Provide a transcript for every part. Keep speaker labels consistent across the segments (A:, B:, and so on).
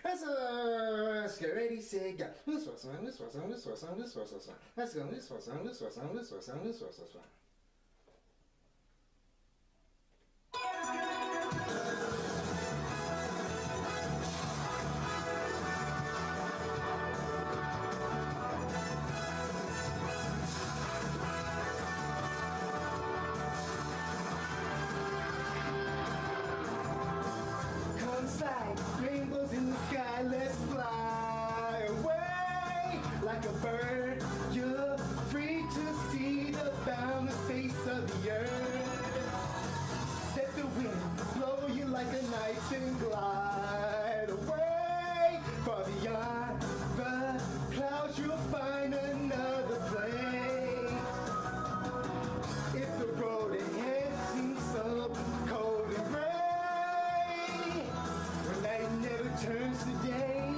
A: Let's get ready, say go. This was on, this was on, this was on, this was on. Let's go, this was on, this was on, this was on, this was on. Like rainbows in the sky, let's fly away like a bird. You're free to see the boundless face of the earth. Let the wind blow you like a knife and glide away. Far beyond the clouds, you'll find another place. If the road ahead seems so cold and gray, turns today.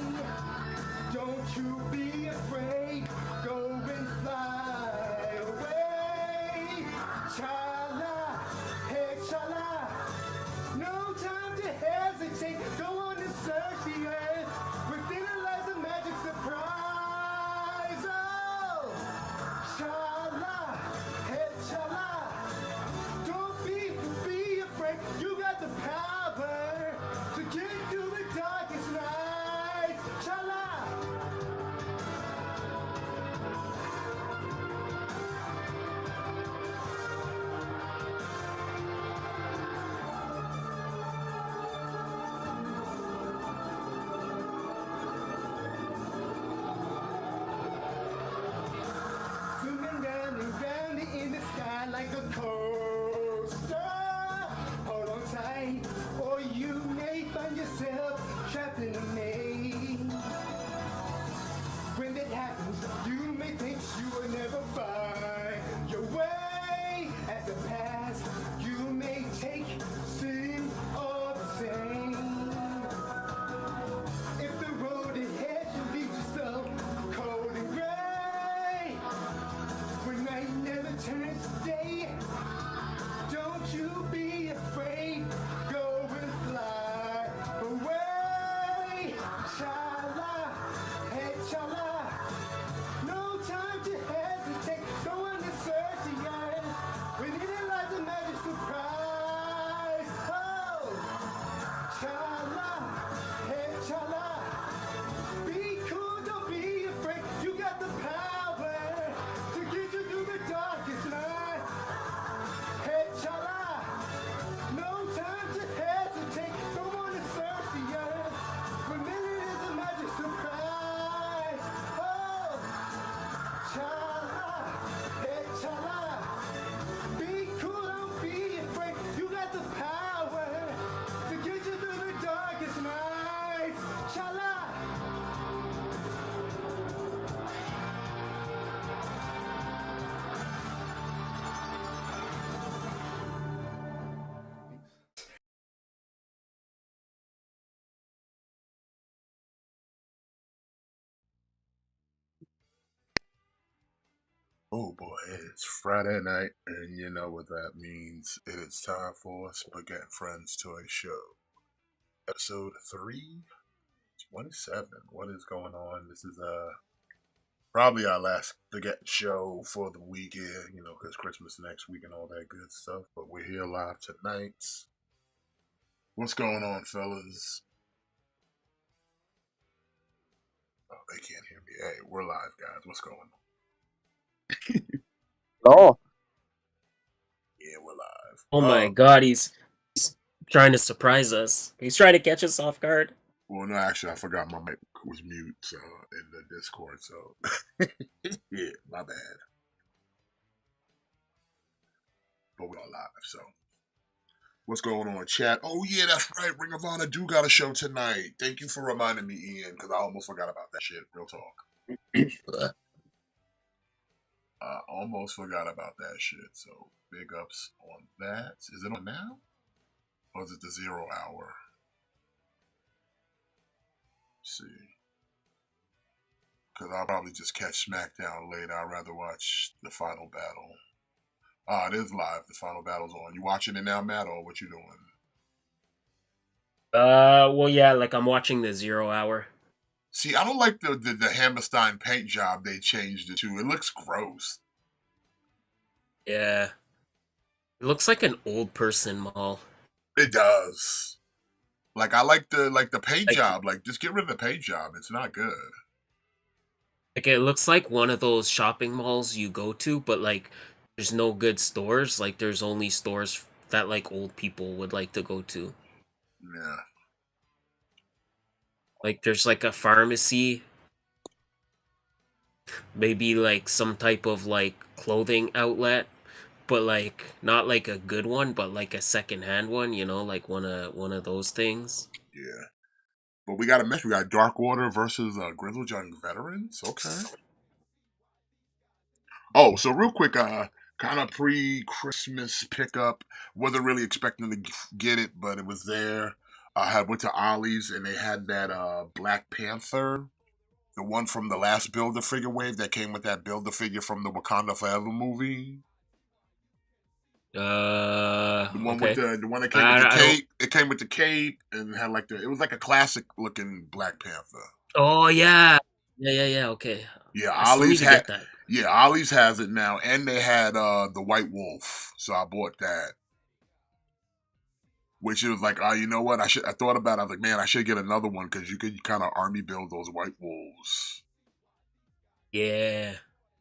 A: Don't you be afraid. Go and fly away. Chala, hey chala. No time to hesitate. Go on and search the earth. Within it lies a magic surprise. Oh, chala, hey chala. Don't be afraid. You got the power to get through the darkest nights. Chala. Zooming round and round in the sky like a coaster. Hold on tight, or you may find yourself trapped in a maze. When that happens, you may think you will never find your way. As the past, you may take seem all the same. If the road ahead should lead you so cold and gray, when night never turns to day, don't you be afraid. Go and fly away. Chala, hey chala. No time to hesitate. Go on and search the earth. Within it lies a magic surprise. Oh, chala, hey chala. Be cool, don't be afraid. You got the power to get you through the darkest night. Hey chala. No time to hesitate. Go on and search the earth. Within it is a magic surprise. Oh, chala, hey chala. Be cool, don't be afraid. You got the power to get you through the darkest nights. Chala.
B: Oh boy, it's Friday night, and you know what that means. It is time for Spaghetti Friends Toy Show. Episode 327. What is going on? This is probably our last Spaghetti show for the weekend, you know, because Christmas next week and all that good stuff. But we're here live tonight. What's going on, fellas? Oh, they can't hear me. Hey, we're live, guys. What's going on?
C: Oh,
B: Yeah, we're live.
C: oh my God, he's trying to surprise us. He's trying to catch us off guard.
B: Well, no, actually, I forgot my mic was mute in the Discord, so yeah, my bad. But we're all live, so what's going on, chat? Oh yeah, that's right. Ring of Honor do got a show tonight. Thank you for reminding me, Ian, because I almost forgot about that shit. Real talk. I almost forgot about that shit. So big ups on that. Is it on now, or is it the 0 hour? Let's see. Because I'll probably just catch SmackDown later. I'd rather watch the final battle. Ah, it is live. The final battle's on. You watching it now, Matt, or what you doing?
C: Well, yeah, like I'm watching the 0 Hour.
B: See, I don't like the Hammerstein paint job they changed it to. It looks gross.
C: Yeah, it looks like an old person mall.
B: It does. Like I like the paint
C: Like,
B: job. Like just get rid of the paint job. It's not good.
C: like it looks like one of those shopping malls you go to, but like there's no good stores. Like there's only stores that like old people would like to go to.
B: Yeah.
C: Like there's like a pharmacy, maybe like some type of like clothing outlet, but like not like a good one, but like a secondhand one, like one of those things.
B: Yeah. But we got a match. We got Darkwater versus Grizzled Young Veterans. Okay. Oh, so real quick, kind of pre-Christmas pickup. Wasn't really expecting to get it, but it was there. I had went to Ollie's and they had that Black Panther, the one from the last Build a Figure wave that came with that Build a Figure from the Wakanda Forever movie. The one with
C: Okay.
B: the one that came with the
C: I don't.
B: cape. It came with the cape and had like it was like a classic looking Black Panther.
C: Oh yeah, yeah. Okay,
B: Yeah,
C: I still need
B: Ollie's
C: to
B: had
C: get that.
B: yeah, Ollie's has it now, and they had the White Wolf, so I bought that. Which it was like, oh, you know what? I thought about it. I was like, man, I should get another one because you could kind of army build those White Wolves.
C: Yeah.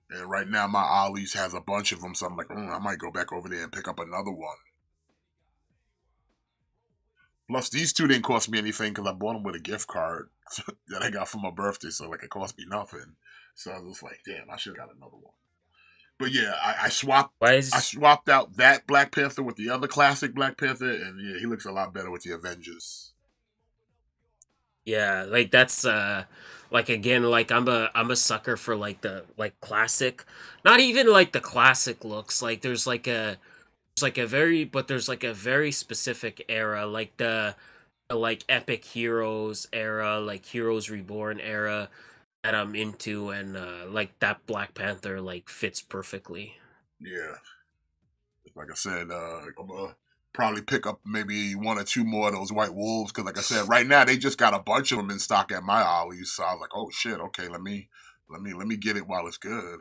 B: And right now, my Ollie's has a bunch of them, so I'm like, I might go back over there and pick up another one. Plus, these two didn't cost me anything because I bought them with a gift card that I got for my birthday, so like it cost me nothing. So I was just like, damn, I should have got another one. But yeah, I swapped.
C: Why
B: I
C: is
B: swapped out that Black Panther with the other classic Black Panther, and yeah, he looks a lot better with the Avengers.
C: Yeah, like that's like again, like I'm a sucker for like the like classic, not even like the classic looks. Like there's like a very specific era, like the like epic heroes era, like Heroes Reborn era that I'm into, and like that Black Panther like fits perfectly.
B: Yeah, like I said, I'm gonna probably pick up maybe one or two more of those White Wolves because, like I said, right now they just got a bunch of them in stock at my Ollie's. So I was like, oh shit, okay, let me get it while it's good.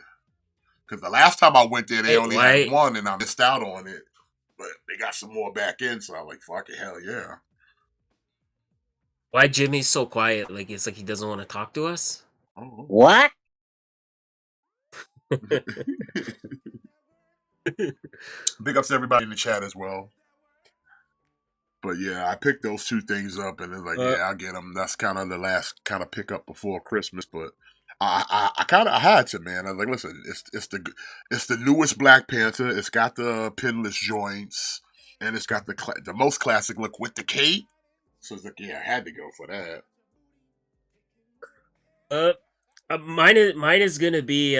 B: Because the last time I went there, they
C: Hey,
B: only had
C: why
B: one, and I missed out on it. But they got some more back in, so I was like, fuck it, hell yeah.
C: why Jimmy's so quiet? Like it's like he doesn't want to talk to us.
B: Oh.
D: What?
B: Big ups to everybody in the chat as well. But yeah, I picked those two things up, and it's like,
C: uh,
B: yeah, I get them. That's kind of the last kind of pickup before Christmas. But I kind of I had to, man. I was like, listen, it's the newest Black Panther. It's got the pinless joints, and it's got the most classic look with the cape. So it's like, yeah, I had to go for that.
C: uh, mine is gonna be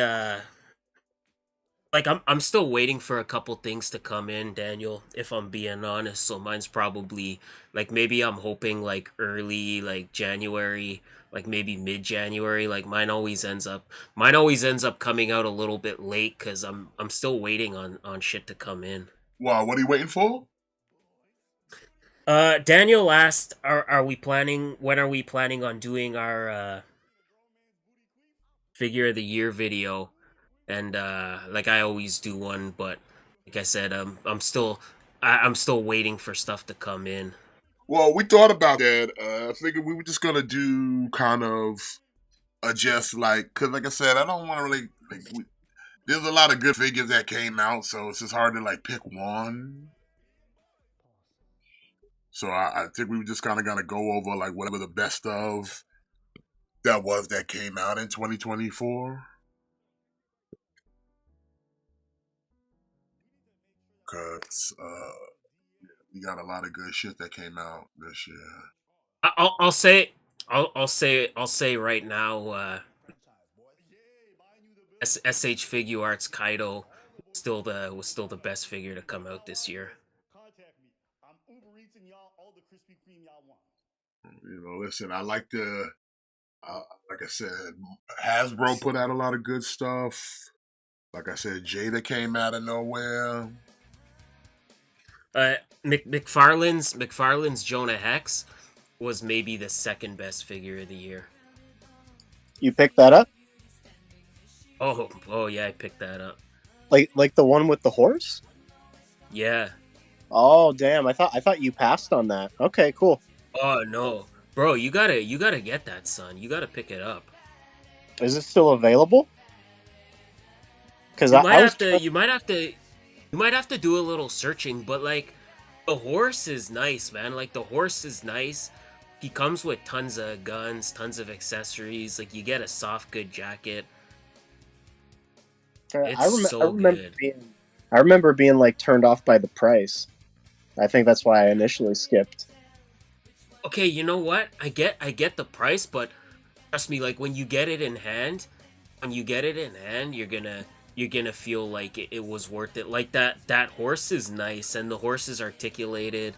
C: like I'm still waiting for a couple things to come in, Daniel, if I'm being honest. So mine's probably like maybe I'm hoping like early like January, like maybe mid-January. Like mine always ends up coming out a little bit late cuz I'm still waiting on shit to come in.
B: Well, what are you waiting for?
C: Daniel asked, are we planning when are we planning on doing our figure of the year video? And like I always do one, but like I said, I'm still waiting for stuff to come in.
B: Well, we thought about that. I figured we were just gonna do kind of adjust, like, cause like I said, I don't want to really like. There's a lot of good figures that came out, so it's just hard to like pick one. So I think we just kind of gotta go over like whatever the best of that came out in 2024. Cause we got a lot of good shit that came out this year.
C: I'll say I'll say right now, SH Figure Arts Kaido was still the best figure to come out this year.
B: Listen, I like the like I said, Hasbro put out a lot of good stuff. Like I said, Jada came out of nowhere.
C: McFarlane's Jonah Hex. was maybe the second best figure of the year.
D: You picked that up?
C: Oh yeah, I picked that up.
D: Like the one with the horse?
C: Yeah.
D: Oh damn! I thought you passed on that. Okay, cool.
C: Oh no, bro, you gotta get that, son. You gotta pick it up.
D: Is it still available? Because
C: You
D: I
C: might
D: was
C: have to. You might have to. You might have to do a little searching, but like, the horse is nice, man. Like the horse is nice. He comes with tons of guns, tons of accessories. Like you get a soft good jacket. It's
D: I
C: so
D: remember
C: good.
D: being like turned off by the price. I think that's why I initially skipped.
C: Okay, you know what? I get the price, but trust me, like when you get it in hand, you're gonna feel like it was worth it. Like that horse is nice and the horse is articulated.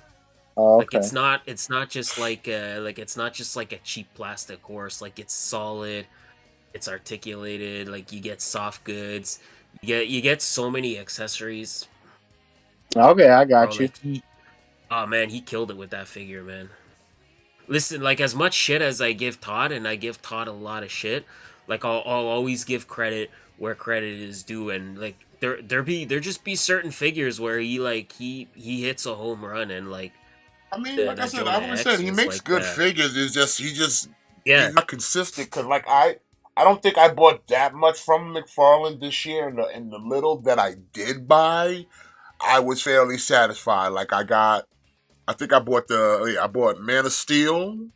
D: Oh,
C: Like
D: okay.
C: it's not just like it's not just like a cheap plastic horse. Like it's solid, it's articulated, like you get soft goods. You get so many accessories,
D: Okay, I
C: bro.
D: got you.
C: Like oh man, he killed it with that figure, man. Listen, like as much shit as I give Todd, and I give Todd a lot of shit, like I'll always give credit where credit is due, and like there just be certain figures where he hits a home run, and like
B: I mean,
C: the
B: like I
C: that
B: said, I
C: Jonah
B: always said
C: X
B: he
C: was
B: makes
C: like
B: good figures. It's just
C: yeah,
B: he's not consistent. Cause like I don't think I bought that much from McFarlane this year. And the little that I did buy, I was fairly satisfied. Like I think I bought Man of Steel.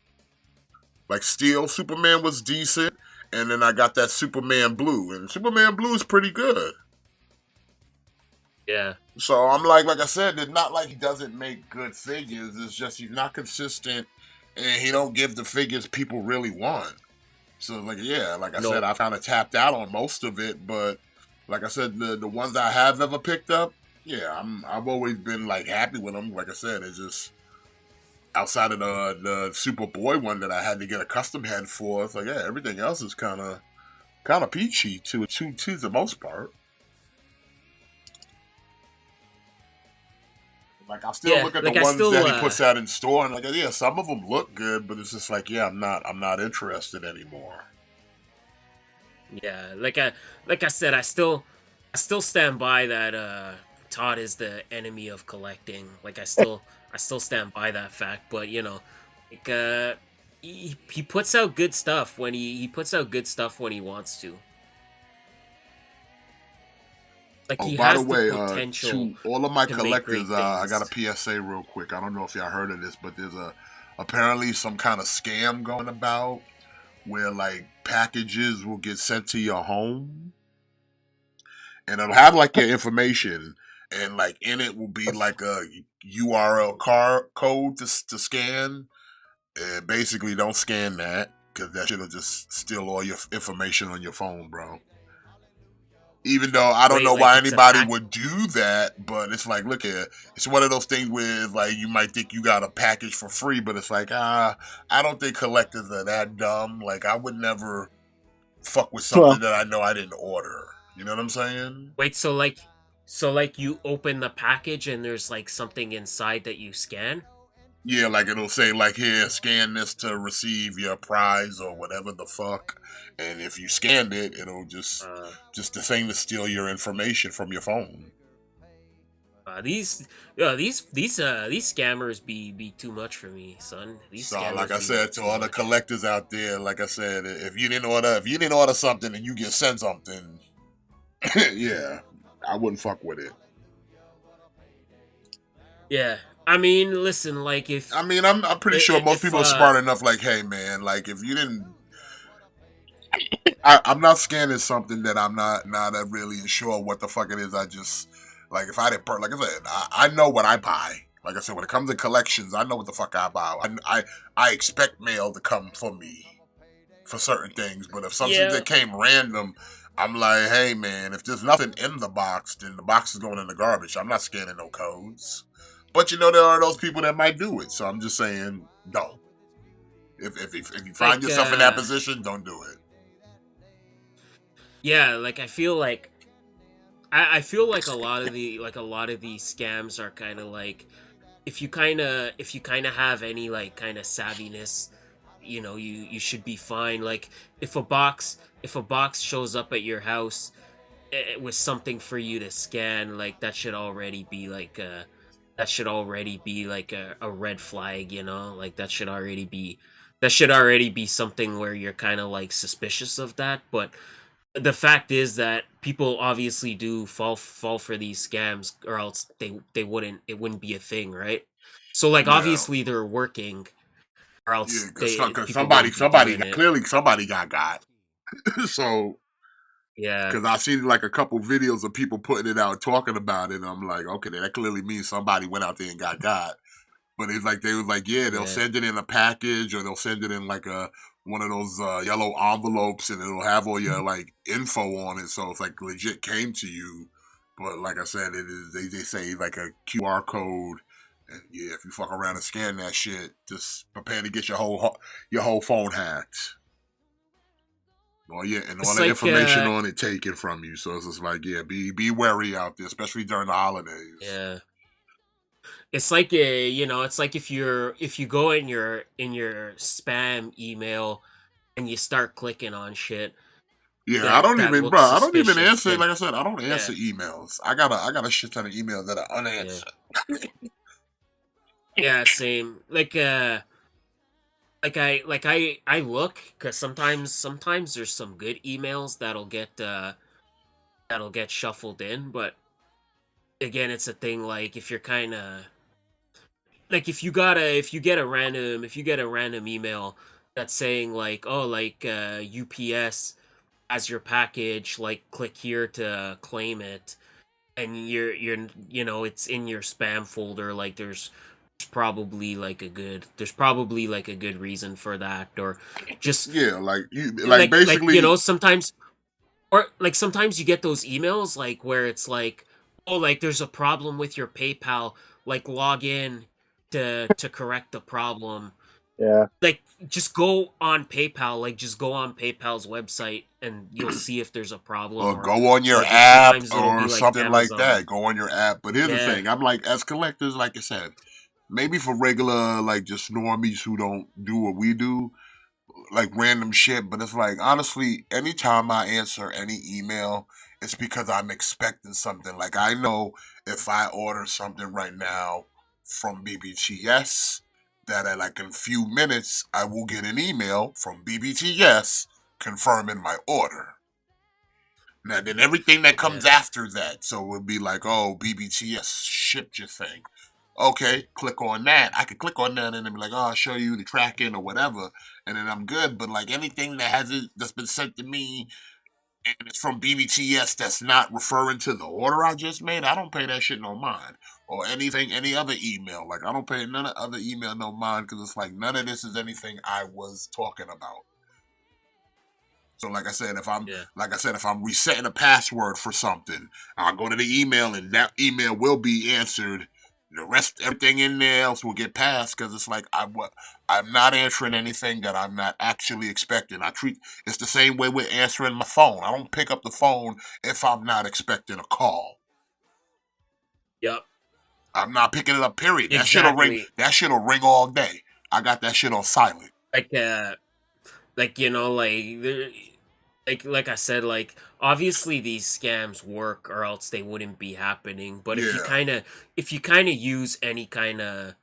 B: Like Steel Superman was decent, and then I got that Superman Blue, and Superman Blue is pretty good.
C: yeah.
B: So I'm like I said, it's not like he doesn't make good figures. It's just he's not consistent, and he don't give the figures people really want. So like yeah, like I said,
C: No,
B: I kind of tapped out on most of it, but like I said, the ones I have ever picked up, yeah, I've always been like happy with them. Like I said, it's just outside of the Superboy one that I had to get a custom head for. It's like yeah, everything else is kind of peachy to the most part. Like I still
C: yeah.
B: look at the
C: Like I
B: ones
C: still
B: that he puts out in store, and like yeah, some of them look good, but it's just like yeah, I'm not interested anymore.
C: yeah. Like I said, I still stand by that. Todd is the enemy of collecting. Like I still stand by that fact. But like he puts out good stuff when he puts out good stuff when he wants to. Like
B: Oh,
C: he
B: by the
C: has the
B: way,
C: potential
B: to all of my
C: to make
B: collectors,
C: great
B: I got a
C: things.
B: PSA real quick. I don't know if y'all heard of this, but there's apparently some kind of scam going about where like packages will get sent to your home, and it'll have like your information, and like in it will be like a URL code to scan. And basically, don't scan that because that shit'll just steal all your information on your phone, bro. Even though I don't
C: Wait,
B: know
C: like
B: why
C: it's a
B: anybody
C: pack.
B: would do that, but it's like, look here, it's one of those things where like you might think you got a package for free, but it's like, I don't think collectors are that dumb. Like I would never fuck with something
D: Well,
B: that I know I didn't order. You know what I'm saying?
C: Wait, so like you open the package and there's like something inside that you scan?
B: Yeah, like it'll say like here, scan this to receive your prize or whatever the fuck. And if you scanned it, it'll
C: Uh,
B: just the same to steal your information from your phone.
C: these scammers be too much for me, son. These
B: So, like
C: scammers
B: I
C: be way
B: said to
C: too
B: all the
C: much.
B: collectors out there, like I said, if you didn't order something and you get sent something, yeah, I wouldn't fuck with it.
C: Yeah, I mean, listen, like
B: I mean, I'm pretty sure most
C: if
B: people are smart enough. Like, hey, man, like if you didn't, I'm not scanning something that I'm not really sure what the fuck it is. I just like if I didn't, like I said, I know what I buy. Like I said, when it comes to collections, I know what the fuck I buy. I expect mail to come for me for certain things, but if something
C: yeah,
B: that came random, I'm like, hey man, if there's nothing in the box, then the box is going in the garbage. I'm not scanning no codes. But there are those people that might do it, so I'm just saying, don't. If you find
C: like
B: yourself in that position, don't do it.
C: yeah, like I feel like a lot of these scams are kind of like if you kind of have any like kind of savviness, you should be fine. Like if a box shows up at your house with something for you to scan, like that should already be like a red flag, like that should already be something where you're kind of like suspicious of that. But the fact is that people obviously do fall for these scams, or else it wouldn't be a thing, right? So like
B: Yeah,
C: obviously they're working, or
B: yeah,
C: else
B: because
C: people
B: somebody
C: wouldn't be
B: somebody
C: doing
B: got,
C: it.
B: clearly somebody got. So
C: Yeah,
B: because I seen like a couple videos of people putting it out talking about it, and I'm like, okay, that clearly means somebody went out there and got. But it's like they was like, yeah, they'll
C: yeah,
B: send it in a package or they'll send it in like a one of those yellow envelopes, and it'll have all your like info on it, so it's like legit came to you. But like I said, it is they say like a QR code, and yeah, if you fuck around and scan that shit, just prepare to get your whole phone hacked. And all
C: it's
B: the
C: like
B: information on it taken from you. So it's just like, yeah, be wary out there, especially during the holidays.
C: yeah. It's like it's like if you go in your spam email and you start clicking on shit
B: Yeah,
C: that looks
B: I don't even
C: suspicious,
B: answer.
C: then
B: Like I said, I don't
C: yeah,
B: answer emails. I got a shit ton of emails that are
C: yeah,
B: unanswered.
C: yeah, same. I look because sometimes there's some good emails that'll get shuffled in, but again, it's a thing like if you're kind of like if you get a random email that's saying like, oh, like UPS as your package, like click here to claim it, and it's in your spam folder, like there's probably like a good reason for that, or just
B: Yeah, like basically,
C: sometimes, or like sometimes you get those emails like where it's like, oh, like there's a problem with your PayPal, like log in to correct the problem.
D: Yeah.
C: Like just go on PayPal, like just go on PayPal's website and you'll see if there's a problem,
B: or
C: or
B: go on your
C: like if
B: app
C: sometimes it'll
B: or
C: be like
B: something like
C: Amazon.
B: that. Go on your app. But here's the
C: Yeah,
B: thing: I'm like, as collectors, like I said, maybe for regular like just normies who don't do what we do, like random shit, but it's like honestly, anytime I answer any email, it's because I'm expecting something. Like I know if I order something right now from BBTS, that at like in a few minutes I will get an email from BBTS confirming my order. Now then everything that comes
C: yeah,
B: after that, so it would be like, oh, BBTS shipped your thing. Okay, click on that. I could click on that and then be like, oh, I'll show you the tracking or whatever, and then I'm good. But like anything that's been sent to me and it's from BBTS that's not referring to the order I just made, I don't pay that shit no mind. Or anything, any other email. Like I don't pay none of other email no mind because it's like none of this is anything I was talking about. So
C: yeah,
B: if I'm resetting a password for something, I'll go to the email and that email will be answered. The rest, everything in there else will get passed because it's like I'm not answering anything that I'm not actually expecting. It's the same way with answering my phone. I don't pick up the phone if I'm not expecting a call.
C: yep,
B: I'm not picking it up. Period. That shit'll ring.
C: exactly.
B: That shit'll ring all day. I got that shit on silent.
C: Like like like I said, like obviously these scams work, or else they wouldn't be happening. But
B: Yeah.
C: if you kind of use any kind of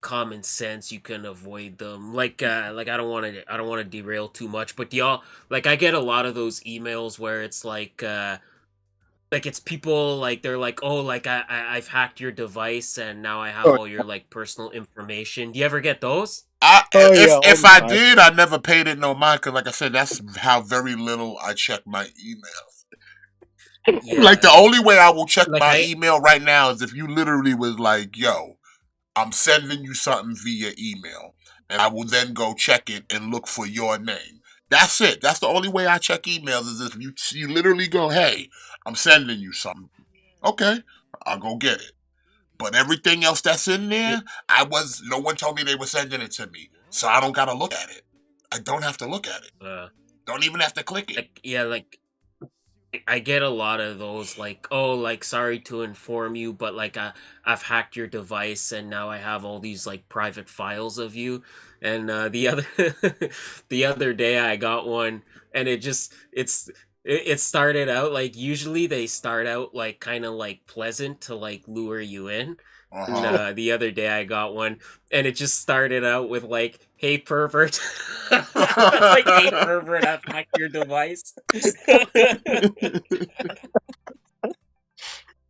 C: common sense, you can avoid them. Like I don't want to derail too much, but y'all, like I get a lot of those emails where it's like it's people like they're like, oh, like I've hacked your device and now I have
D: Oh,
C: all your like personal information. Do you ever get those?
D: oh yeah, all
B: If
D: the
B: I
D: time.
B: did, I never paid it no mind because, like I said, that's how very little I check my email. Like
C: Yeah,
B: the only way I will check
C: like
B: my email right now is if you literally was like, "Yo, I'm sending you something via email," and I will then go check it and look for your name. That's it. That's the only way I check emails is if you literally go, "Hey, I'm sending you something." Okay, I'll go get it. But everything else that's in
C: yeah,
B: there, no one told me they were sending it to me. So I don't gotta look at it. I don't have to look at it.
C: uh,
B: Don't even have to click it.
C: like yeah, I get a lot of those like, oh, like sorry to inform you, but like I've hacked your device and now I have all these like private files of you. And the other the other day I got one and it started out like usually they start out like kind of like pleasant to like lure you in.
B: Uh
C: And
B: huh.
C: the other day I got one and it just started out with like, hey pervert. Like, hey pervert, I've hacked your device.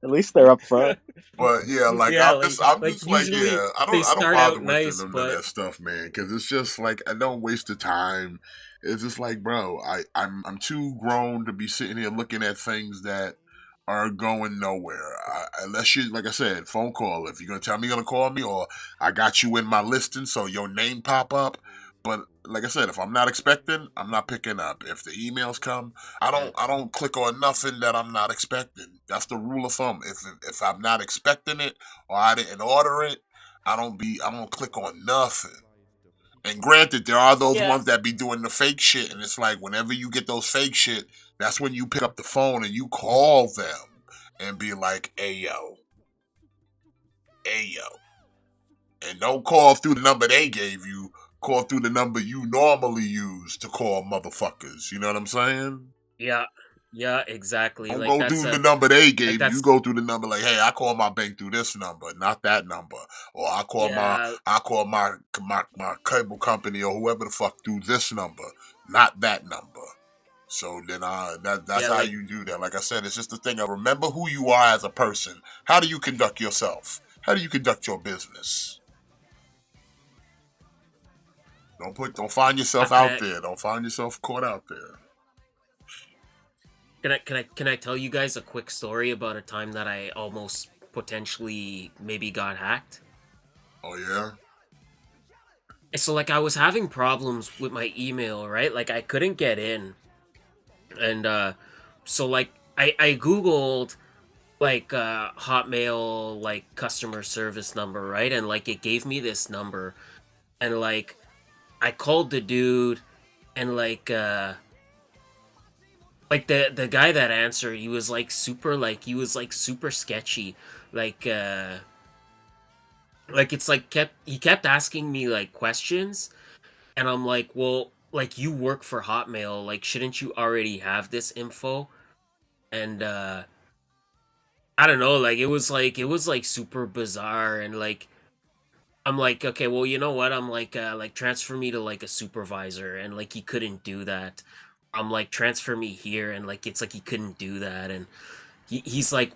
D: At least they're up front.
B: But yeah, like
C: Yeah,
B: I'm
C: like
B: just like,
C: usually
B: yeah,
C: they
B: I don't
C: start
B: bother
C: out
B: with
C: nice,
B: none of
C: but
B: that stuff, man, because it's just like I don't waste the time. It's just like, bro, I'm too grown to be sitting here looking at things that are going nowhere. Unless you, like I said, phone call. If you're gonna tell me you're gonna call me, or I got you in my listing, so your name pop up. But like I said, if I'm not expecting, I'm not picking up. If the emails come, I don't click on nothing that I'm not expecting. That's the rule of thumb. If I'm not expecting it or I didn't order it, I don't click on nothing. And granted, there are those
C: yeah,
B: ones that be doing the fake shit, and it's like whenever you get those fake shit, that's when you pick up the phone and you call them and be like, hey yo, and don't call through the number they gave you. Call through the number you normally use to call motherfuckers. You know what I'm saying?
C: yeah, yeah, exactly.
B: Don't
C: Like
B: go
C: that's
B: through the
C: a
B: number they
C: like
B: gave you. You
C: that's
B: go through the number like, hey, I call my bank through this number, not that number. Or
C: yeah,
B: I call my cable company or whoever the fuck through this number, not that number. So then that's
C: yeah,
B: how
C: like
B: you do that. Like I said, it's just a thing of remember who you are as a person. How do you conduct yourself? How do you conduct your business? Don't find yourself
C: can
B: out
C: I
B: there. Don't find yourself caught out there.
C: can I tell you guys a quick story about a time that I almost potentially maybe got hacked?
B: Oh yeah?
C: So like I was having problems with my email, right? Like I couldn't get in. And so like I googled like Hotmail like customer service number, right? And like it gave me this number and like I called the dude and like the guy that answered, he was like super sketchy. Like like it's like kept he kept asking me like questions and I'm like, "Well, like you work for Hotmail, like shouldn't you already have this info?" And I don't know, like it was like super bizarre and like I'm like, okay, well, you know what? I'm like transfer me to like a supervisor and like he couldn't do that. I'm like transfer me here and like it's like he couldn't do that and he's like,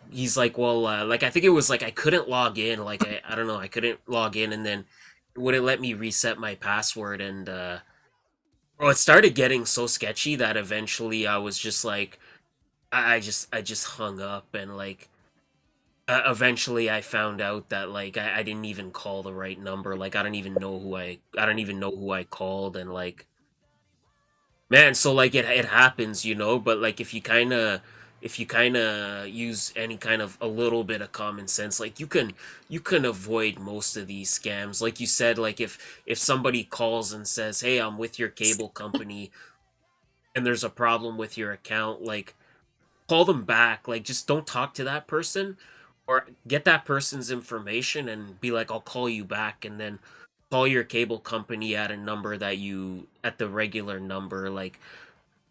C: well, like I think it was like I couldn't log in, like I don't know, I couldn't log in and then it wouldn't let me reset my password and bro, it started getting so sketchy that eventually I was just like I just hung up and like eventually I found out that like I didn't even call the right number. Like I don't even know who I called and like man, so like it happens, you know, but like if you kind of use any kind of a little bit of common sense, like you can avoid most of these scams. Like you said, like if somebody calls and says, "Hey, I'm with your cable company and there's a problem with your account," like call them back. Like just don't talk to that person or get that person's information and be like, I'll call you back and then call your cable company at a number that you at the regular number like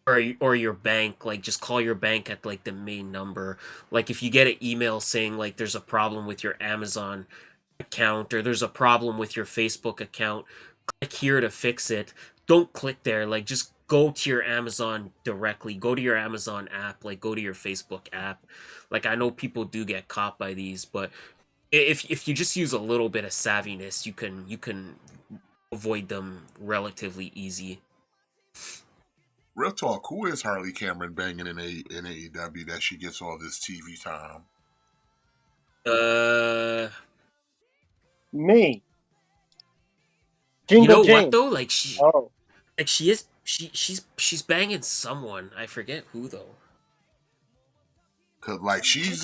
C: or your bank like just call your bank at like the main number like if you get an email saying like there's a problem with your Amazon account or there's a problem with your Facebook account, click here to fix it. Don't click there. Like just go to your Amazon directly. Go to your Amazon app. Like go to your Facebook app. Like I know people do get caught by these, but if you just use a little bit of savviness, you can avoid them relatively easy.
B: Real talk, who is Harley Cameron banging in AEW that she gets all this TV time?
C: Uh,
D: Me,
C: you
D: Jingle
C: know what
D: Jane.
C: though?
D: Oh,
C: Like she is she's banging someone. I forget who though.
B: Cause like
D: isn't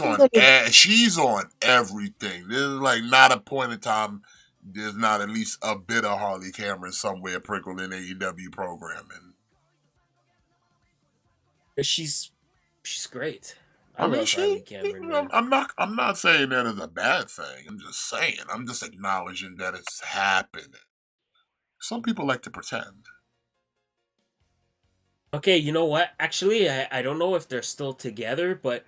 B: she's on everything. There's like not a point in time there's not at least a bit of Harley Cameron somewhere sprinkled in AEW programming.
C: She's She's great. I
B: I mean,
C: love
B: she.
C: Harley Cameron,
B: I'm,
C: man.
B: I'm not. I'm not saying that is a bad thing. I'm just saying. I'm just acknowledging that it's happening. Some people like to pretend.
C: Okay, you know what? Actually, I don't know if they're still together, but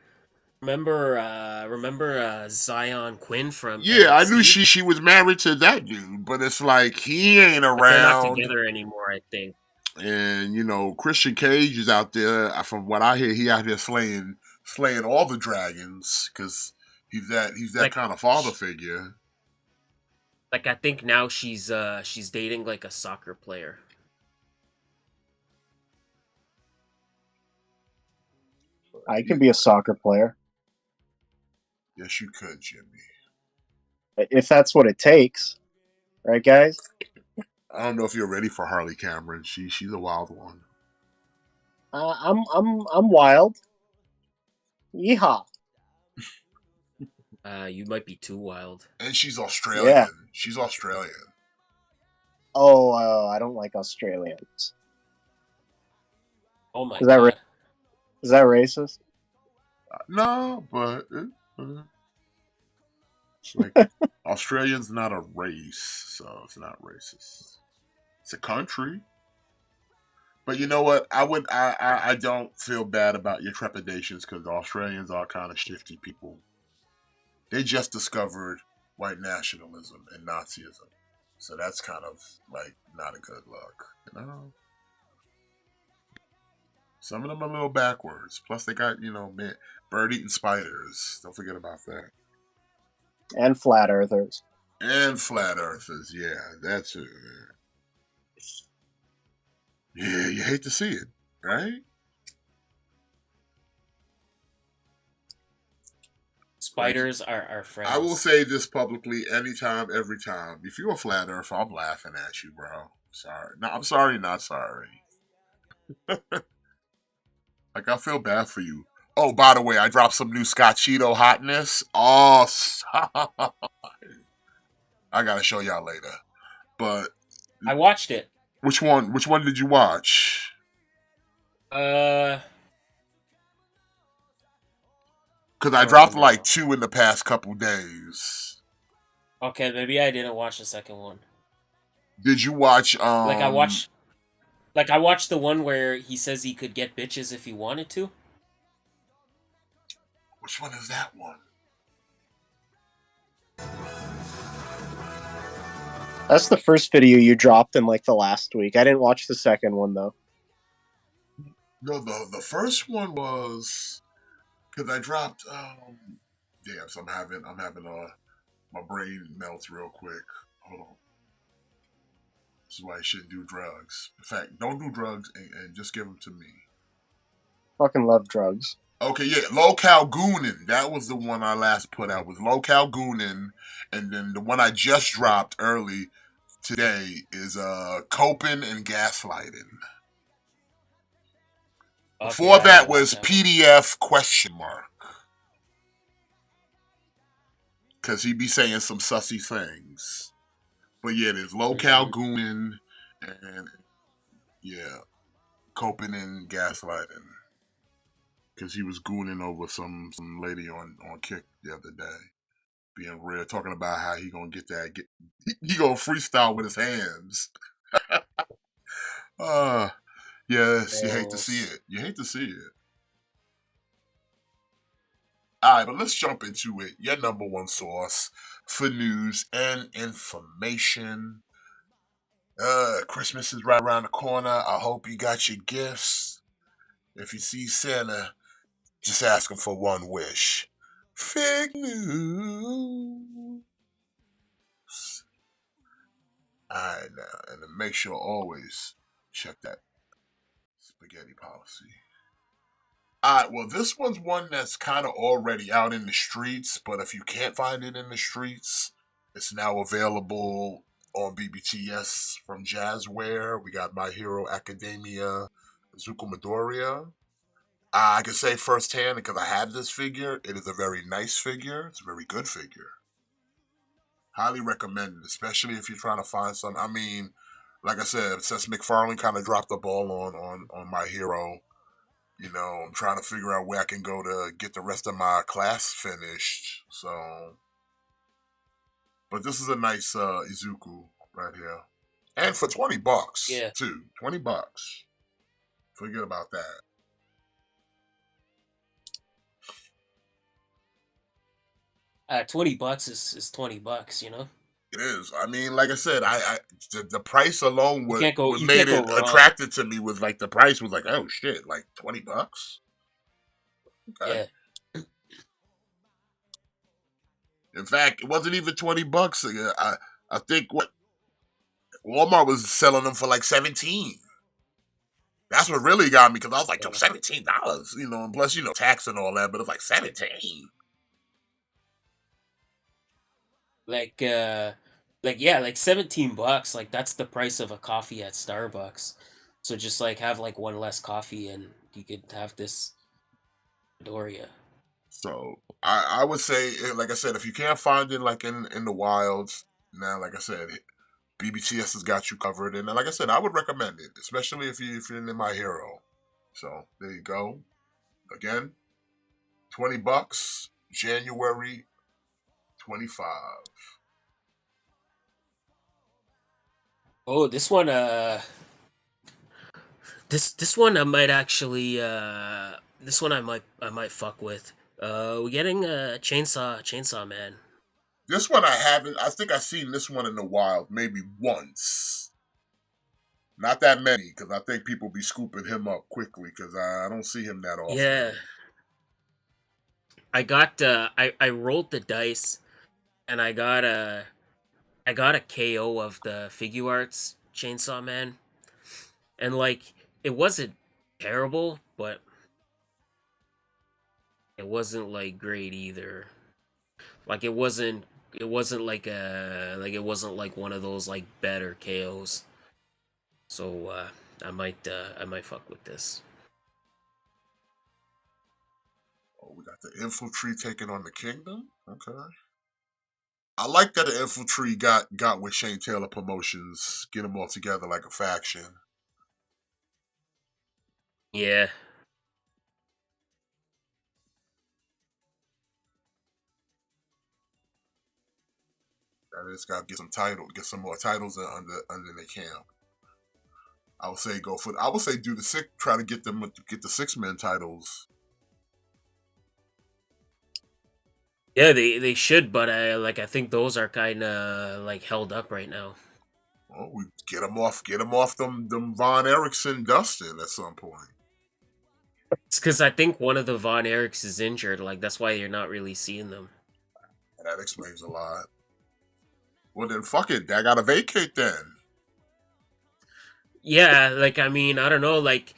C: remember Zion Quinn from
B: Yeah, I knew
C: NXT?
B: she was married to that dude, but it's like he ain't
C: But they're not
B: around.
C: together anymore, I think.
B: And Christian Cage is out there. From what I hear, he out here slaying all the dragons because he's that
C: Like
B: kind of father
C: sh-
B: figure.
C: like I think now she's dating like a soccer player.
D: I can be a soccer player
B: Yes, you could, Jimmy.
D: if that's what it takes, right, guys?
B: I don't know if you're ready for Harley Cameron. She's a wild one,
D: I'm wild. Yeehaw!
C: You might be too wild.
B: and she's
D: Yeah.
B: Australian. She's Australian.
D: Oh, I don't like Australians.
C: Oh my
D: Is that
C: god.
D: is that racist?
B: No, but like Australian's not a race, so it's not racist. It's a country. But you know what? I don't feel bad about your trepidations because the Australians are kind of shifty people. They just discovered white nationalism and Nazism, so that's kind of like not a good look. Some of them are a little backwards. Plus, they got man, bird eating spiders. Don't forget about that.
D: And flat earthers.
B: And flat earthers. Yeah, that's it. Yeah, you hate to see it, right? Like
C: Spiders are our
B: I will
C: friends.
B: say this publicly anytime, every time. If you're a flat earther, I'm laughing at you, bro. Sorry. No, I'm sorry, not sorry. Like I feel bad for you. Oh, by the way, I dropped some new Scott Cheeto hotness. Oh, I gotta show y'all later. But
C: I watched it.
B: which one? Which one did you watch?
C: Uh
B: Because
C: I
B: I
C: don't
B: dropped
C: remember
B: like
C: now.
B: two in the past couple days.
C: Okay, maybe I didn't watch the second one.
B: Did you watch?
C: Like I watched the one where he says he could get bitches if he wanted to.
B: Which one is that one?
D: That's the first video you dropped in like the last week. I didn't watch the second one though.
B: No, the first one was because I dropped. Damn, so I'm having my brain melts real quick. Hold on. This is why you shouldn't do drugs. In fact, don't do drugs and just give them to me.
D: Fucking love drugs.
B: Okay, yeah, Local Goonin. That was the one I last put out. Was Local Goonin, and then the one I just dropped early today is Coping and Gaslighting.
C: Okay,
B: Before
C: I gotta
B: that
C: watch
B: was
C: that one.
B: PDF question mark because he be saying some sussy things. But yeah, there's Local
C: Hmm.
B: Goonin and yeah, Coping and Gaslighting because he was gooning over some lady on Kick the other day, being real, talking about how he gonna he gonna freestyle with his hands. Uh yes, you hate to see
C: Gross.
B: it. You hate to see it. Alright, but let's jump into it. Your number one source for news and information. Christmas is right around the corner. I hope you got your gifts. If you see Santa, just ask him for one wish. Fake news. Alright now, and then make sure always check that spaghetti policy. Alright, well this one's one that's kind of already out in the streets, but if you can't find it in the streets, it's now available on BBTS from Jazzware. We got My Hero Academia, Zuko Midoriya. I can say firsthand because I have this figure. It is a very nice figure. It's a very good figure. Highly recommended, especially if you're trying to find some. I mean, like I said, since McFarlane kind of dropped the ball on My Hero, I'm trying to figure out where I can go to get the rest of my class finished. So, but this is a nice Izuku right here, and for $20
C: Yeah.
B: too. $20. Forget about that.
C: $20 is $20, you know?
B: It is. I mean, like I said, the price alone
C: You
B: what
C: can't go
B: what
C: you
B: made
C: can't
B: it
C: go wrong.
B: attracted to me was like the price was like, oh shit, like $20. Okay.
C: Yeah.
B: In fact, it wasn't even $20. I think what Walmart was selling them for like 17. That's what really got me because I was like, yo,
C: Yeah.
B: $17, and plus tax and all that, but it's like 17.
C: Like yeah, like $17, like that's the price of a coffee at Starbucks. So just like have like one less coffee and you could have this Doria.
B: So I would say, like I said, if you can't find it like in the wilds, now like I said, BBTS has got you covered, and like I said, I would recommend it, especially if you're into My Hero. So there you go. Again, $20, January 25.
C: Oh, this one I might actually this one I might fuck with. We're getting Chainsaw Man.
B: This one I haven't. I think I've seen this one in the wild maybe once. Not that many, because I think people be scooping him up quickly, because I don't see him that
C: Yeah.
B: often.
C: I rolled the dice and I got a KO of the Figure Arts Chainsaw Man. And like it wasn't terrible, but it wasn't like great either. Like it wasn't like it wasn't like one of those like better KOs. So I might fuck with this.
B: Oh, we got the infantry taking on the kingdom. Okay. I like that the infantry got with Shane Taylor Promotions, get them all together like a faction.
C: Yeah.
B: And it's got to get some more titles under the camp. I would say go for. I would say do the six. Try to get the 6 man titles.
C: Yeah, they should, but I think those are kind of like held up right now.
B: Oh, we get them off them Von Erickson Dustin at some point.
C: It's because I think one of the Von Erichs is injured. Like that's why you're not really seeing them.
B: That explains a lot. Well then, fuck it. I gotta vacate then.
C: Yeah, like I mean, I don't know. Like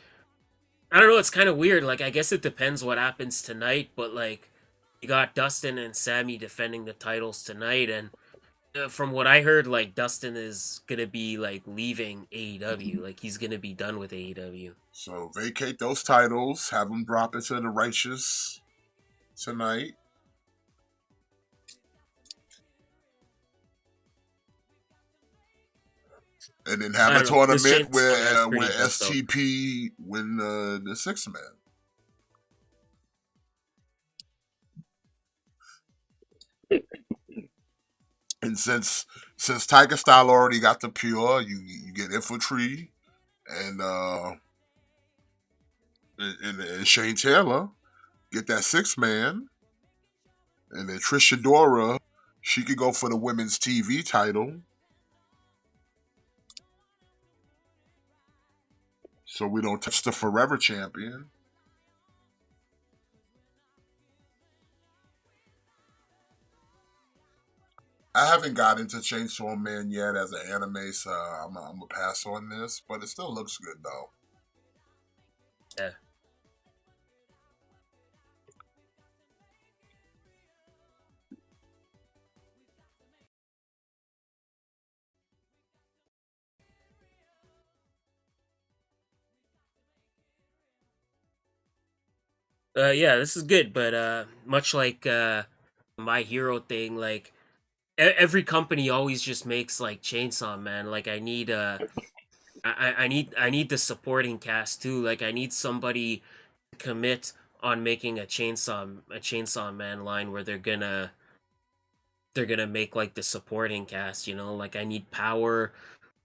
C: I don't know. It's kind of weird. Like I guess it depends what happens tonight, but like you got Dustin and Sammy defending the titles tonight, and from what I heard, like Dustin is gonna be like leaving AEW. Like he's gonna be done with AEW.
B: So vacate those titles. Have them drop it to the righteous tonight. And then have
C: I
B: a
C: don't know. This
B: tournament
C: Chainsaw Man's
B: where
C: pretty good though.
B: STP win the 6 man. And since Tiger Style already got the pure, you get infantry and and Shane Taylor get that 6 man, and then Trisha Dora, she could go for the women's TV title. So we don't touch the forever champion. I haven't got into Chainsaw Man yet as an anime, so I'm gonna pass on this, but it still looks good though.
C: Yeah. Yeah, this is good, but much like my hero thing, like every company always just makes like Chainsaw Man. Like I need the supporting cast too. Like I need somebody commit on making a chainsaw man line where they're gonna make like the supporting cast, you know? Like I need Power,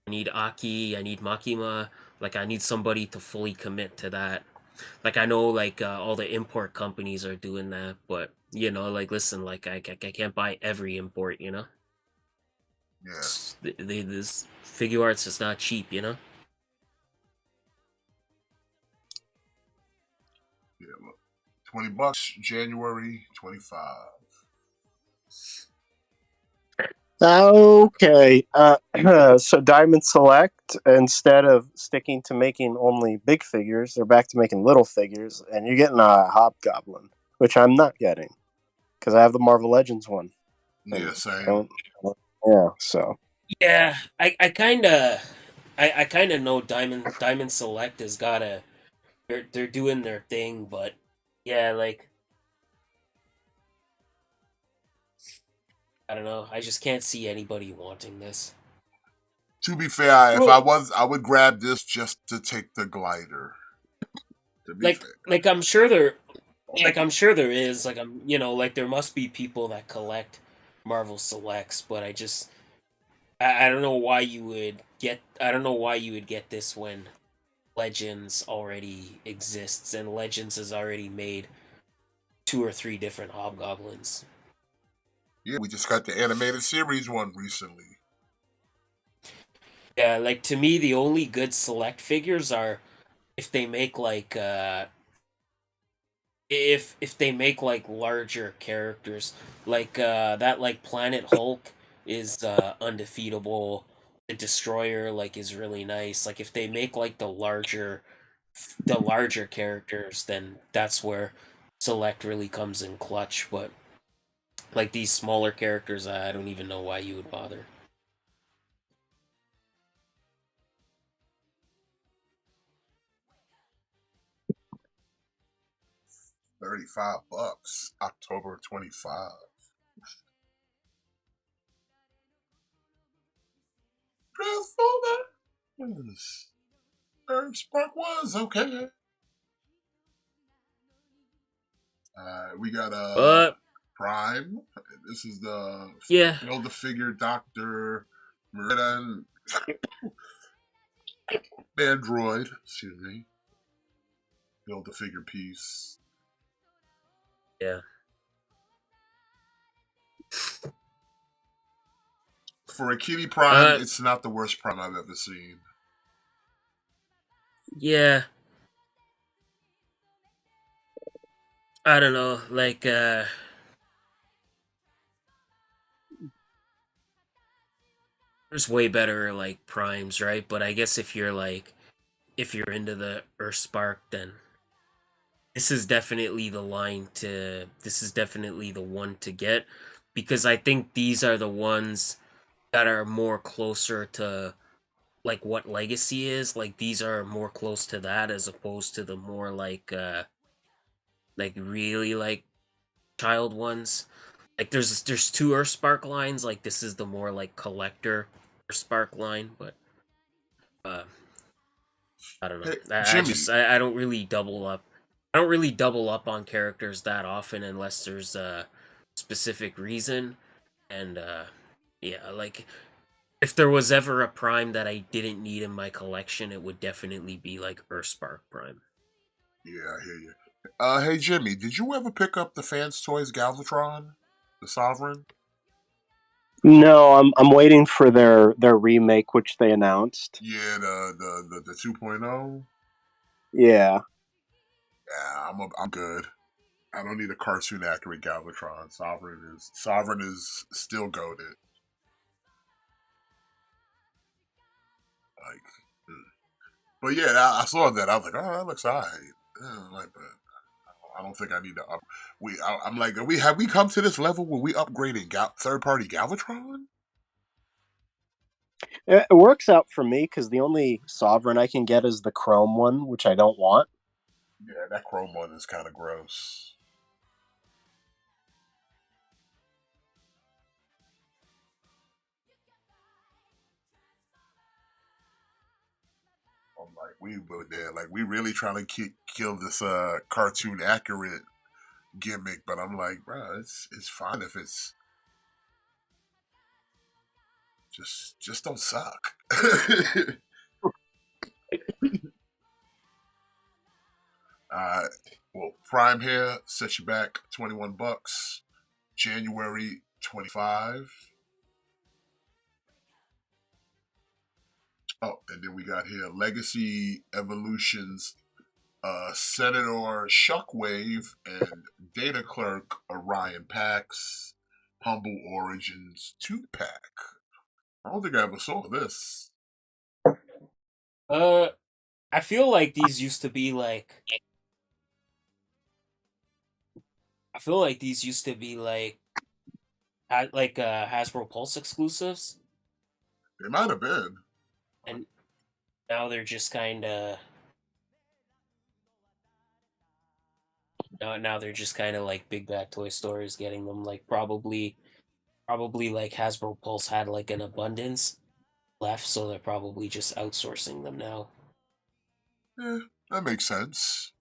C: I need Aki, I need Makima, like I need somebody to fully commit to that. Like I know like all the import companies are doing that, but you know, like listen, like I can't buy every import, you know?
B: Yeah,
C: This figure arts is not cheap, you know?
B: yeah. Look, $20, January 25.
D: Okay. So Diamond Select, instead of sticking to making only big figures, they're back to making little figures, and you're getting a Hobgoblin, which I'm not getting because I have the Marvel Legends one,
B: Yeah,
D: and I
B: same.
D: don't. Yeah. So
C: Yeah, I kind of know Diamond Select has got a they're doing their thing, but yeah, like I don't know. I just can't see anybody wanting this.
B: To be fair, if I
C: Well,
B: was, I would grab this just to take the glider. To be fair.
C: like I'm sure there is like I'm you know like there must be people that collect Marvel Selects, but I don't know why you would get I don't know why you would get this when Legends already exists and Legends has already made two or three different Hobgoblins.
B: Yeah, we just got the animated series one recently.
C: Yeah, like to me the only good select figures are if they make like if they make like larger characters like that like Planet Hulk is undefeatable. The Destroyer like is really nice. Like if they make like the larger characters, then that's where select really comes in clutch, but like these smaller characters I don't even know why you would bother.
B: 35 bucks, October 25. Transformers. Spark was okay. We got
C: But
B: Prime. This is the
C: yeah,
B: build the figure Doctor Merida Android. Excuse me. Build the figure piece.
C: yeah.
B: For a Kitty Prime,
C: Uh
B: it's not the worst Prime I've ever seen.
C: yeah, I don't know. Like there's way better like primes, right? But I guess if you're into the Earthspark, then this is definitely the one to get because I think these are the ones that are more closer to like what Legacy is. Like these are more close to that as opposed to the more like really like child ones. Like there's two Earthspark lines. Like this is the more like collector Earthspark line, but uh I don't know.
B: Hey,
C: I
B: Jimmy.
C: just I don't really double up. I don't really double up on characters that often unless there's a specific reason. And yeah, like if there was ever a prime that I didn't need in my collection, it would definitely be like Earthspark Prime.
B: Yeah, I hear you. Hey Jimmy, did you ever pick up the Fans Toys Galvatron, the Sovereign?
D: no, I'm waiting for their remake, which they announced.
B: Yeah, the 2.0.
D: Yeah.
B: Yeah, I'm good. I don't need a cartoon accurate Galvatron. Sovereign is still goaded. Like, mm. But yeah, I saw that. I was like, oh, that looks alright. Like, but I don't think I need to up. I'm like, have we come to this level where we upgrading third party Galvatron?
D: It works out for me because the only sovereign I can get is the chrome one, which I don't want.
B: Yeah, that Chrome one is kind of gross. I'm like, we were there. Like, we really trying to kill this cartoon accurate gimmick, but I'm like, bro, it's fine if it's just don't suck. Well, Prime here set you back $21. January 25. Oh, and then we got here Legacy Evolutions, Senator Shockwave and Data Clerk Orion Pax, Humble Origins 2-pack. I don't think I ever saw this.
C: I feel like these used to be like. I feel like these used to be like Hasbro Pulse exclusives,
B: They might have been.
C: and now they're just kind of now they're just kind of like big bad toy stores getting them. Like probably like Hasbro Pulse had like an abundance left, so they're probably just outsourcing them now.
B: That makes sense.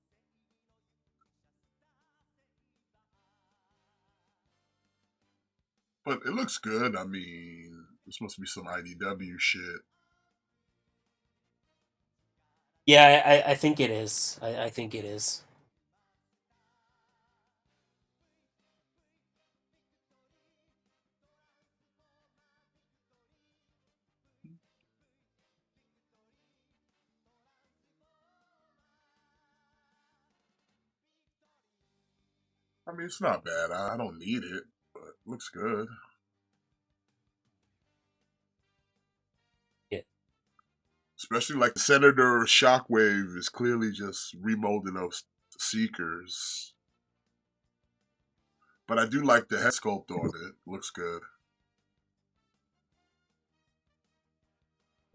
B: But it looks good. I mean, this must be some IDW shit.
C: Yeah, I think it is. I think it is.
B: I mean, it's not bad. I don't need it, but it looks good.
C: Yeah.
B: Especially like the Senator Shockwave is clearly just remolding those Seekers. But I do like the head sculpt on it. Looks good.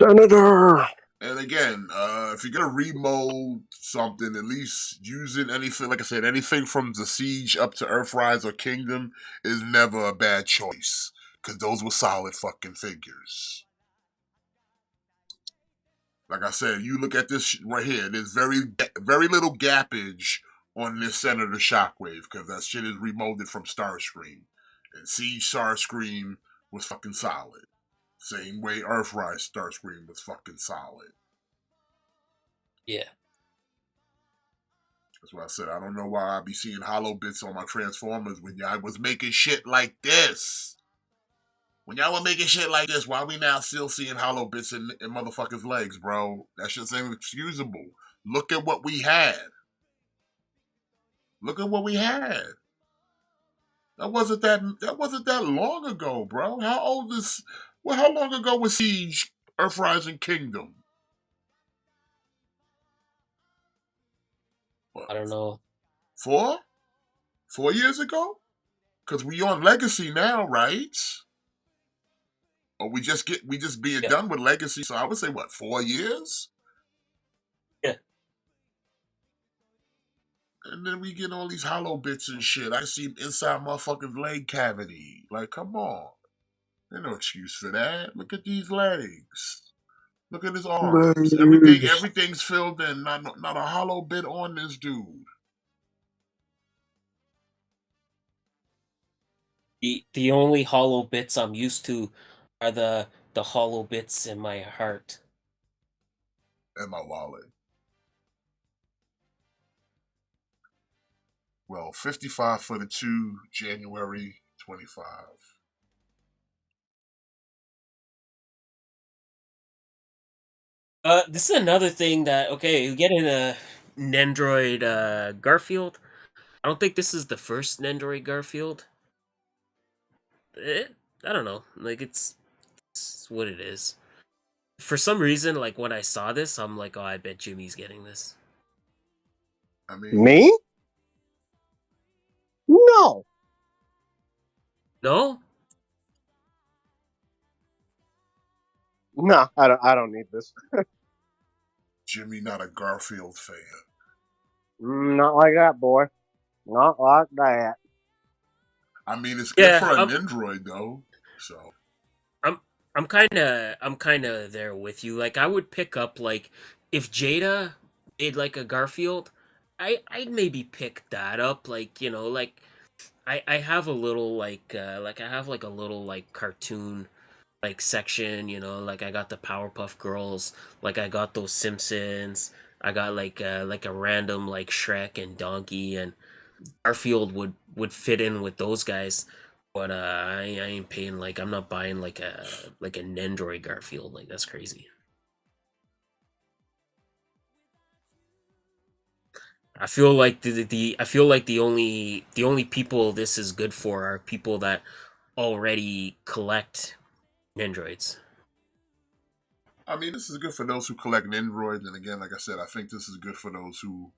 D: Senator.
B: And again, if you're gonna remold something, at least using anything, like I said, anything from the Siege up to Earthrise or Kingdom is never a bad choice. Because those were solid fucking figures. Like I said, you look at this right here, there's very little gappage on this Senator Shockwave, because that shit is remolded from Starscream. And Siege Starscream was fucking solid. Same way Earthrise Starscream was fucking solid.
C: Yeah.
B: That's why I said I don't know why I be seeing hollow bits on my Transformers when y'all was making shit like this. When y'all were making shit like this, why we now still seeing hollow bits in motherfuckers' legs, bro? That shit's inexcusable. Look at what we had. Look at what we had. That wasn't that long ago, bro. How long ago was Siege Earthrising Kingdom? What,
C: I don't know.
B: 4? 4 years ago? Cause we on Legacy now, right? Or we just being
C: Yeah.
B: done with Legacy, so I would say what, 4 years?
C: Yeah.
B: And then we get all these hollow bits and shit. I see inside motherfucker's leg cavity. Like, come on. There's no excuse for that. Look at these legs. Look at his arms. Everything's filled in. Not a hollow bit on this dude.
C: The only hollow bits I'm used to are the hollow bits in my heart.
B: And my wallet. Well, 55 for the 2, January 25.
C: This is another thing that okay, you get in a Nendroid Garfield. I don't think this is the first Nendroid Garfield. Eh, I don't know. Like it's what it is. For some reason, like when I saw this, I'm like, oh, I bet Jimmy's getting this.
B: I mean,
D: Me? No.
C: No?
D: No, I don't need this.
B: Jimmy not a Garfield fan.
D: Not like that, boy. Not like that.
B: I mean, it's good
C: Yeah,
B: for an Android though. So
C: I'm kind of there with you. Like I would pick up like if Jada made like a Garfield, I'd maybe pick that up, like, like I have a little like I have like a little like cartoon like section, like I got the Powerpuff Girls, like I got those Simpsons, I got like a random like Shrek and Donkey, and Garfield would fit in with those guys. But I ain't paying, like, I'm not buying like a Nendroid Garfield, like that's crazy. I feel like the only people this is good for are people that already collect Nendroids.
B: I mean, this is good for those who collect Androids, and again, like I said, I think this is good for those who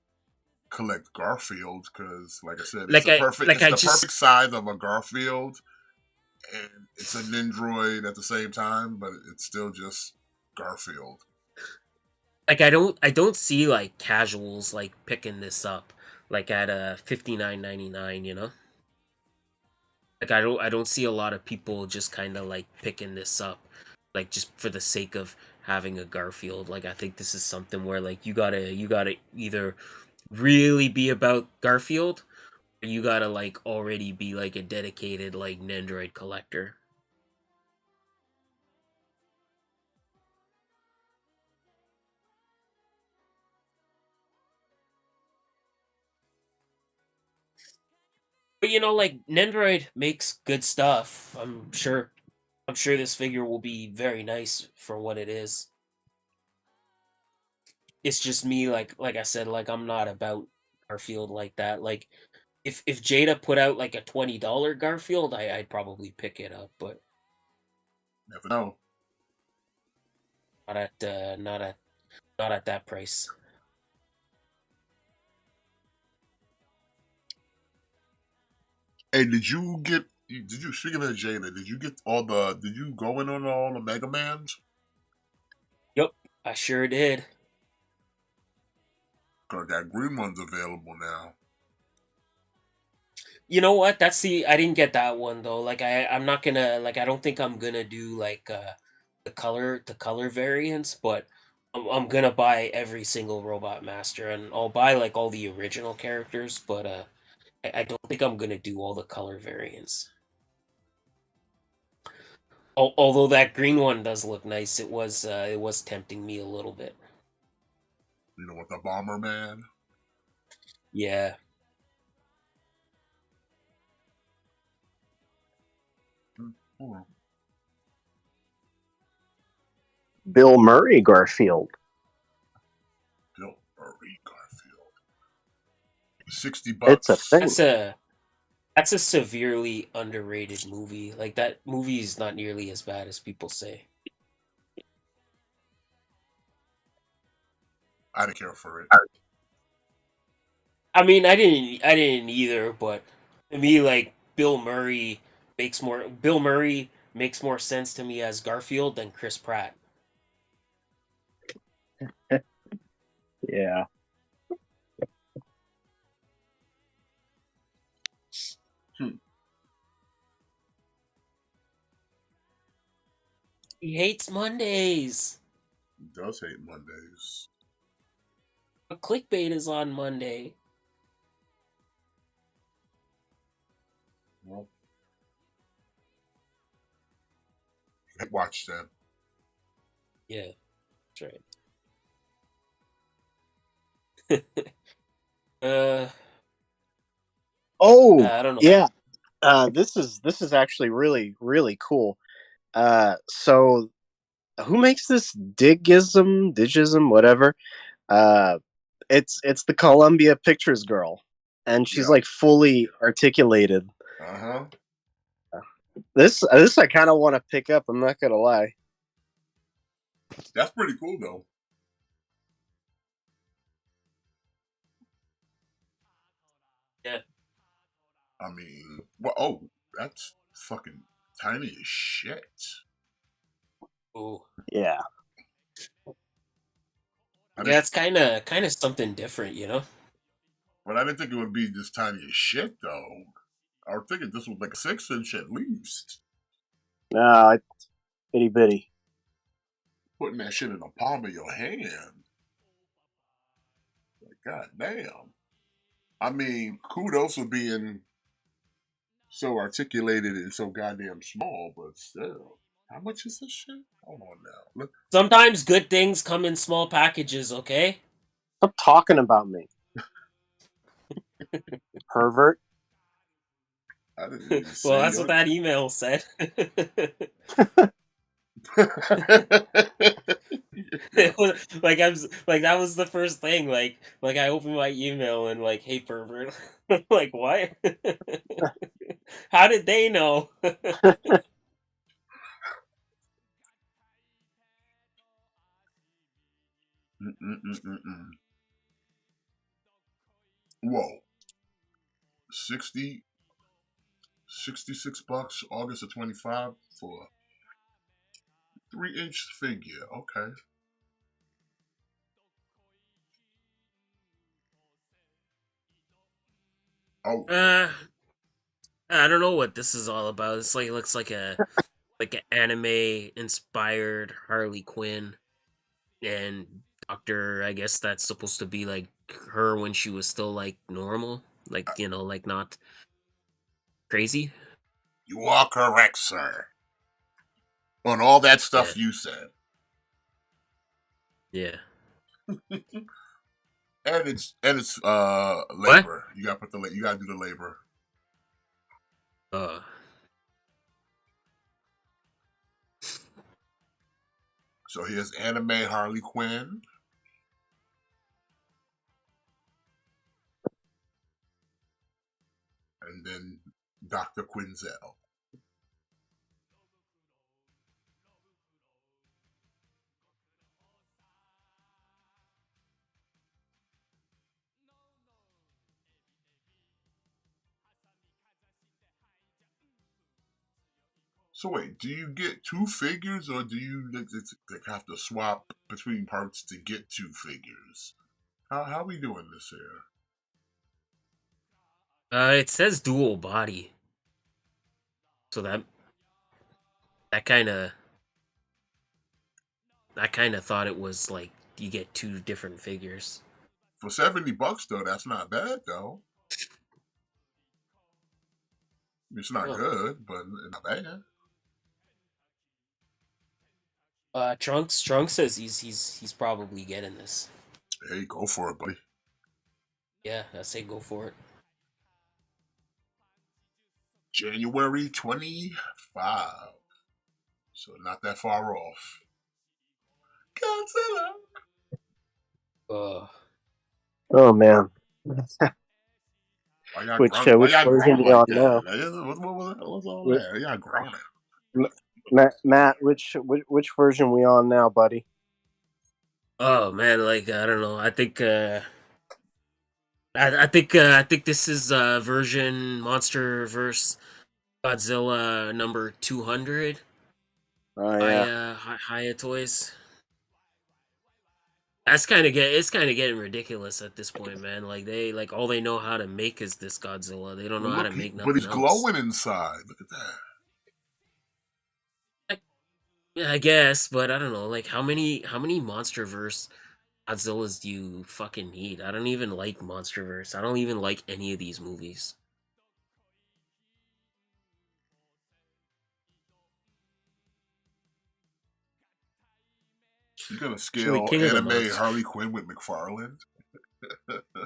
B: collect Garfield because, like I said,
C: Like I like
B: it's
C: I
B: the perfect
C: just
B: size of a Garfield, and it's an Android at the same time, but it's still just Garfield.
C: like I don't see like casuals like picking this up like at 59.99, Like I don't see a lot of people just kind of like picking this up like just for the sake of having a Garfield. Like I think this is something where like you got to either really be about Garfield, or you got to like already be like a dedicated like Nendroid collector. But like Nendroid makes good stuff. I'm sure this figure will be very nice for what it is. It's just me, like I said, like I'm not about Garfield like that. Like if Jada put out like a $20 Garfield, I'd probably pick it up, but
B: Never know.
C: not at that price.
B: Hey, Did you speaking of Jada? Did you get all the? Did you go in on all the Mega Mans?
C: Yep, I sure did.
B: Cause that green one's available now.
C: You know what? I didn't get that one though. Like I'm not gonna, like, I don't think I'm gonna do like the color variants, but I'm gonna buy every single Robot Master, and I'll buy like all the original characters, but I don't think I'm gonna do all the color variants. Although that green one does look nice, it was tempting me a little bit.
B: You know, with the Bomber Man.
C: Yeah.
B: Hold on.
D: Bill Murray Garfield.
B: Bill Murray Garfield. 60
D: It's a
B: bucks.
D: thing.
C: That's a severely underrated movie. Like that movie is not nearly as bad as people say.
B: I didn't care for it.
C: I mean, I didn't either, but to me, like Bill Murray makes more sense to me as Garfield than Chris Pratt.
D: Yeah.
B: Hmm.
C: He hates Mondays.
B: He does hate Mondays.
C: But clickbait is on Monday.
B: Well, watch that.
C: Yeah, that's right. uh,
D: Oh,
C: I don't know.
D: yeah. This is actually really really cool. So who makes this digism whatever? Uh, it's the Columbia Pictures girl, and she's
B: Yeah.
D: like fully articulated.
B: Uh huh.
D: This I kind of want to pick up. I'm not gonna lie.
B: That's pretty cool though.
C: Yeah.
B: I mean, well, oh, that's fucking tiny as shit.
C: Ooh.
D: Yeah.
B: I
C: Yeah,
B: didn't,
C: it's kind of something different.
B: but I didn't think it would be this tiny as shit though. I was thinking this was like a 6 inch at least.
D: No, it's itty bitty.
B: Putting that shit in the palm of your hand. Like, god damn. I mean, kudos for being so articulated and so goddamn small, but still. How much is this shit? Hold on now. Look,
C: Sometimes good things come in small packages, okay?
D: Stop talking about me, pervert.
B: I didn't even
C: Well,
B: say
C: that's what
B: your.
C: that email said. It was, like like that was the first thing. Like I opened my email and like, hey pervert. Like what? How did they know?
B: Mm-mm-mm-mm-mm. Whoa. 60, $66, August of 25 for a 3-inch figure. Okay. Oh,
C: uh I don't know what this is all about. It's like looks like an anime inspired Harley Quinn and Doctor, I guess that's supposed to be like her when she was still like normal, like like not crazy.
B: you are correct, sir. On all that
C: Yeah,
B: stuff you said.
C: yeah.
B: And it's
C: What?
B: labor. You gotta do the labor.
C: Uh,
B: So here's anime Harley Quinn, and then Dr. Quinzel. So wait, do you get two figures, or do you have to swap between parts to get two figures? How we doing this here?
C: it says dual body, so that kind of I kind of thought it was like you get two different figures.
B: For $70 though, that's not bad though. It's not
C: Oh,
B: good, but it's not bad.
C: Trunks says he's probably getting this.
B: Hey, go for it, buddy.
C: Yeah, I say go for it.
B: January 25. So not that far off. Godzilla.
C: Uh,
D: Oh man,
B: Why
D: which
B: y'all
D: version
B: groan
D: are we
B: like
D: on
B: that?
D: now?
B: What's all
D: Wh-
B: that? Y'all groaning.
D: Matt, which version we on now, buddy?
C: oh man, like I don't know. I think this is version Monster Verse Godzilla number 200
D: Oh
C: by
D: yeah,
C: Hiya Toys. That's kind of it's kind of getting ridiculous at this point, man. Like all they know how to make is this Godzilla. They don't
B: But
C: know how
B: look,
C: to make
B: but
C: nothing
B: he's
C: else.
B: glowing inside. Look at that.
C: Yeah, I guess, but I don't know. Like how many MonsterVerse Godzillas do you fucking need? I don't even like MonsterVerse. I don't even like any of these movies.
B: You gonna
C: Actually,
B: scale anime Harley Quinn with McFarlane?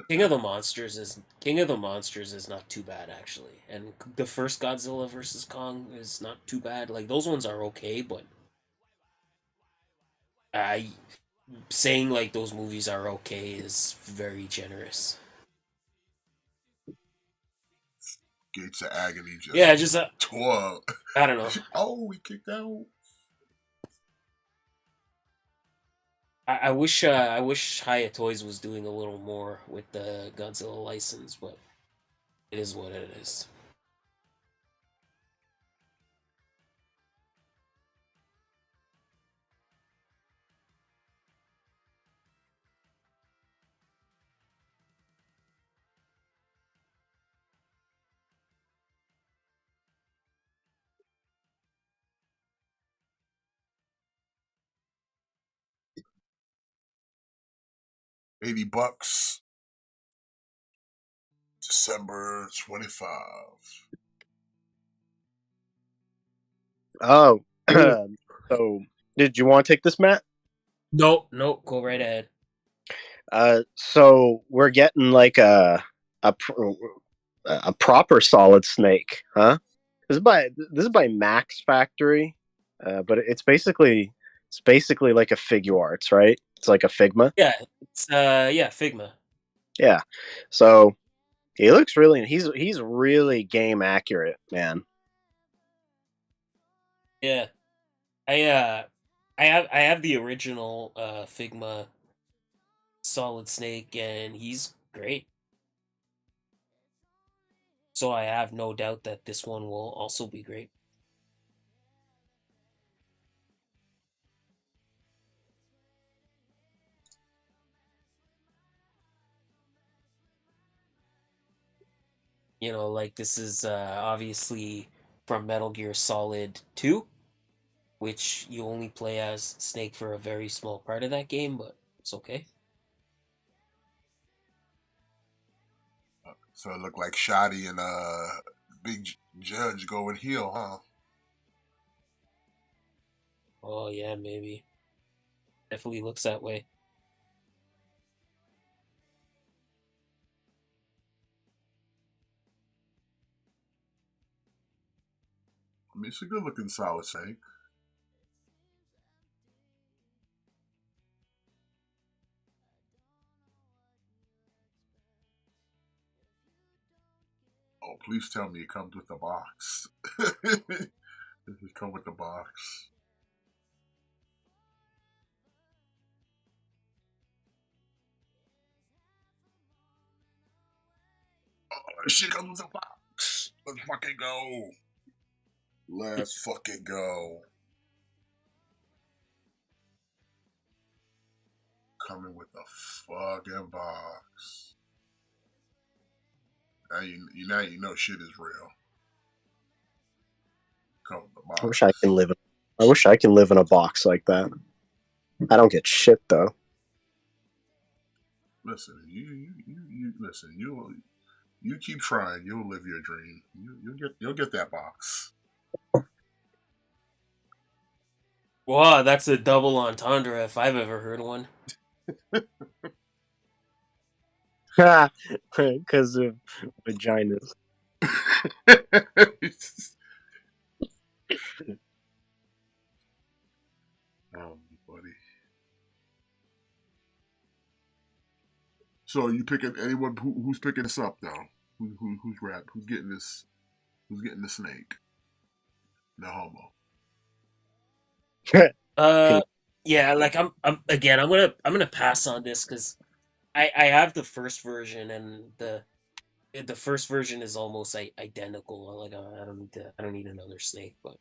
C: King of the Monsters is not too bad actually, and the first Godzilla versus Kong is not too bad. Like those ones are okay, but I saying like those movies are okay is very generous.
B: Gates of Agony just
C: Yeah, just
B: tore.
C: I don't know.
B: Oh, we kicked out.
C: I wish Hiya Toys was doing a little more with the Godzilla license, but it is what it is.
B: $80. December 25.
D: Oh,
C: Ooh.
D: so did you want to take this, Matt?
C: Nope, go right ahead.
D: So we're getting like a a proper solid snake, huh? This is by Max Factory, but it's basically like a figure arts, right? It's like a Figma.
C: Yeah, it's Figma.
D: Yeah. So he looks really he's really game accurate, man.
C: Yeah. I have the original Figma Solid Snake and he's great. So I have no doubt that this one will also be great. Like this is obviously from Metal Gear Solid 2, which you only play as Snake for a very small part of that game, but it's okay.
B: So it looked like Shoddy and Big Judge going heel, huh?
C: Oh yeah, maybe. Definitely looks that way.
B: I mean, it's a good looking solid snake. Oh, please tell me it comes with the box. Does it come with the box? Oh, shit comes with the box. Let's fucking go. Let's fucking go. Coming with the fucking box. Now you know shit is real. Come with the
D: I
B: box.
D: wish I can live in a box like that. I don't get shit though.
B: Listen, you listen. You keep trying. You'll live your dream. You'll get that box.
C: Wow, that's a double entendre if I've ever heard one.
D: Because of vaginas.
B: Oh, buddy. So are you picking anyone who's picking this up now? Who's rap? Who's getting this? Who's getting the snake? The homo.
C: Uh,
D: Can
C: yeah, like I'm gonna pass on this because I have the first version and the first version is almost identical. Like I don't need another snake, but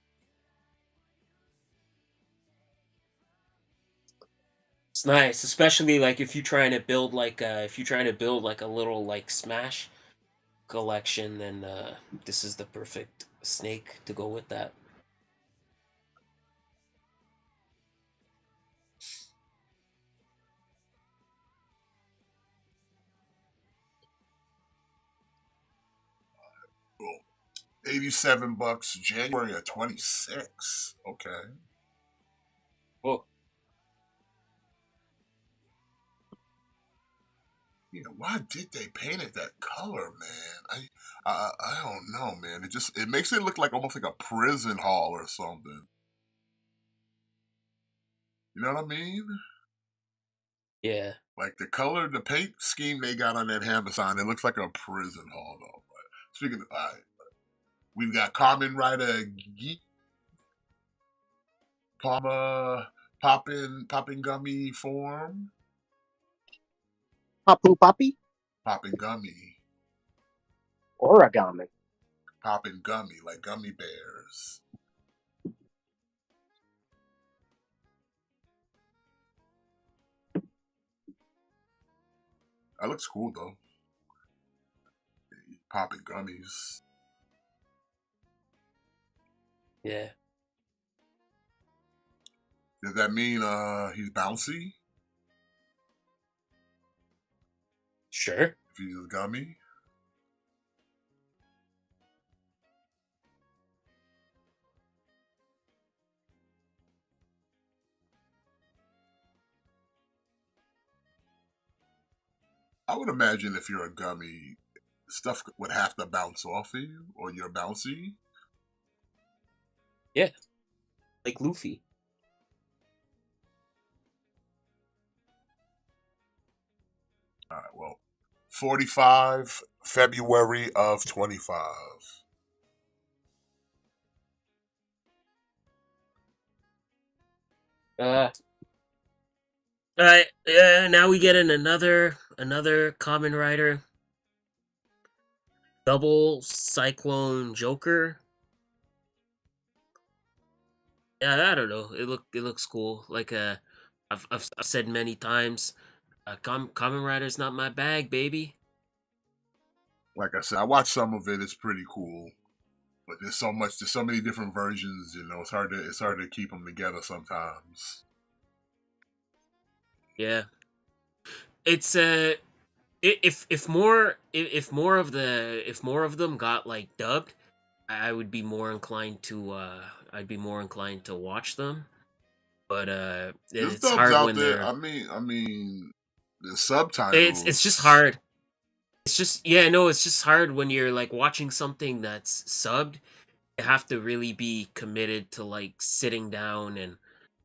C: it's nice, especially like if you're trying to build like a little like Smash collection, then this is the perfect snake to go with that.
B: Cool. $87. January of 26. Okay.
C: Oh,
B: Why did they paint it that color, man? I don't know, man. It makes it look like almost like a prison hall or something. You know what I mean?
C: yeah,
B: Like the paint scheme they got on that Amazon, it looks like a prison hall though. But speaking of, all right, we've got Carmen Rider Geek Palma popping gummy form.
D: Papu Papi?
B: Popping gummy.
D: Origami.
B: Popping gummy like gummy bears. That looks cool though. Popping gummies.
C: yeah,
B: Does that mean he's bouncy
C: sure.
B: if he's a gummy? I would imagine if you're a gummy, stuff would have to bounce off of you, or you're bouncy.
C: Yeah, like Luffy.
B: All right, well, 45 February of 25.
C: Uh, all right. Yeah. Now we get in another common rider. Double Cyclone Joker. Yeah, I don't know. It looks cool. Like I've said many times, Common Rider's not my bag, baby.
B: Like I said, I watched some of it. It's pretty cool, but there's so many different versions. It's hard to keep them together sometimes.
C: Yeah, it's if more of them got like dubbed, I would be more inclined to I'd be more inclined to watch them. But
B: There's
C: it's
B: dubs
C: hard
B: out
C: when
B: there.
C: they're
B: I mean, the
C: it's just
B: subtitles.
C: hard. It's just yeah, no, it's just hard when you're like watching something that's subbed. You have to really be committed to like sitting down and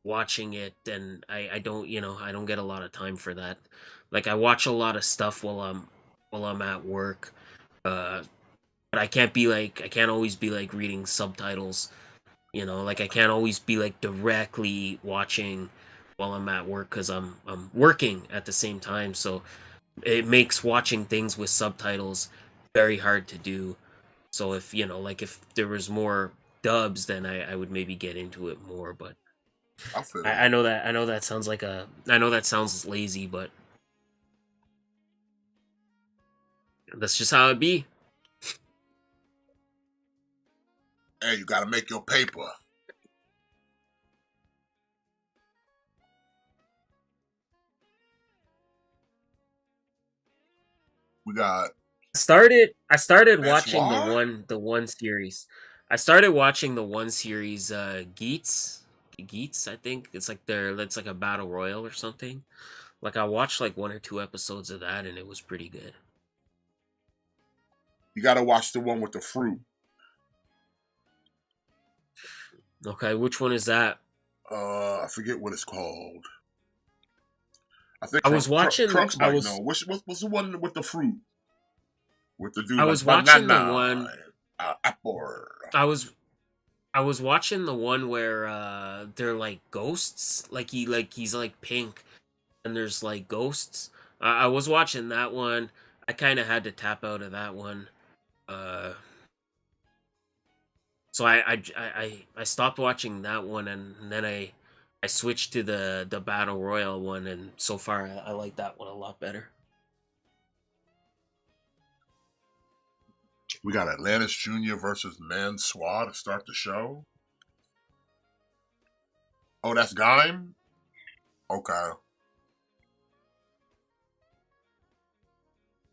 C: watching it, and I don't I don't get a lot of time for that. Like I watch a lot of stuff while I'm at work. Uh but I can't always be like reading subtitles, like I can't always be like directly watching while I'm at work cuz I'm working at the same time, so it makes watching things with subtitles very hard to do. So if like if there was more dubs, then I would maybe get into it more. But
B: I feel you.
C: I know that sounds like I know that sounds lazy, but that's just how it be.
B: Hey, you got to make your paper. We got
C: I started watching
B: Eswar.
C: the one series. I started watching the one series Geats, I think. It's like a battle royal or something. Like I watched like one or two episodes of that and it was pretty good.
B: You got to watch the one with the fruit.
C: Okay, which one is that?
B: I forget what it's called. I think
C: I was watching
B: Trunks might know. What's the one with the fruit? With the dude
C: I
B: like
C: was watching the
B: banana,
C: one
B: apple.
C: I was I was watching the one where they're like ghosts, like he's like pink and there's like ghosts. I was watching that one. I kind of had to tap out of that one. Uh so I stopped watching that one and then I switched to the battle royal one and so far I like that one a lot better.
B: We got Atlantis Jr. versus Mansoir to start the show. Oh, that's Gaim? Okay.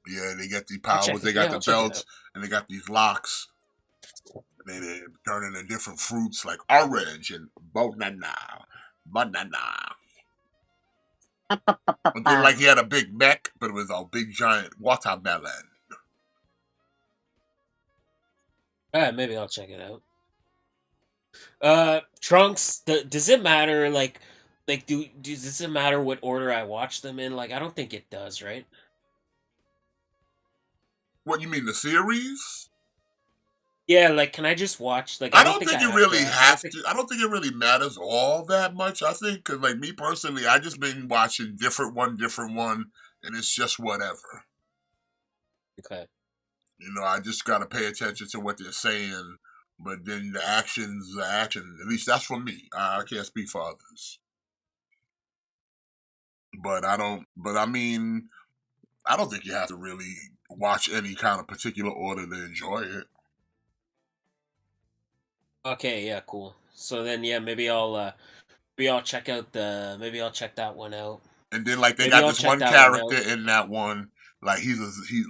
B: Yeah, they get the
C: I'll
B: powers,
C: check it.
B: they got
C: Yeah,
B: the
C: I'll check it out.
B: belts, and they got these locks. They turn into different fruits like orange and banana. Banana. And then like he had a big mech, but it was a big giant watermelon.
C: All right, maybe I'll check it out. Trunks. Does it matter? Does it matter what order I watch them in? Like, I don't think it does, right?
B: What you mean, the series?
C: Yeah, like, can I just watch? Like, I
B: I
C: don't
B: don't
C: think I
B: think you
C: have
B: really
C: to. I don't
B: have
C: think.
B: to. I don't think it really matters all that much. I think, because like me personally, I just been watching different one, and it's just whatever.
C: Okay.
B: I just gotta pay attention to what they're saying, but then the action's the action. At least that's for me. I can't speak for others, but I don't. But I mean, I don't think you have to really watch any kind of particular order to enjoy it.
C: Okay. Yeah. Cool. So then, yeah, maybe I'll check that one out.
B: And then like they
C: Maybe
B: got
C: I'll
B: this
C: check
B: one
C: that one
B: character
C: out.
B: in that one, like he's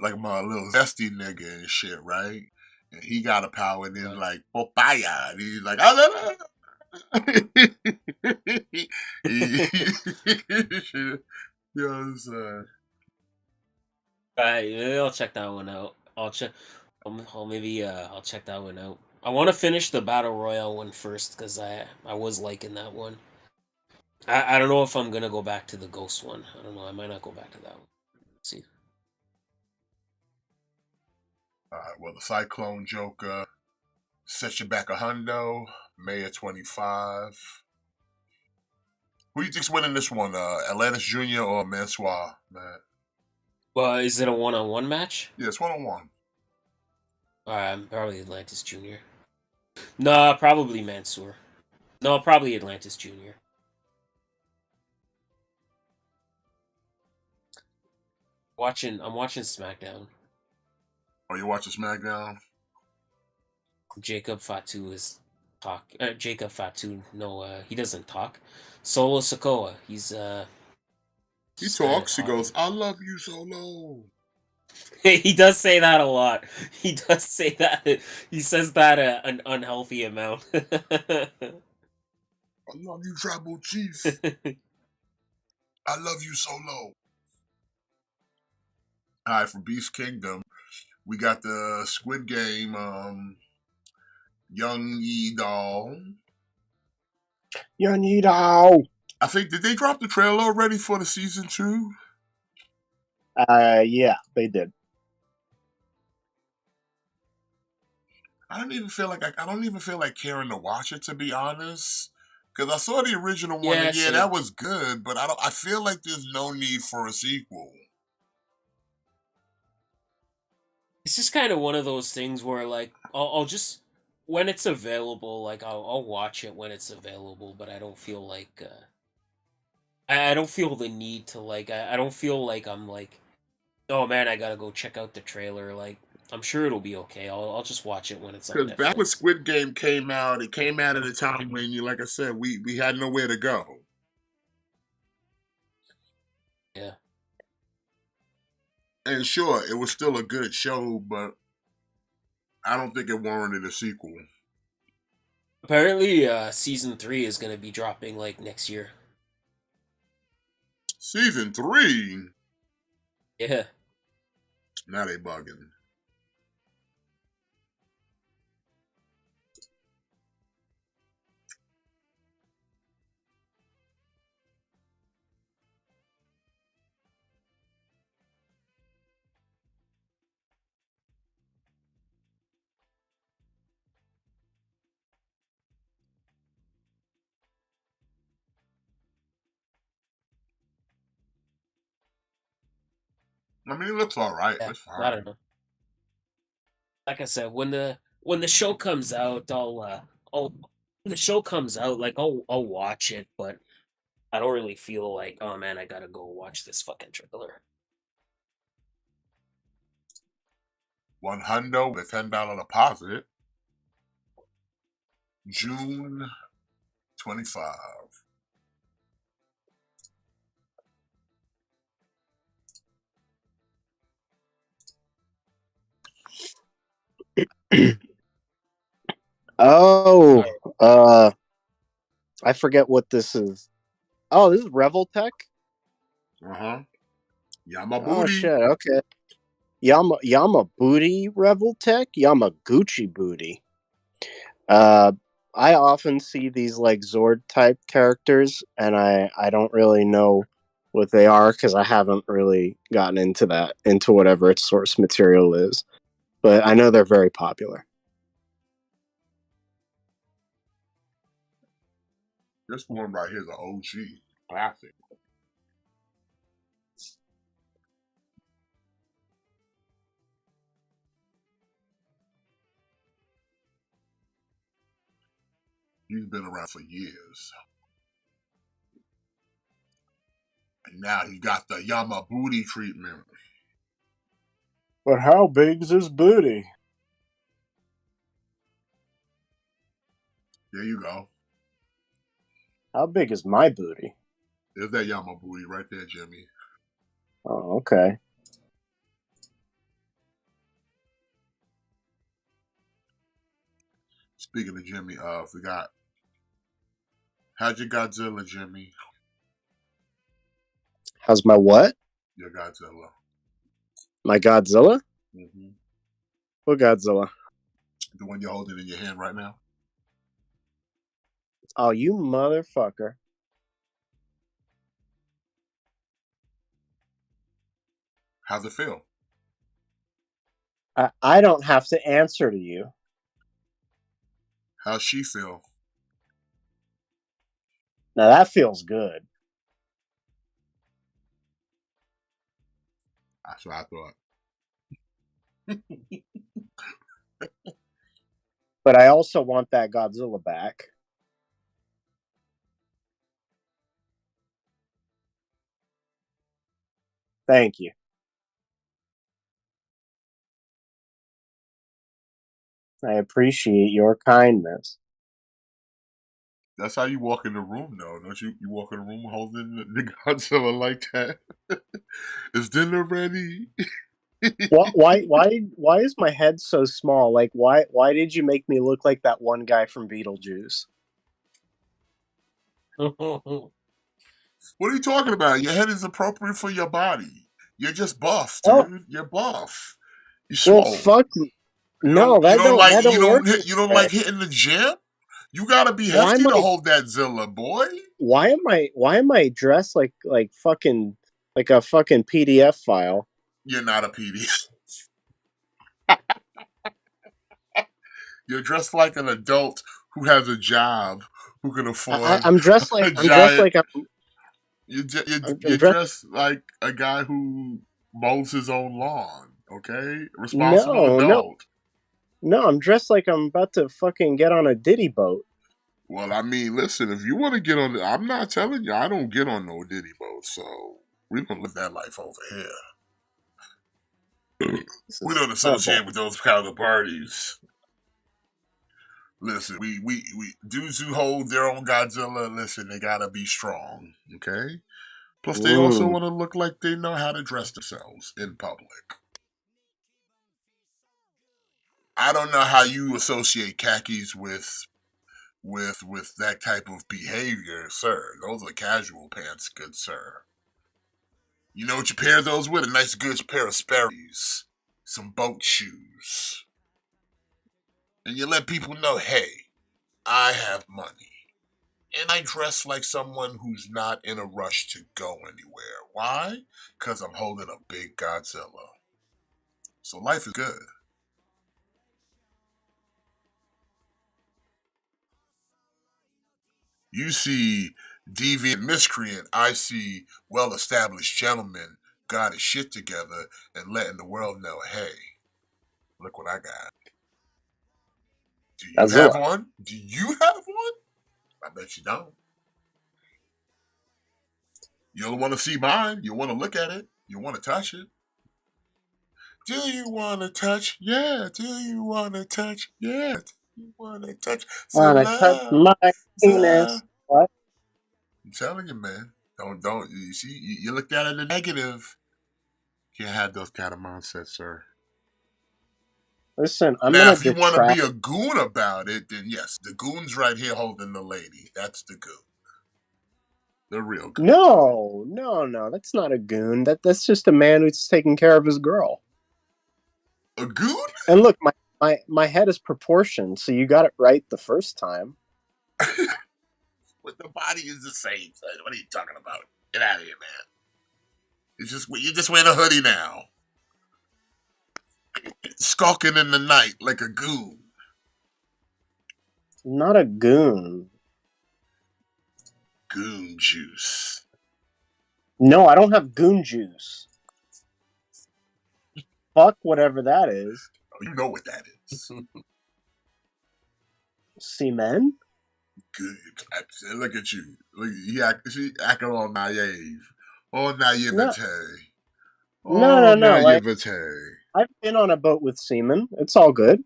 B: like my little zesty nigga and shit, right? And he got a power, and then
C: Okay.
B: like papaya, and he's like, oh, you know what I'm saying?
C: Maybe I'll check that one out. I'll check that one out. I want to finish the battle royale one first because I was liking that one. I don't know if I'm gonna go back to the ghost one. I don't know. I might not go back to that one. Let's see.
B: All right, well, the Cyclone Joker set you back $100, May of 25. Who do you think's winning this one? Atlantis Jr. or Mansoir, man?
C: Well, is it a one-on-one match?
B: Yeah, it's 1-on-1.
C: Probably Atlantis Jr. No, probably Mansoor. No, probably Atlantis Jr. I'm watching SmackDown.
B: Oh, you watching SmackDown?
C: Jacob Fatu is talk. Jacob Fatu, no, he doesn't talk. Solo Sokoa, he's
B: He
C: just kind of
B: talks. He
C: talking.
B: goes, "I love you, Solo.
C: He does say that a lot. He does say that. He says that an unhealthy amount.
B: I love you, Tribal Chief. I love you, Solo." All right, for Beast Kingdom, we got the Squid Game, Young Yi Doll.
D: Yonito.
B: I think, did they drop the trailer already for the season 2?
D: Yeah, they did.
B: I don't even feel like caring to watch it, to be honest. Because I saw the original one,
C: Yeah,
B: and yeah,
C: same.
B: that was good, but I feel like there's no need for a sequel.
C: It's just kind of one of those things where like I'll just when it's available, like I'll watch it when it's available, but I don't feel like I don't feel the need to like I don't feel like I'm like, oh man, I gotta go check out the trailer. Like I'm sure it'll be okay. I'll just watch it when it's on
B: Because back when
C: Netflix.
B: Squid Game came out, it came out at a time when you, like I said, we had nowhere to go.
C: Yeah.
B: And sure, it was still a good show, but I don't think it warranted a sequel.
C: Apparently, season 3 is gonna be dropping like next year.
B: Season 3,
C: Yeah.
B: now they bugging. I mean, it looks all right.
C: Yeah.
B: It's
C: I don't
B: fine.
C: know. Like I said, when the show comes out, I'll when the show comes out, like I'll watch it, but I don't really feel like, oh man, I gotta go watch this fucking trailer.
B: $100 with a $10 deposit. June 25.
D: Oh,
C: Alright.
D: I forget what this is. Oh, this is Reveltech.
B: Yama
D: Oh
B: booty.
D: shit. Okay. Yama Booty Reveltech. Yamaguchi Booty. Uh, I often see these like Zord type characters, and I don't really know what they are because I haven't really gotten into whatever its source material is. But I know they're very popular.
B: This one right here is an OG classic. He's been around for years. And now he got the Yama booty treatment.
D: But how big is his booty?
B: There you go.
D: How big is my booty?
B: There's that Yama booty right there, Jimmy.
D: Oh, okay.
B: Speaking of Jimmy, we got how'd your Godzilla, Jimmy?
D: How's my what?
B: Your Godzilla.
D: My Godzilla?
B: Mm-hmm.
D: What Godzilla?
B: The one you're holding in your hand right now.
D: Oh, you motherfucker.
B: How's it feel?
D: I don't have to answer to you.
B: How's she feel?
D: Now that feels good.
B: That's what I thought.
D: But I also want that Godzilla back. Thank you. I appreciate your kindness.
B: That's how you walk in the room, though, don't you? You walk in the room holding the Godzilla like that. Is dinner ready?
D: Why is my head so small? Like, why did you make me look like that one guy from Beetlejuice?
B: What are you talking about? Your head is appropriate for your body. You're just buff,
D: Oh,
B: dude. You're buff. You
D: well,
B: swole.
D: fuck. No,
B: You don't like
D: that don't work.
B: you don't like hitting the gym. You gotta be
D: Why
B: hefty
D: am
B: to
D: I
B: hold that Zilla, boy.
D: why am I dressed like fucking like a fucking PDF file?
B: You're not a PD. You're dressed like an adult who has a job, who can afford
D: I'm dressed like
B: a giant.
D: I'm
B: You're
D: dressed.
B: dressed like a guy who mows his own lawn. Okay, responsible
D: No, no,
B: adult.
D: no. I'm dressed like I'm about to fucking get on a Diddy boat.
B: Well, I mean, listen, if you want to get on, I'm not telling you, I don't get on no Diddy boat, so we don't live that life over here.
D: This
B: We
D: is
B: don't
D: horrible.
B: associate with those kind of parties. Listen, we dudes who hold their own Godzilla, listen, they gotta be strong, okay? Plus, they also
D: Mm.
B: want to look like they know how to dress themselves in public. I don't know how you associate khakis with that type of behavior, sir. Those are casual pants, good sir. You know what you pair those with? A nice good pair of Sperry's, some boat shoes. And you let people know, hey, I have money. And I dress like someone who's not in a rush to go anywhere. Why? Because I'm holding a big Godzilla. So life is good. You see deviant miscreant, I see well established gentleman got his shit together and letting the world know, hey, look what I got. Do you have
D: Godzilla.
B: one? Do you have one? I bet you don't. You'll want to see mine. You'll want to look at it. You'll want to touch it. Do you want to touch? Yeah. Do you want to touch? Yeah. Do you want to touch?
D: Wanna touch
B: Zilla.
D: my penis?
B: Zilla.
D: What?
B: I'm telling you, man. Don't. You see, you looked at it in the negative. Can't have those kind of mindsets, sir.
D: Listen, I'm
B: Now,
D: gonna
B: if you want to be
D: detract.
B: a goon about it, then yes, the goon's right here holding the lady. That's the goon. The real goon.
D: No, no, no. That's not a goon. That's just a man who's taking care of his girl.
B: A goon?
D: And look, my head is proportioned, so you got it right the first time.
B: But the body is the same. What are you talking about? Get out of here, man. You're just wearing a hoodie now. Skulking in the night like a goon.
D: Not a goon.
B: Goon juice.
D: No, I don't have goon juice. Fuck whatever that is.
B: Oh, you know what that is.
D: Semen?
B: Good. Look at you. Look, she acting all naive. All
D: No,
B: naivete.
D: no,
B: All
D: no, no. Like
B: naivete.
D: I've been on a boat with semen. It's all good.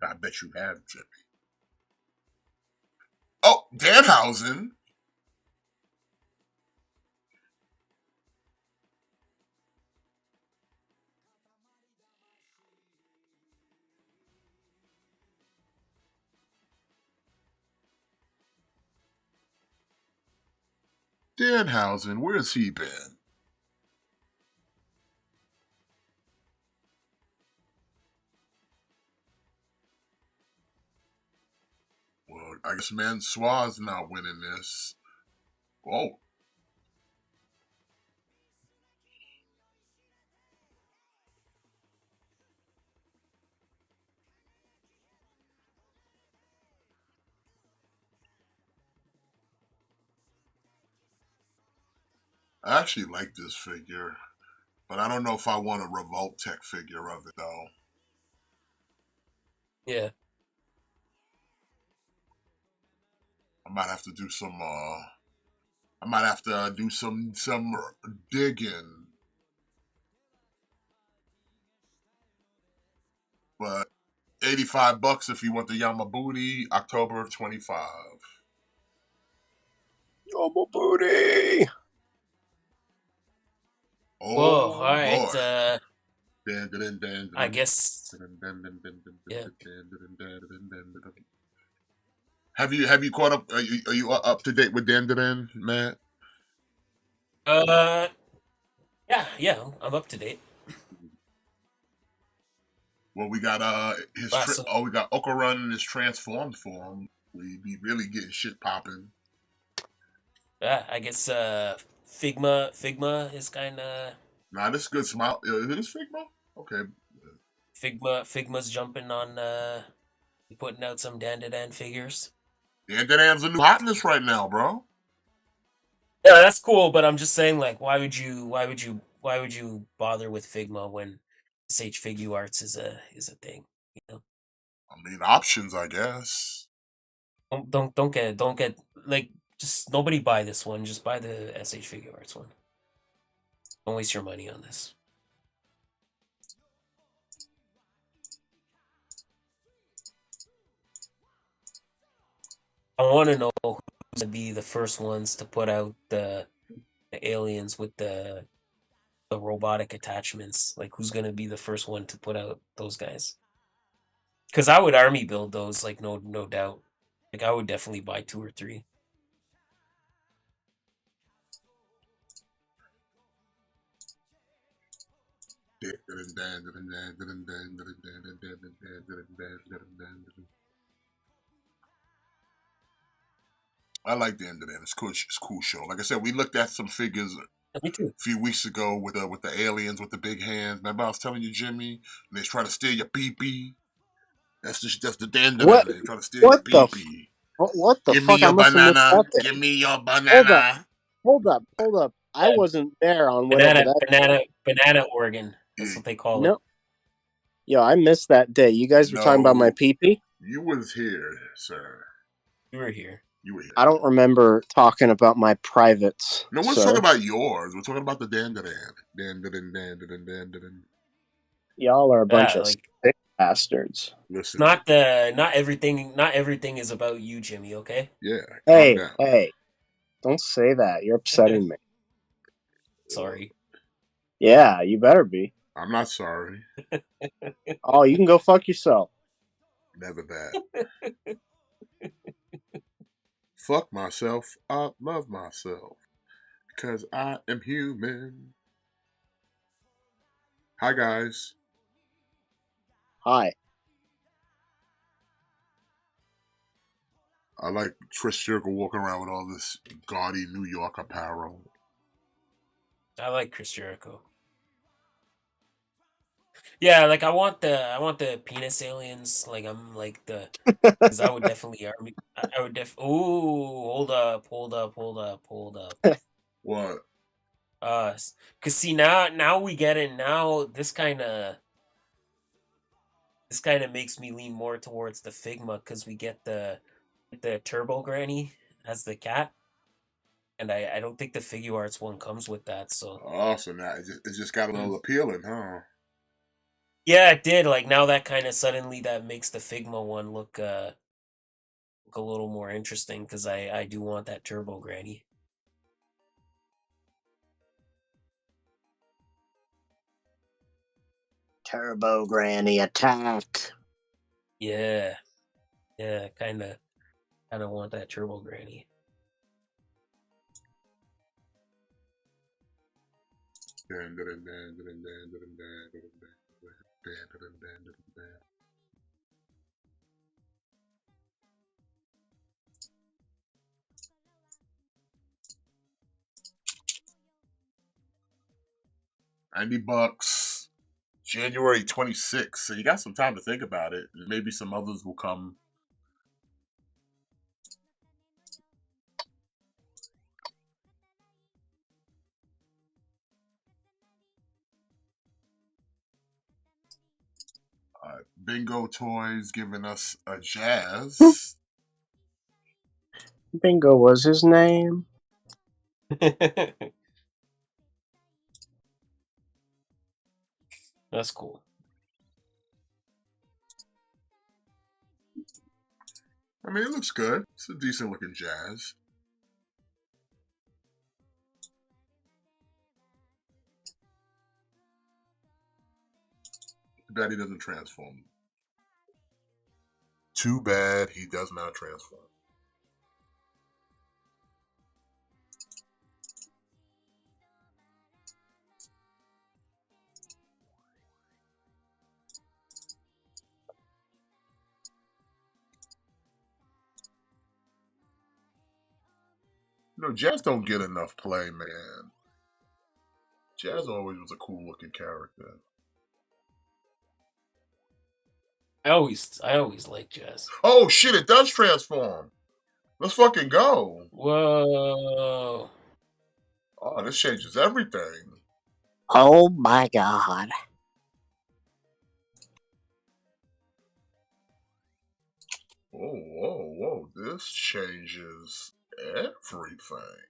B: I bet you have, Jimmy. Oh, Danhausen. Danhausen, where's he been? I guess Mansoir's not winning this. Oh. I actually like this figure, but I don't know if I want a Revolt Tech figure of it though.
C: Yeah.
B: I might have to do some. I might have to do some digging. But $85 if you want the Yamabuti, October of 25.
D: Yamabuti.
C: Whoa. All
B: Oh
C: right.
B: boy.
C: I guess. Yeah.
B: Have you caught up? Are you up to date with Dan, Matt?
C: Yeah. I'm up to date.
B: Well, we got
C: So,
B: we got Okarun in his transformed form. We be really getting shit popping.
C: yeah, I guess Figma is kind of
B: Nah, this is good smile. Is this Figma? Okay.
C: Figma's jumping on putting out some Dan figures.
B: Dan's a new hotness right now, bro.
C: Yeah, that's cool, but I'm just saying, like, why would you bother with Figma when SH Figure Arts is a thing? You know,
B: I mean, options, I guess.
C: don't get like just nobody buy this one. Just buy the SH Figure Arts one. Don't waste your money on this. I want to know who's gonna be the first ones to put out the aliens with the robotic attachments. Like, who's gonna be the first one to put out those guys? Because I would army build those, like no doubt. Like I would definitely buy 2 or 3.
B: I like Dan. It's cool. It's a cool show. Like I said, we looked at some figures
C: Me too.
B: a few weeks ago with the aliens with the big hands. Remember I was telling you, Jimmy, and they try to steal your pee. That's the Dan.
D: What?
B: They try to steal your
D: What the?
B: pee.
D: What the
B: Give me
D: fuck? I
B: your
D: must have missed
B: banana.
D: that day.
B: Give me your
D: Hold up.
B: banana.
D: Hold up. I
C: Yeah,
D: wasn't there on whatever that.
C: banana organ. That's what they call it.
D: No, yo, I missed that day. You guys were talking about my
B: No,
D: pee.
B: you was here, sir.
C: You were here.
B: You were here.
D: I don't remember talking about my privates.
B: No one's talking about yours. We're talking about the Dan.
D: Y'all are a bunch
C: Yeah,
D: of
C: like
D: sick bastards.
C: it's
B: Listen,
C: not everything is about you, Jimmy, okay?
B: yeah, calm down.
D: Hey, don't say that. You're upsetting me.
C: Sorry.
D: Yeah, you better be.
B: I'm not sorry.
D: Oh, you can go fuck yourself.
B: Never that. Fuck myself. I love myself. Because I am human. Hi, guys.
D: Hi.
B: I like Trish Jericho walking around with all this gaudy New York apparel.
C: I like Chris Jericho. Yeah, like I want the penis aliens. Like I'm like the because I would definitely army. I would def. Ooh, hold up.
B: What?
C: Cause see now we get in now. This kind of makes me lean more towards the Figma because we get the Turbo Granny as the cat, and I don't think the Figure Arts one comes with that. So
B: Oh, so now it just got a little appealing, huh?
C: yeah, it did. Like now that kind of suddenly that makes the Figma one look a little more interesting because I do want that Turbo Granny.
D: Turbo Granny attack.
C: Yeah, kind of want that Turbo Granny.
B: $90. January 26th. So you got some time to think about it. Maybe some others will come. Bingo Toys giving us a Jazz.
D: Bingo was his name.
C: That's cool.
B: I mean, it looks good. It's a decent looking Jazz. Too bad he doesn't transform. Too bad he does not transform. You know, Jazz don't get enough play, man. Jazz always was a cool looking character.
C: I always like Jazz.
B: Oh shit, it does transform. Let's fucking go.
C: Whoa.
B: Oh, this changes everything.
D: Oh my god.
B: Whoa. This changes everything.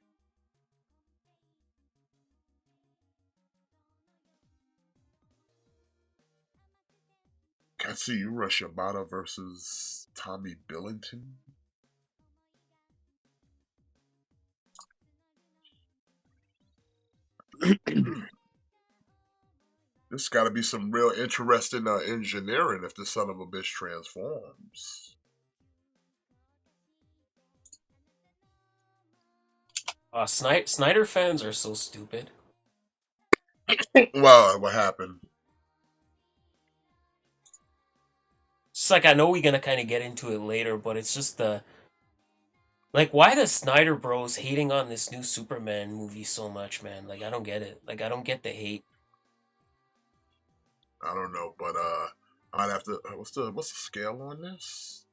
B: Can I see you, Yamada versus Tommy Billington? This got to be some real interesting engineering if the son of a bitch transforms.
C: Snyder fans are so stupid.
B: Well, what happened?
C: It's like I know we're gonna kind of get into it later, but it's just why the Snyder Bros hating on this new Superman movie so much, man? Like I don't get it. Like I don't get the hate.
B: I don't know, but I'd have to. What's the scale on this?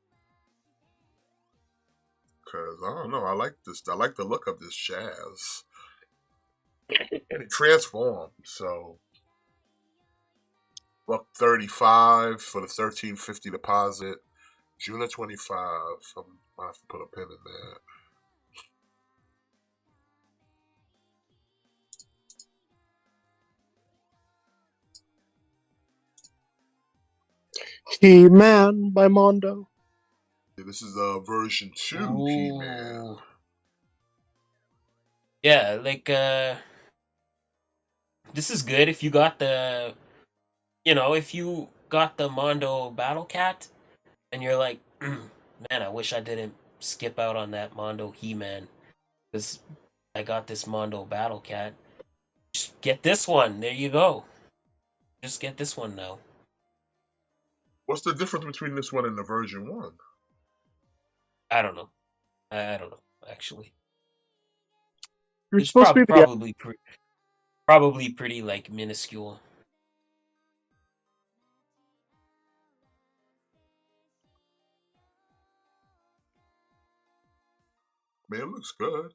B: Cause I don't know. I like this. I like the look of this Jazz. And it transformed. So, $135 for the 1350 deposit. June of 25. I have to put a pin in there.
D: He-Man by Mondo.
B: This is version 2 He-Man.
C: Ooh. Yeah, this is good if you got if you got the Mondo Battle Cat and you're like, man, I wish I didn't skip out on that Mondo He-Man because I got this Mondo Battle Cat. Just get this one. There you go. Just get this one now.
B: What's the difference between this one and the version 1?
C: I don't know. I don't know, actually.
D: You're
C: It's
D: supposed to be
C: probably pretty like minuscule.
B: Man, it looks good.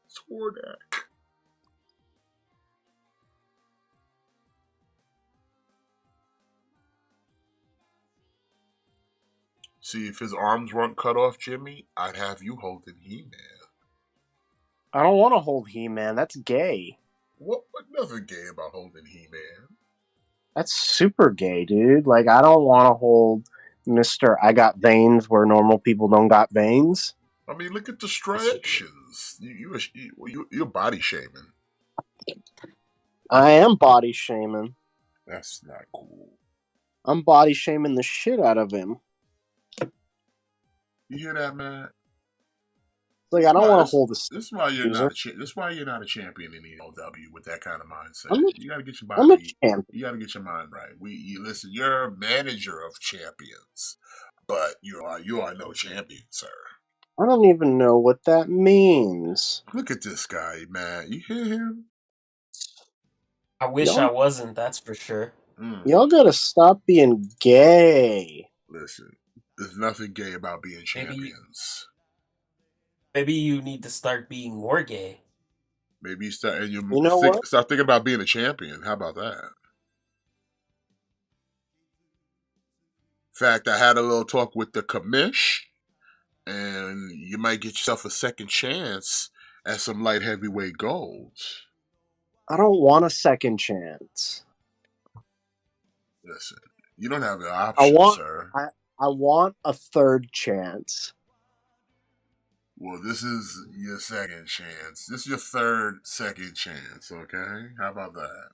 B: Swordak. See, if his arms weren't cut off, Jimmy, I'd have you holding He-Man.
D: I don't want to hold He-Man. That's gay.
B: What nothing gay about holding He-Man?
D: That's super gay, dude. Like, I don't want to hold Mr. I got veins where normal people don't got veins.
B: I mean, look at the striations. You're body shaming.
D: I am body shaming.
B: That's not cool.
D: I'm body shaming the shit out of him.
B: You hear that, man?
D: Like,
B: This
D: I
B: is
D: don't
B: why
D: want to
B: this,
D: hold a
B: this is why you're
D: loser.
B: not this is why you're not a champion in the LW with that kind of mindset.
D: I'm a,
B: You gotta get your
D: I'm a
B: body.
D: champion.
B: You gotta get your mind right. You listen. You're a manager of champions, but you are no champion, sir.
D: I don't even know what that means.
B: Look at this guy, man. You hear him?
C: I wish I
D: Y'all,
C: wasn't, that's for sure.
B: Mm.
D: y'all gotta stop being gay.
B: Listen, there's nothing gay about being
C: Maybe
B: champions.
C: maybe you need to start being more gay.
B: Maybe you start and
D: You know what?
B: start thinking about being a champion. How about that? In fact, I had a little talk with the commish, and you might get yourself a second chance at some light heavyweight golds.
D: I don't want a second chance.
B: Listen, you don't have the
D: I
B: option,
D: want
B: sir.
D: I I want a third chance.
B: Well, this is your second chance. This is your third second chance, okay? How about that?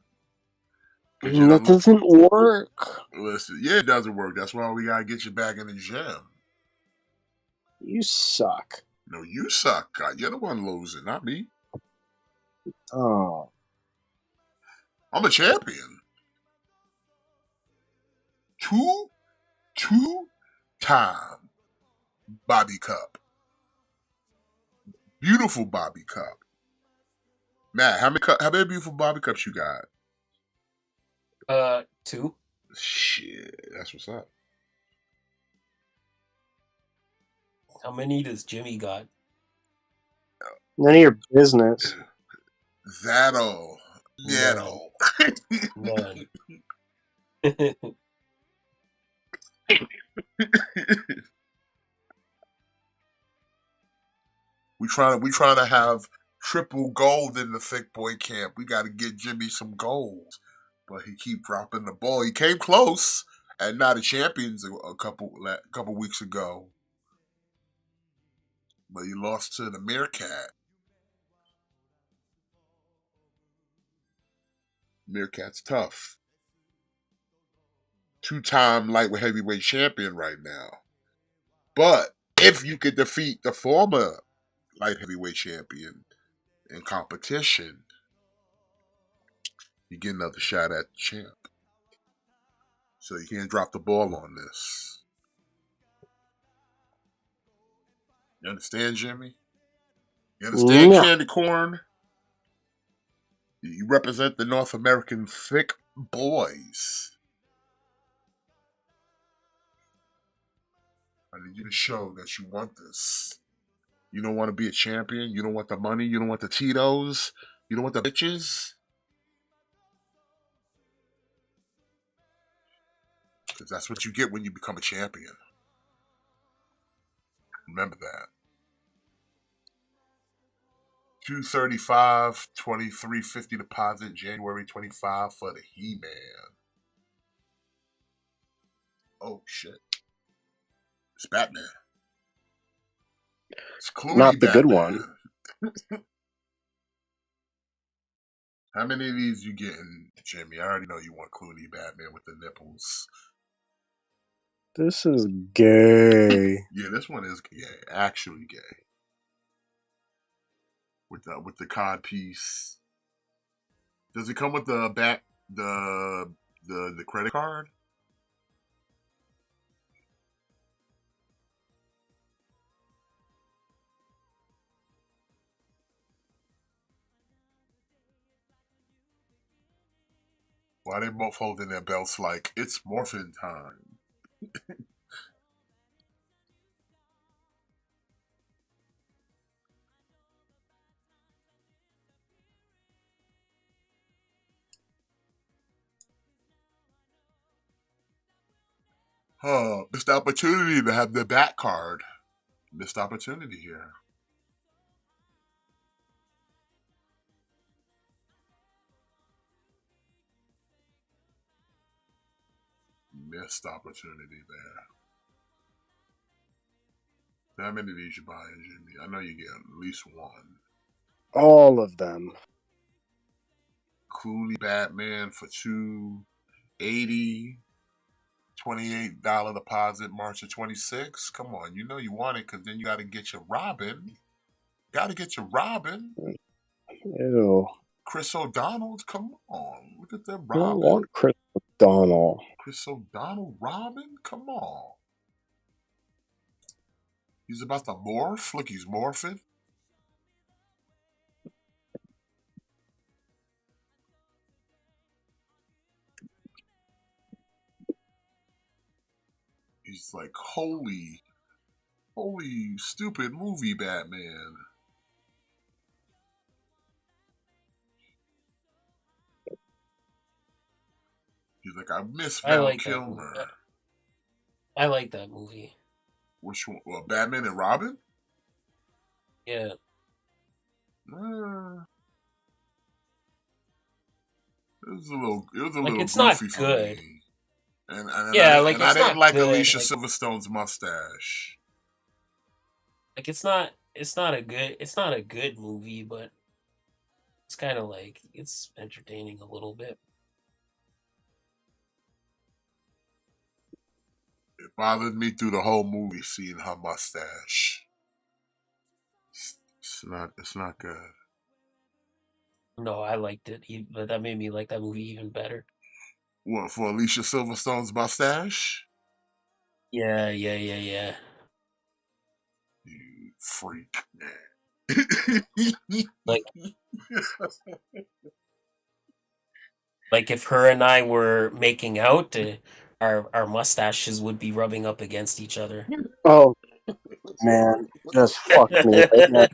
B: Because you
D: That
B: don't
D: doesn't work.
B: listen. Yeah, it doesn't work. That's why we gotta get you back in the gym.
D: You suck.
B: No, you suck. You're the one losing, not me.
D: Oh.
B: I'm a champion. Two time Bobby Cup. Beautiful Bobby Cup. Matt, how many beautiful Bobby Cups you got?
C: 2.
B: Shit, that's what's up.
C: How many does Jimmy got?
D: None of your business.
B: That'll.
C: None.
B: That'll.
C: None.
B: we trying to have triple gold in the thick boy camp. We got to get Jimmy some gold, but he keep dropping the ball. He came close at Night of Champions a couple weeks ago, but he lost to the Meerkat. Meerkat's tough. Two-time lightweight heavyweight champion right now. But if you could defeat the former light heavyweight champion in competition, you get another shot at the champ. So you can't drop the ball on this. You understand, Jimmy? You understand,
D: No.
B: Candy Corn? You represent the North American thick boys. I need you to show that you want this. You don't want to be a champion. You don't want the money. You don't want the Tito's. You don't want the bitches. Because that's what you get when you become a champion. Remember that. 235, 2350 deposit, January 25 for the He-Man. Oh, shit. It's Batman. It's Clooney
D: Not the good
B: Batman.
D: one.
B: How many of these you getting, Jimmy? I already know you want Clooney Batman with the nipples.
D: This is gay.
B: Yeah, this one is gay. Actually gay. With the cod piece. Does it come with the the credit card? Why they both holding their belts like it's morphin time? Missed opportunity to have the back card. Missed opportunity here. Missed opportunity there. How many of these you buying, Jimmy? I know you get at least one.
D: All of them.
B: Clooney Batman for $280. $28 deposit, March of 26. Come on, you know you want it because then you got to get your Robin. Gotta get your Robin.
D: Ew.
B: Chris O'Donnell, come on. Look at that
D: I don't
B: Robin.
D: want Chris O'Donnell.
B: Chris O'Donnell Robin? Come on. He's about to morph? Look, he's morphing. He's like, holy stupid movie Batman. He's like, I miss
C: I
B: Val
C: like that movie.
B: Kilmer.
C: I like that movie.
B: Which one? Batman and Robin?
C: Yeah.
B: It was a little
C: Like, it's not
B: goofy for
C: good.
B: me. And
C: Yeah, like,
B: I
C: it's
B: didn't
C: not
B: like
C: good.
B: Alicia
C: Like,
B: Silverstone's mustache.
C: like it's not a good movie, but it's kind of like it's entertaining a little bit.
B: It bothered me through the whole movie seeing her mustache. It's not good.
C: No, I liked it, but that made me like that movie even better.
B: What, for Alicia Silverstone's mustache?
C: Yeah.
B: You freak.
C: Like, like if her and I were making out, our mustaches would be rubbing up against each other.
D: Oh, man. Just fuck me right now.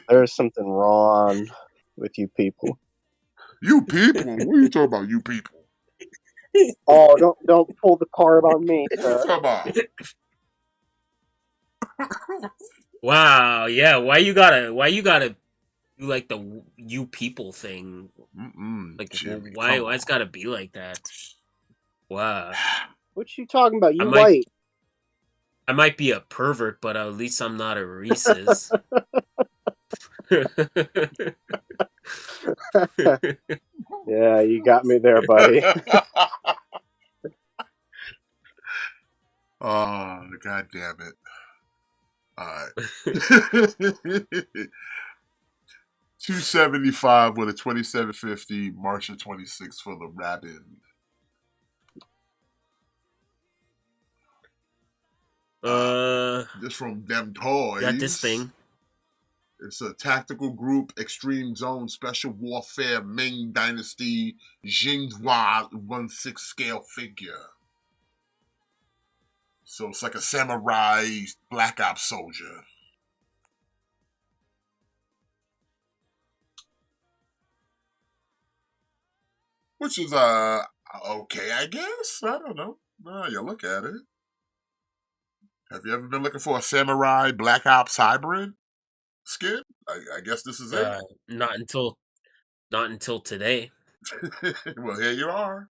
D: There's something wrong with you people.
B: You people? What are you talking about, you people?
D: Oh, don't pull the card on me,
B: What are you
D: sir.
B: talking about?
C: Wow, yeah. Why you gotta do like the you people thing? Like,
B: Jimmy,
C: why
B: come
C: it's
B: on.
C: gotta be like that? Wow.
D: What you talking about? You
C: I
D: white.
C: might be a pervert, but at least I'm not a Reese's.
D: Yeah, you got me there, buddy.
B: Oh, god damn it. Alright. 275 with a 2750, March of 26 for the Rabin. This from Them Toys.
C: Got this thing.
B: It's a tactical group, extreme zone, special warfare, Ming Dynasty, Jinghua 1/6 scale figure. So it's like a samurai black ops soldier. Which is okay, I guess. I don't know. No, you look at it. Have you ever been looking for a samurai black ops hybrid skin? I guess this is it.
C: Not until today.
B: Well, here you are.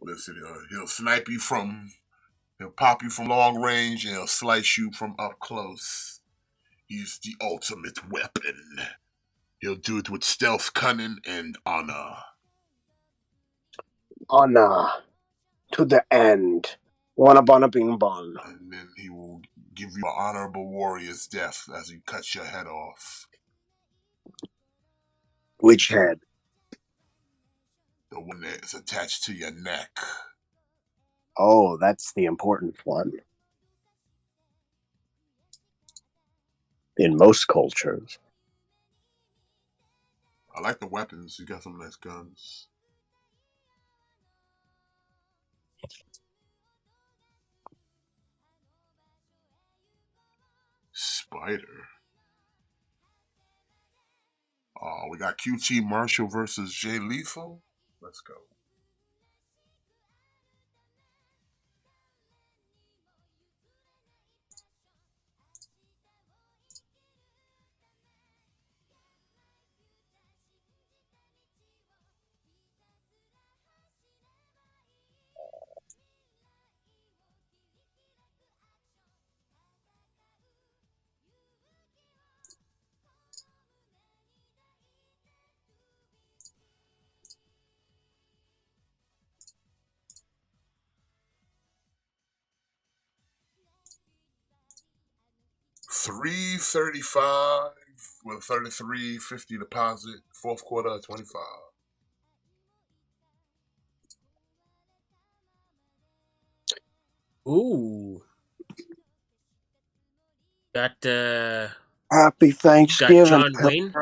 B: Listen, he'll snipe you he'll pop you from long range, and he'll slice you from up close. He's the ultimate weapon. He'll do it with stealth, cunning, and honor.
D: Honor to the end. Wanna bing bong.
B: And then he will give you an honorable warrior's death as he cuts your head off.
D: Which head?
B: The one that is attached to your neck.
D: Oh, that's the important one. In most cultures.
B: I like the weapons. You got some nice guns. Spider. Oh, we got QT Marshall versus Jay Lethal. Let's go. $335 with $33.50 deposit. Fourth quarter of 25.
C: Ooh. Got
D: Happy Thanksgiving.
C: John Wayne.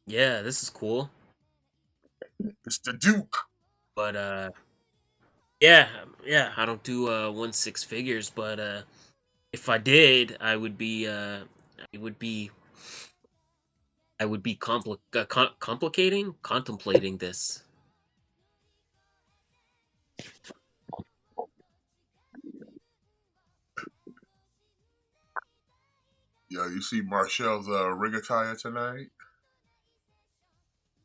C: Yeah, this is cool.
B: It's the Duke.
C: But yeah, I don't do 1 6 figures, but if I did, I would be contemplating this.
B: Yeah, you see Marshall's ring attire tonight?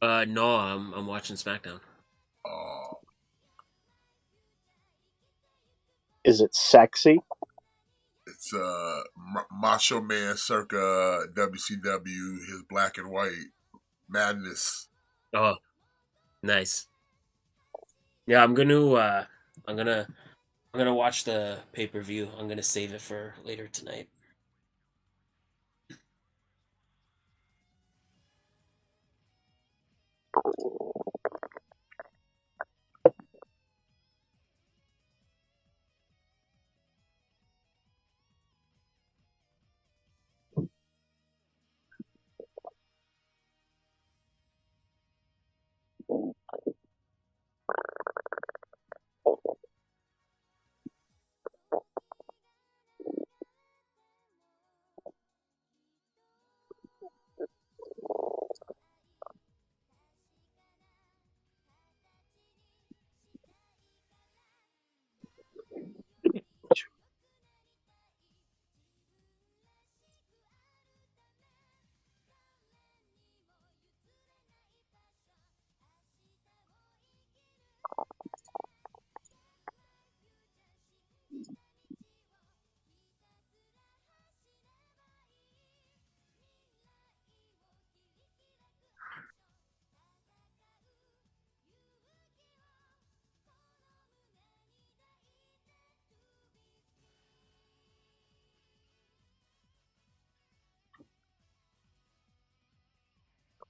C: No, I'm watching SmackDown.
D: Is it sexy?
B: It's Macho Man circa WCW, his black and white madness.
C: Oh, nice. Yeah, I'm gonna watch the pay-per-view. I'm gonna save it for later tonight.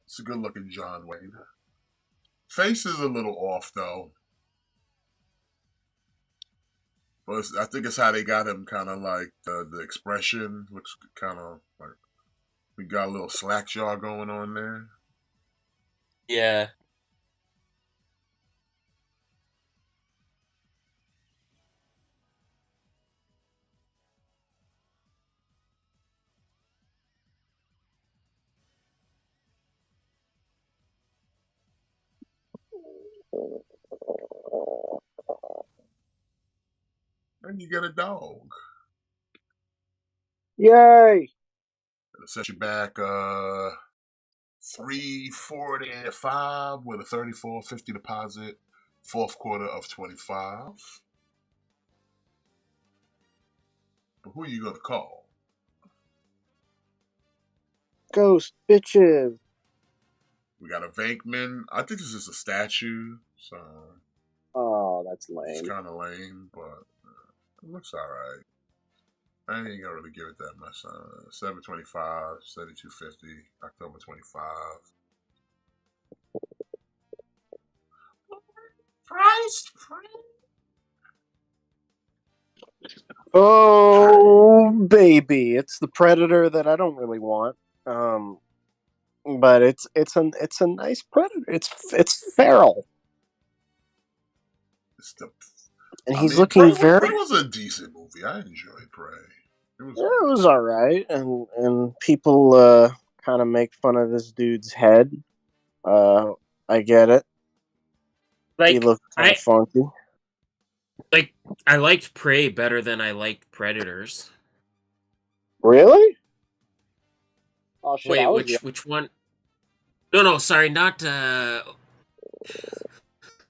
B: It's a good looking John Wayne. Face is a little off though. But I think it's how they got him kind of like the expression looks kind of like we got a little slack jaw going on there.
C: Yeah.
B: And you get a dog.
D: Yay!
B: It'll set you back $345 with a $34.50 deposit. Fourth quarter of 25. But who are you gonna call?
D: Ghost bitches.
B: We got a Venkman. I think this is a statue, so
D: Oh, that's
B: it's
D: lame.
B: kind of lame, but it looks alright. I ain't gonna really give it that much. $725, $72.50, October 25. Price.
D: Oh, baby, it's the Predator that I don't really want. But it's a nice Predator. It's feral,
B: It's the,
D: and he's looking
B: Prey,
D: very.
B: Prey was a decent movie. I enjoyed Prey.
D: It was all right, and people kind of make fun of this dude's head. I get it. He
C: Like
D: looks kind of funky.
C: like I liked Prey better than I liked Predators.
D: Really? Oh shit!
C: Wait, which one? No, sorry, not the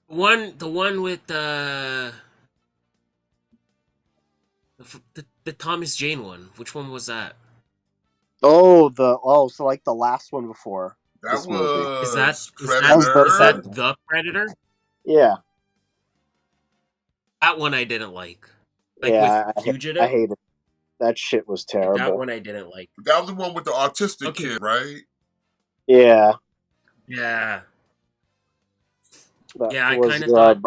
C: one with the Thomas Jane one. Which one was that?
D: So like the last one before
B: That
D: this movie.
C: Is that
B: Predator.
C: the Predator?
D: Yeah.
C: That one I didn't like. Like
D: Yeah,
C: with Fugitive.
D: I hate it. That shit was
C: Like, that
D: terrible.
C: one I didn't like.
B: That was the one with the autistic
C: Okay.
B: kid, right?
D: Yeah.
C: Yeah.
D: That
C: Yeah, I
D: was
C: kind of thought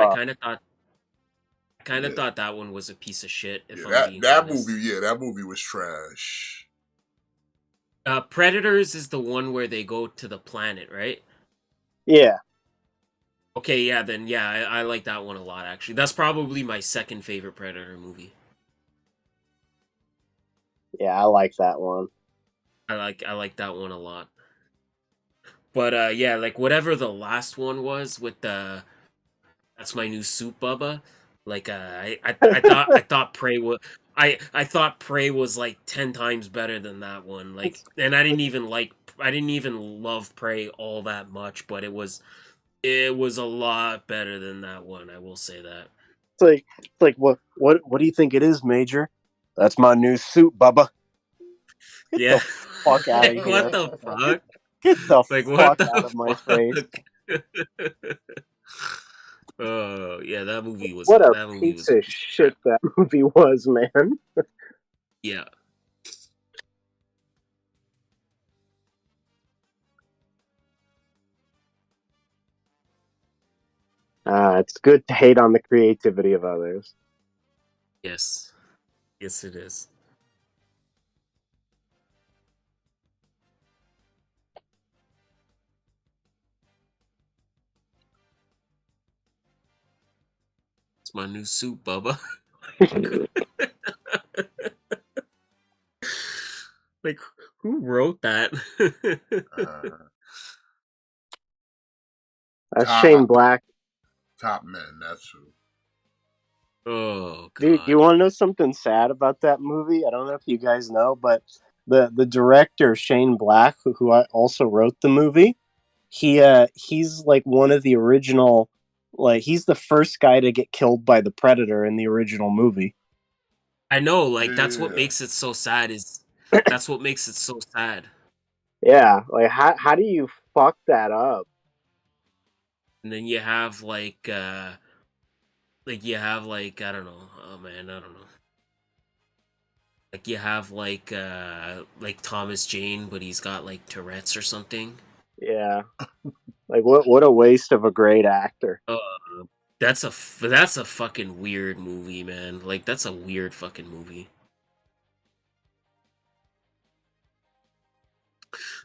B: Yeah,
C: that one was a piece of shit, if
B: yeah.
C: I'm
B: That
C: being
B: that
C: honest.
B: movie, yeah, that movie was trash.
C: Predators is the one where they go to the planet, right?
D: Yeah.
C: Okay, yeah, then yeah, I like that one a lot actually. That's probably my second favorite Predator movie.
D: Yeah, I like that one.
C: I like that one a lot. But yeah, like whatever the last one was with the That's My New Soup Bubba. Like I thought Prey was I thought Prey was like 10 times better than that one. Like, and I didn't even love Prey all that much, but it was a lot better than that one, I will say that.
D: It's like what do you think it is, Major? That's my new suit, Bubba. Get
C: Yeah.
D: the fuck out of
C: Like what
D: here.
C: the fuck?
D: Get the
C: Like what
D: fuck out
C: the
D: of my face.
C: fuck? Oh, yeah,
D: What a
C: that movie
D: piece
C: was a
D: of
C: piece of
D: shit
C: crap.
D: that movie was, man.
C: Yeah.
D: It's good to hate on the creativity of others.
C: Yes. Yes it is. It's my new suit, Bubba. Like, who wrote that?
B: Uh,
D: That's Shane
B: top
D: Black.
B: top men. That's who.
C: Oh
D: Dude, you
C: God.
D: want to know something sad about that movie? I don't know if you guys know, but the director Shane Black, who also wrote the movie, he's like one of the original, like he's the first guy to get killed by the Predator in the original movie.
C: I know, like that's what
B: Yeah.
C: makes it so sad is that's what makes it so sad.
D: Yeah, like how do you fuck that up?
C: And then you have like you have like I don't know. Oh man, I don't know. Like you have like Thomas Jane, but he's got like Tourette's or something.
D: Yeah, like what a waste of a great actor.
C: Uh, that's a fucking weird movie, man. Like that's a weird fucking movie.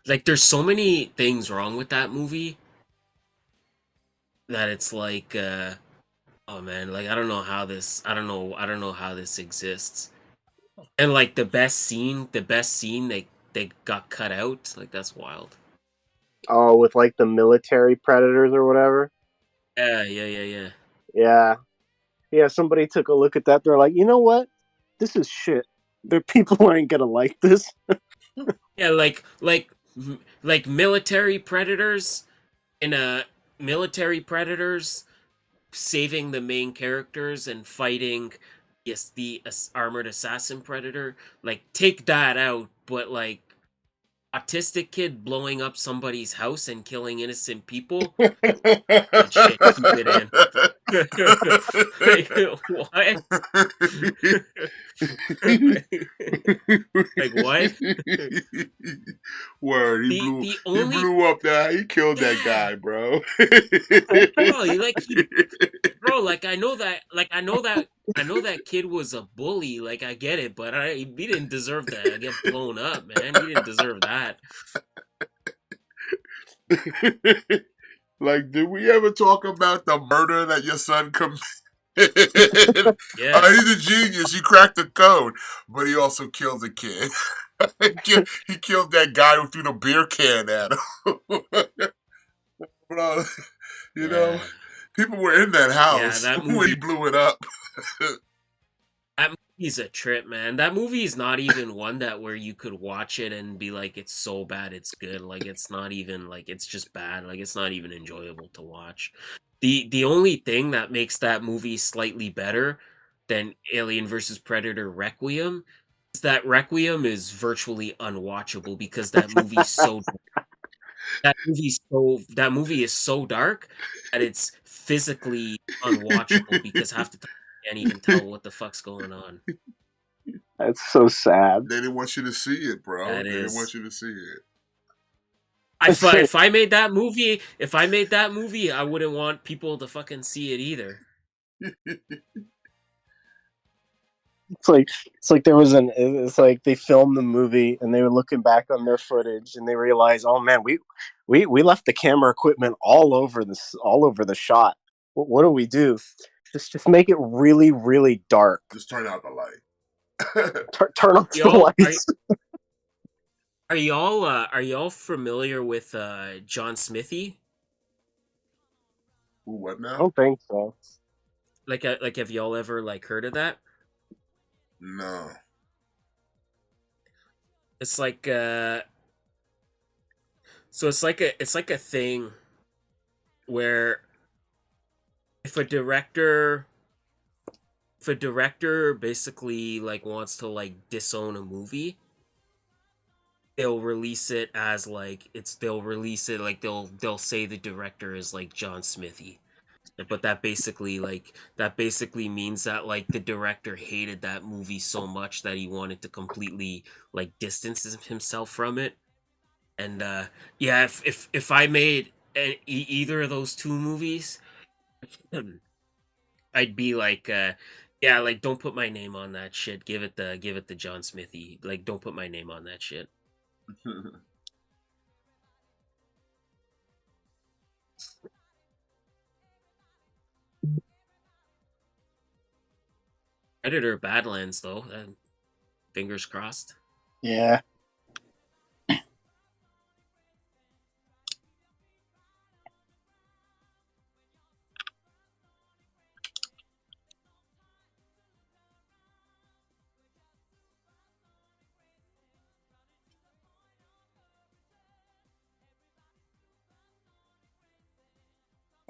C: Like there's so many things wrong with that movie that it's like oh man, like I don't know how this exists. And like the best scene they got cut out, like that's wild.
D: Oh, with like the military predators or whatever.
C: Yeah.
D: Yeah, yeah. Somebody took a look at that. They're like, you know what? This is shit. Their people aren't gonna like this.
C: Yeah, like military predators in a military predators saving the main characters and fighting yes the armored assassin predator. Like take that out, but like autistic kid blowing up somebody's house and killing innocent people. Good shit. Keep it in. Like what? Like what?
B: Word,
C: The
B: he
C: only
B: blew up that he killed that
C: yeah,
B: guy, bro.
C: bro, you like he bro, like I know that kid was a bully, like I get it, but he didn't deserve to get blown up, man. He didn't deserve that.
B: Like, did we ever talk about the murder that your son committed?
C: Yeah.
B: He's a genius. He cracked the code, but he also killed a kid. He killed that guy who threw the beer can at him. Bro, you know,
C: Yeah.
B: people were in that
C: Yeah,
B: house when he blew it up.
C: that movie's a trip, man. That movie is not even one that where you could watch it and be like, it's so bad, it's good. Like it's not even like it's just bad. Like it's not even enjoyable to watch. The only thing that makes that movie slightly better than Alien versus Predator Requiem is that Requiem is virtually unwatchable because that movie is so dark that it's physically unwatchable because half the time you can't even tell what the fuck's going on.
D: That's so sad.
B: They didn't want you to see it, bro.
C: That
B: They didn't
C: is.
B: want you to see it.
C: If I made that movie, I wouldn't want people to fucking see it either.
D: It's like there was it's like they filmed the movie and they were looking back on their footage and they realized, oh man, we left the camera equipment all over the shot. What do we do? Just make it really really dark.
B: Just turn out the light.
D: Turn off the
C: Y'all
D: lights.
C: are y'all familiar with John Smithy?
B: Ooh, what
D: I
B: now?
D: don't think so.
C: Like have y'all ever like heard of that?
B: No.
C: It's like so it's like a thing where if a director basically like wants to like disown a movie, they'll release it as like they'll release it like they'll say the director is like John Smithy. But that basically means that like the director hated that movie so much that he wanted to completely like distance himself from it. And yeah, if I made either of those two movies, I'd be like yeah, like don't put my name on that shit. Give it the John Smithy. Like don't put my name on that shit. Editor Badlands though. Fingers crossed.
D: Yeah.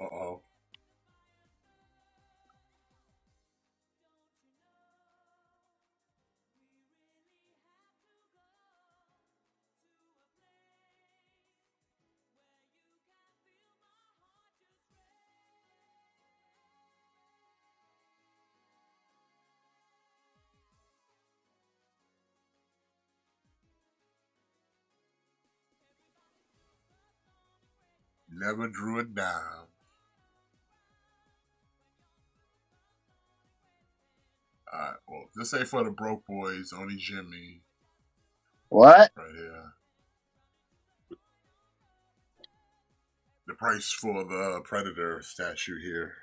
B: Uh-oh. Never drew it down. Alright, well, this ain't for the broke boys, only Jimmy.
D: What?
B: Right here. The price for the Predator statue here.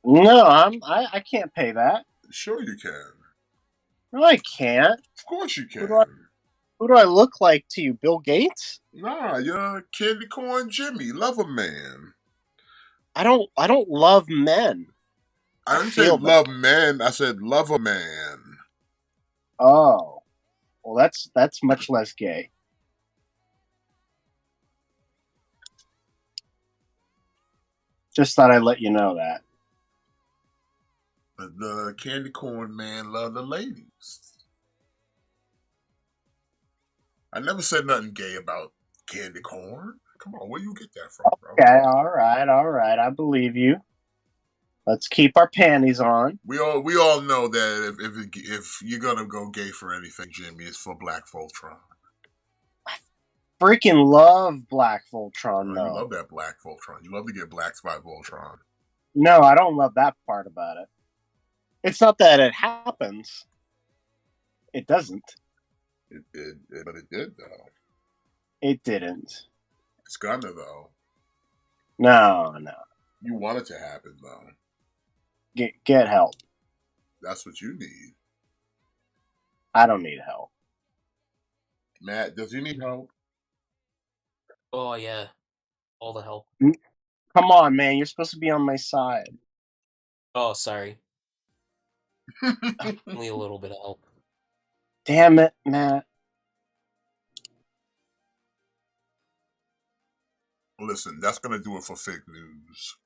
D: No, I can't pay that.
B: Sure you can.
D: No, I can't.
B: Of course you
D: Who do I,
B: can.
D: who do I look like to you, Bill Gates?
B: Nah, you're Candy Corn Jimmy, lover man.
D: I don't love men.
B: I
D: I
B: didn't say
D: feel them.
B: love man, I said lover man.
D: Oh, well, that's much less gay. Just thought I'd let you know that.
B: But the Candy Corn man love the ladies. I never said nothing gay about candy corn. Come on, where you get that from, bro?
D: Okay, all right. I believe you. Let's keep our panties on.
B: We all know that if you're gonna go gay for anything, Jimmy, it's for Black Voltron.
D: Freaking love Black Voltron,
B: You
D: though.
B: love that Black Voltron. You love to get blacked by Voltron.
D: No, I don't love that part about it. It's not that it happens. It doesn't.
B: But it did though.
D: It didn't.
B: It's gonna though.
D: No.
B: You want it to happen though.
D: Get help.
B: That's what you need.
D: I don't need help.
B: Matt, does he need help?
C: Oh yeah, all the help.
D: Come on, man. You're supposed to be on my side.
C: Oh sorry, only a little bit of help.
D: Damn it, Matt.
B: Listen, that's gonna do it for fake news.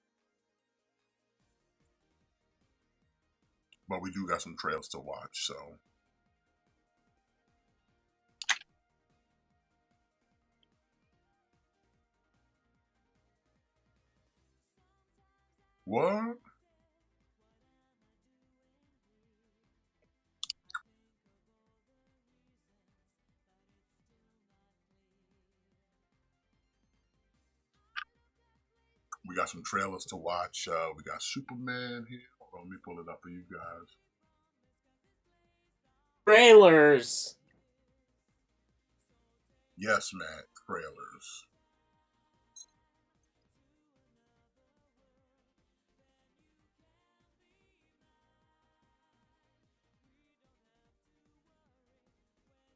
B: But we do got some trails to watch, so. What? got some trailers to watch. We got Superman here. Hold on, let me pull it up for you guys.
C: Trailers.
B: Yes, man, trailers.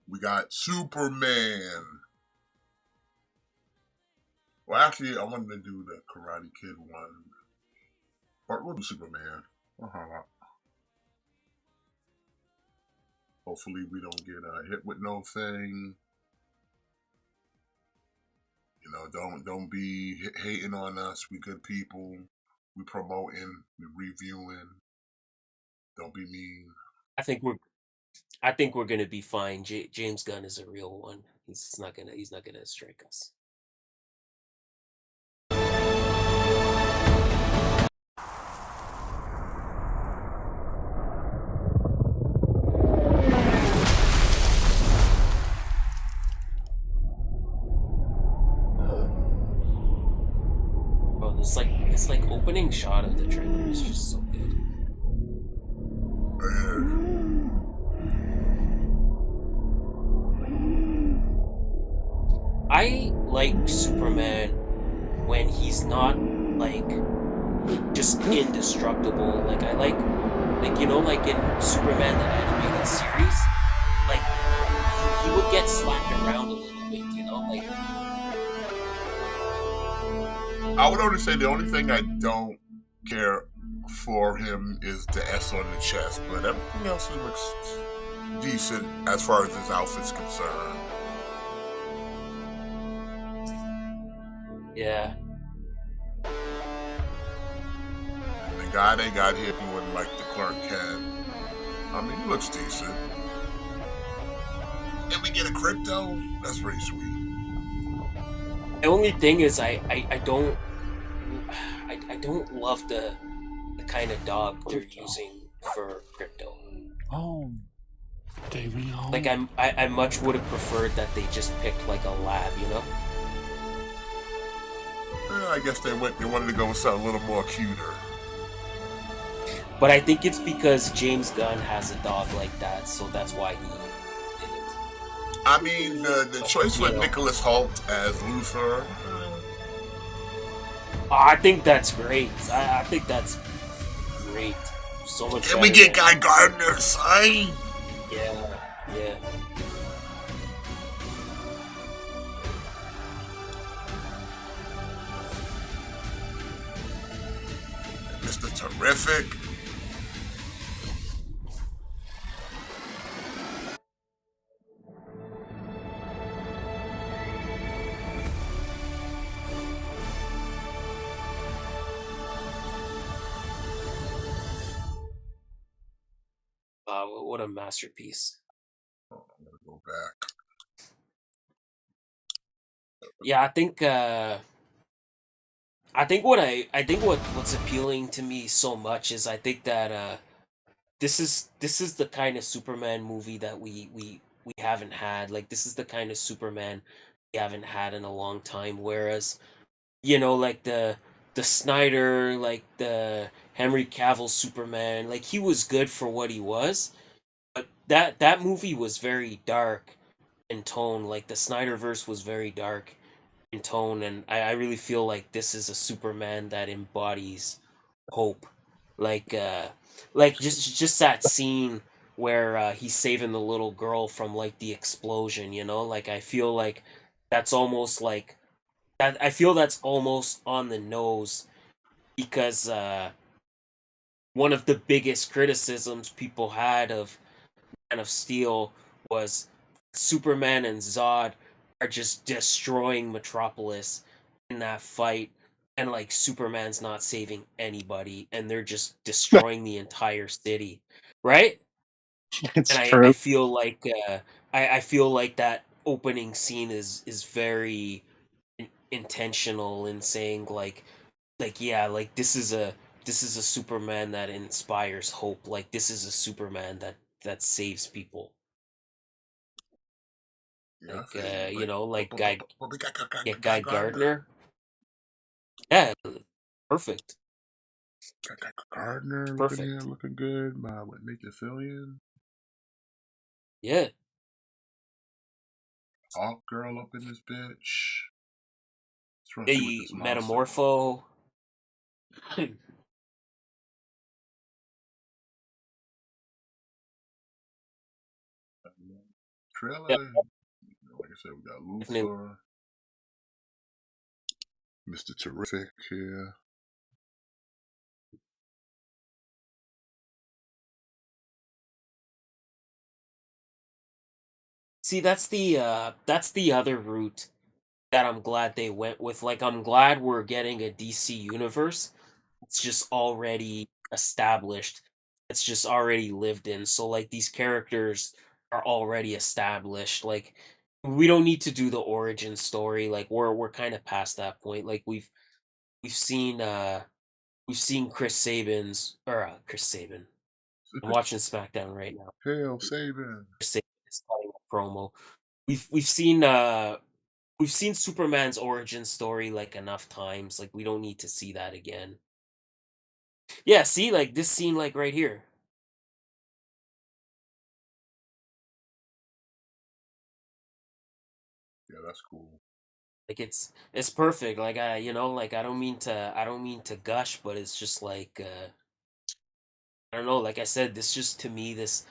B: We got Superman. Well, actually, I wanted to do the Karate Kid one. But we'll do Superman. Hopefully we don't get hit with no thing. You know, don't be hating on us. We good people. We promoting. We reviewing. Don't be mean.
C: I think we're gonna be fine. James Gunn is a real one. He's not gonna strike us. Oh, this like opening shot of the trailer is just so good. I like Superman when he's not like just indestructible. Like I like you know, like in Superman the animated series, like he would get slapped around a little bit, you know, like
B: I would only say the only thing I don't care for him is the S on the chest, but everything else looks decent as far as his outfit's concerned.
C: yeah.
B: And the guy they got here doing like the Clark Kent, I mean, he looks decent. And we get a crypto? That's pretty sweet.
C: The only thing is I don't love the kind of dog they're using for crypto.
E: Home. Take me home.
C: Like I much would have preferred that they just picked like a lab, you know?
B: I guess they wanted to go with something a little more cuter.
C: But I think it's because James Gunn has a dog like that, so that's why he did it.
B: I mean, the choice with Nicholas Hoult as Luthor.
C: I think that's great. I think that's great. So much.
B: Can we get Guy Gardner signed?
C: Yeah, yeah.
B: Mr. Terrific.
C: What a masterpiece.
B: Oh, I'm gonna go back.
C: Yeah, I think what's appealing to me so much is I think that this is the kind of Superman movie that we haven't had. Like this is the kind of Superman we haven't had in a long time. Whereas, you know, like the Snyder, like the Henry Cavill Superman, like he was good for what he was, but that movie was very dark in tone. Like the Snyderverse was very dark in tone, and I really feel like this is a Superman that embodies hope. Like just that scene where he's saving the little girl from like the explosion, you know? Like I feel like that's almost like that I feel that's almost on the nose because one of the biggest criticisms people had of Man of Steel was Superman and Zod are just destroying Metropolis in that fight, and like Superman's not saving anybody, and they're just destroying the entire city, right?
D: It's
C: And
D: true.
C: I feel like I feel like that opening scene is very intentional in saying like yeah, like this is a Superman that inspires hope. Like this is a Superman that saves people.
B: Yeah,
C: Like
B: I feel you.
C: you know, like
B: But we got
C: yeah,
B: Guy
C: Guy
B: Gardner.
C: Gardner. Yeah, Perfect.
B: Got Gardner looking here,
C: Perfect.
B: looking good. With Nathan Fillion.
C: Yeah.
B: Hawk Girl up in this bitch. Let's run see what
C: A
B: this monster looks.
C: Metamorpho.
B: Trailer.
C: Yep.
B: Like I said, we got
C: Definitely.
B: Luthor. Mr. Terrific here.
C: See, that's the other route that I'm glad they went with. Like, I'm glad we're getting a DC universe. It's just already established. It's just already lived in. So like these characters are already established. Like we don't need to do the origin story. Like we're kind of past that point. Like we've seen we've seen Chris Sabin. I'm watching SmackDown right now.
B: Hell, Sabin.
C: Chris Sabin is cutting a promo. We've seen Superman's origin story like enough times. Like we don't need to see that again. Yeah, see, like this scene, like right here.
B: Yeah, that's cool.
C: Like it's perfect. Like like I don't mean to gush, but it's just like I don't know. Like I said, this just to me this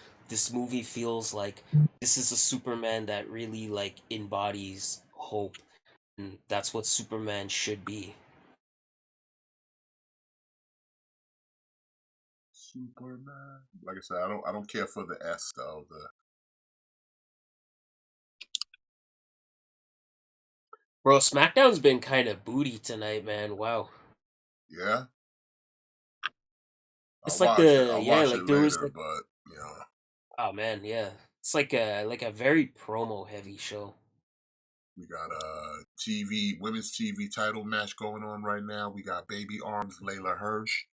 C: movie feels like this is a Superman that really like embodies hope, and that's what Superman should be.
B: Superman. Like I said, I don't care for the S though.
C: Bro, SmackDown's been kind of booty tonight, man. Wow.
B: Yeah.
C: It's like
B: I'll
C: yeah,
B: watch it
C: like there was
B: later,
C: like
B: but you know.
C: oh man, yeah. It's like a very promo heavy show.
B: We got a women's TV title match going on right now. We got Baby Arms Layla Hirsch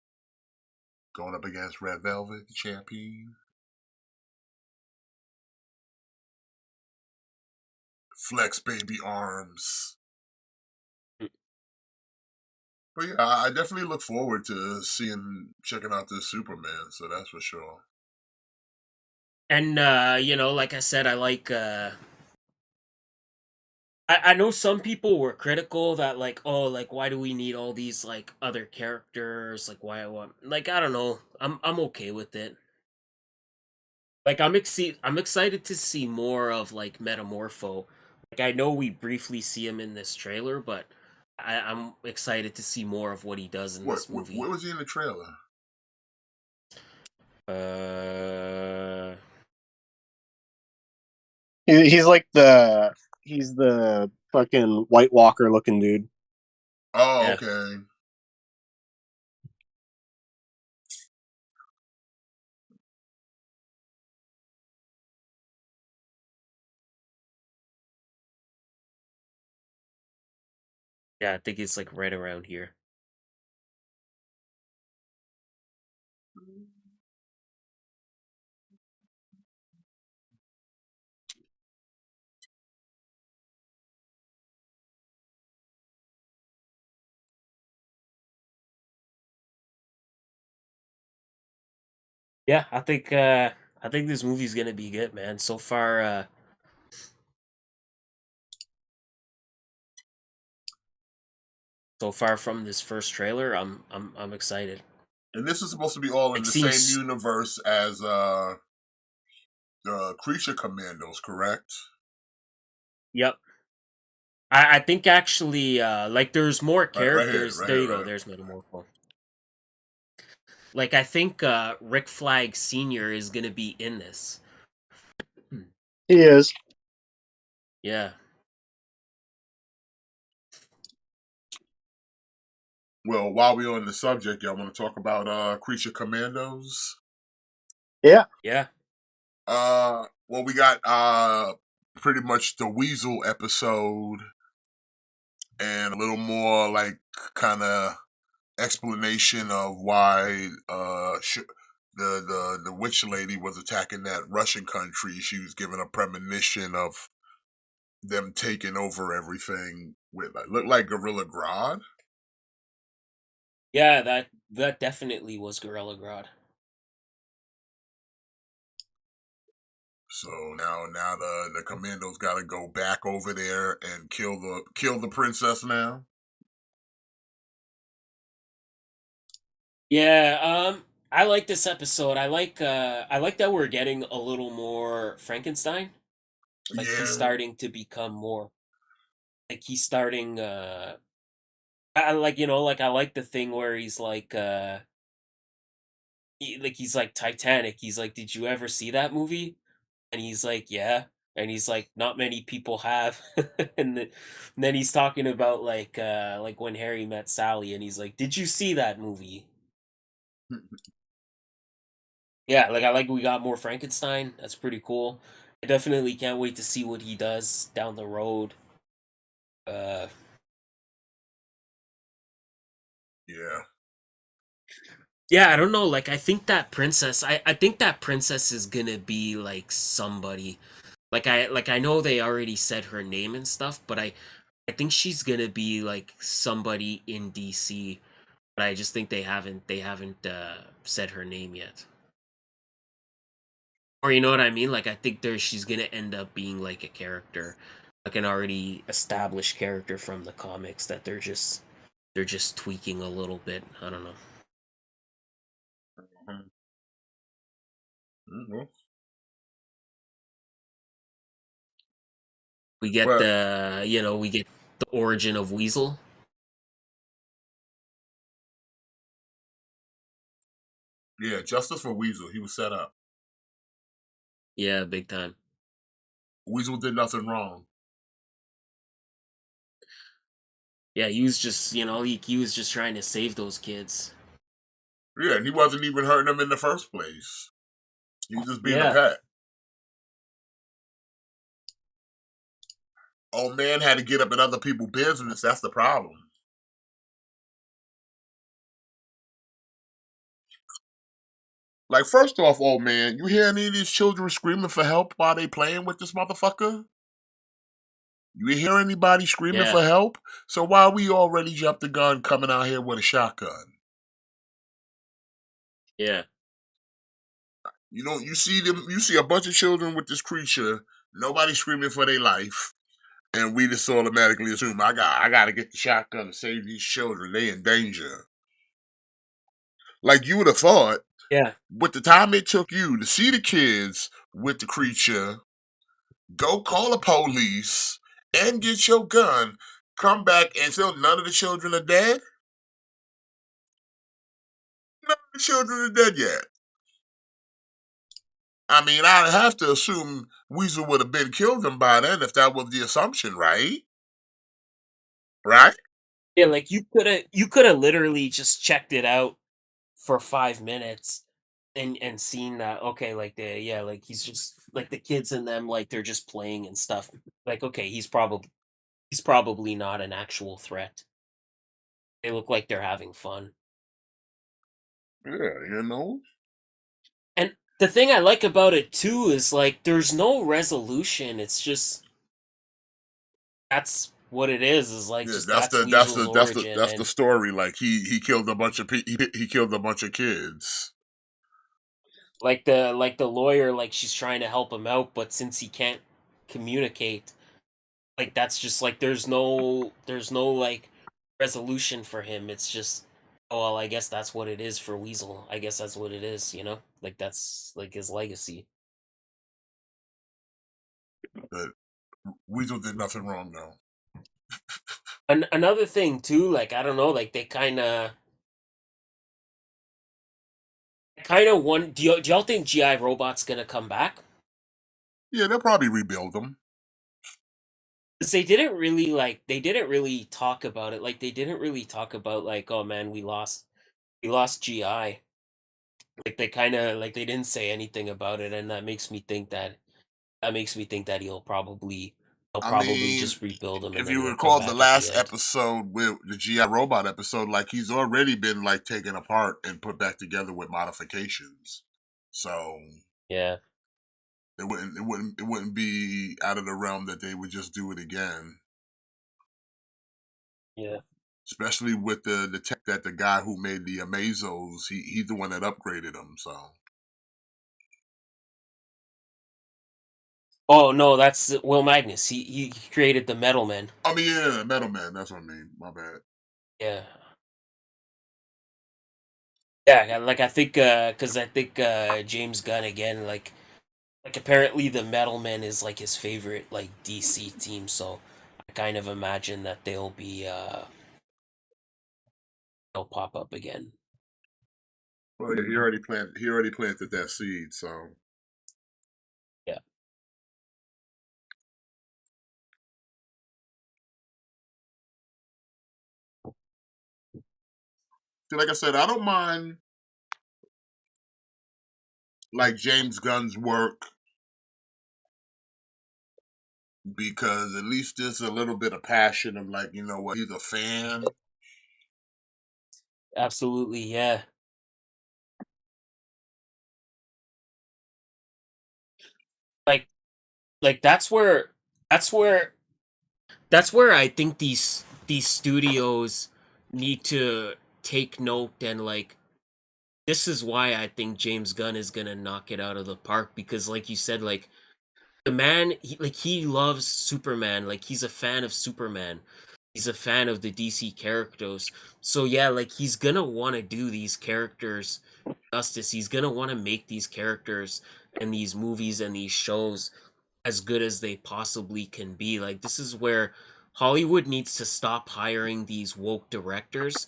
B: going up against Red Velvet, the champion. Flex Baby Arms.
C: Mm.
B: But yeah, I definitely look forward to checking out this Superman, so that's for sure.
C: And like I said, I know some people were critical that like, oh, like why do we need all these like other characters? Like why like I don't know. I'm okay with it. Like I'm excited to see more of like Metamorpho. Like I know we briefly see him in this trailer, but I'm excited to see more of what he does in this movie.
B: What was he in the trailer?
C: Uh
D: He's the fucking White Walker looking dude.
B: Oh,
C: yeah.
B: okay.
C: Yeah, I think it's like right around here. Yeah, I think this movie's gonna be good, man. So far from this first trailer, I'm excited.
B: And this is supposed to be all in
C: Like
B: the same
C: seems
B: universe as the Creature Commandos, correct?
C: Yep. I think actually like there's more
B: Right here,
C: characters.
B: right
C: There
B: here,
C: you go.
B: right
C: There's Metamorpho. Like I think Rick Flag Senior is gonna be in this. Hmm.
D: He is.
C: Yeah.
B: Well, while we're on the subject, y'all want to talk about Creature Commandos?
D: Yeah.
C: Yeah.
B: Well, we got pretty much the Weasel episode and a little more like kind of explanation of why the witch lady was attacking that Russian country. She was given a premonition of them taking over everything with looked like Gorilla Grodd.
C: Yeah, that definitely was Gorilla Grodd.
B: So now the commandos got to go back over there and kill the princess now.
C: Yeah, I like this episode. I like that we're getting a little more Frankenstein. Like he's
B: Yeah,
C: starting to become more like he's starting I like, like I like the thing where he's like he's like Titanic. He's like, "Did you ever see that movie?" And he's like, "Yeah." And he's like, "Not many people have." And then he's talking about like when Harry met Sally and he's like, "Did you see that movie?" Yeah, like I like we got more Frankenstein. That's pretty cool. I definitely can't wait to see what he does down the road. Uh
B: yeah,
C: yeah, I don't know, like I think that princess is gonna be like somebody. Like I know they already said her name and stuff, but I think she's gonna be like somebody in DC, but I just think they haven't said her name yet. Or you know what I mean? Like I think she's gonna end up being like a character, like an already established character from the comics that they're just tweaking a little bit. I don't know.
B: Mhm.
C: We get
B: But
C: we get the origin of Weasel.
B: yeah, justice for Weasel. He was set up.
C: Yeah, big time.
B: Weasel did nothing wrong.
C: Yeah, he was just he was just trying to save those kids.
B: Yeah, and he wasn't even hurting them in the first place. He was just being a
C: Yeah.
B: pet. Old man had to get up in other people's business. That's the problem. Like, first off, old man, you hear any of these children screaming for help while they playing with this motherfucker? You hear anybody screaming
C: Yeah.
B: for help? So why we already jumped the gun coming out here with a shotgun?
C: Yeah.
B: You know, you see a bunch of children with this creature, nobody screaming for their life, and we just automatically assume I gotta get the shotgun to save these children. They in danger. Like you would have thought,
C: Yeah.
B: with the time it took you to see the kids with the creature, go call the police and get your gun, come back and still none of the children are dead? None of the children are dead yet. I mean, I'd have to assume Weasel would have been killed them by then if that was the assumption, right? Right?
C: Yeah, like you could have literally just checked it out for 5 minutes and seen that okay, like like he's just like the kids in them like they're just playing and stuff. Like okay, he's probably not an actual threat. They look like they're having fun.
B: Yeah, you know?
C: And the thing I like about it too is like there's no resolution. It's just that's what it is like
B: Yeah,
C: just that's Weasel's origin
B: that's the
C: and
B: story. Like he killed a bunch of he killed a bunch of kids.
C: like the lawyer like she's trying to help him out but since he can't communicate like that's just like there's no like resolution for him. It's just oh well, I guess that's what it is for Weasel. I guess that's what it is, you know? Like that's like his legacy.
B: But Weasel did nothing wrong though.
C: Another thing too, like I don't know, like they kind of one. Do y'all think GI Robot's gonna come back?
B: Yeah, they'll probably rebuild them.
C: 'Cause they didn't really talk about it. Like they didn't really talk about like oh man we lost GI. Like they kind of like they didn't say anything about it, and that makes me think that he'll
B: I
C: probably
B: mean,
C: just rebuild him and
B: if
C: then
B: you
C: he'll come
B: recall the
C: back at the
B: last
C: end.
B: episode with the GI Robot episode, like he's already been like taken apart and put back together with modifications. So
C: Yeah,
B: it wouldn't be out of the realm that they would just do it again.
C: yeah.
B: especially with the tech that the guy who made the Amazos, he's the one that upgraded them. So
C: Oh no, that's Will Magnus. He created the Metal Men.
B: I mean, yeah, Metal Man. That's what I mean. My bad.
C: Yeah. Yeah, like I think cuz I think James Gunn again like apparently the Metal Men is like his favorite like DC team, so I kind of imagine that they'll pop up again.
B: Well, yeah, he already planted that seed. So
C: Yeah.
B: see, like I said, I don't mind like James Gunn's work because at least there's a little bit of passion of like, you know what, he's a fan.
C: Absolutely, yeah. Like like that's where that's where I think these studios need to take note and like this is why I think James Gunn is gonna knock it out of the park because like you said, like the man he loves Superman, like he's a fan of Superman. He's a fan of the DC characters. So yeah, like he's gonna wanna do these characters justice. He's gonna wanna make these characters and these movies and these shows as good as they possibly can be. Like this is where Hollywood needs to stop hiring these woke directors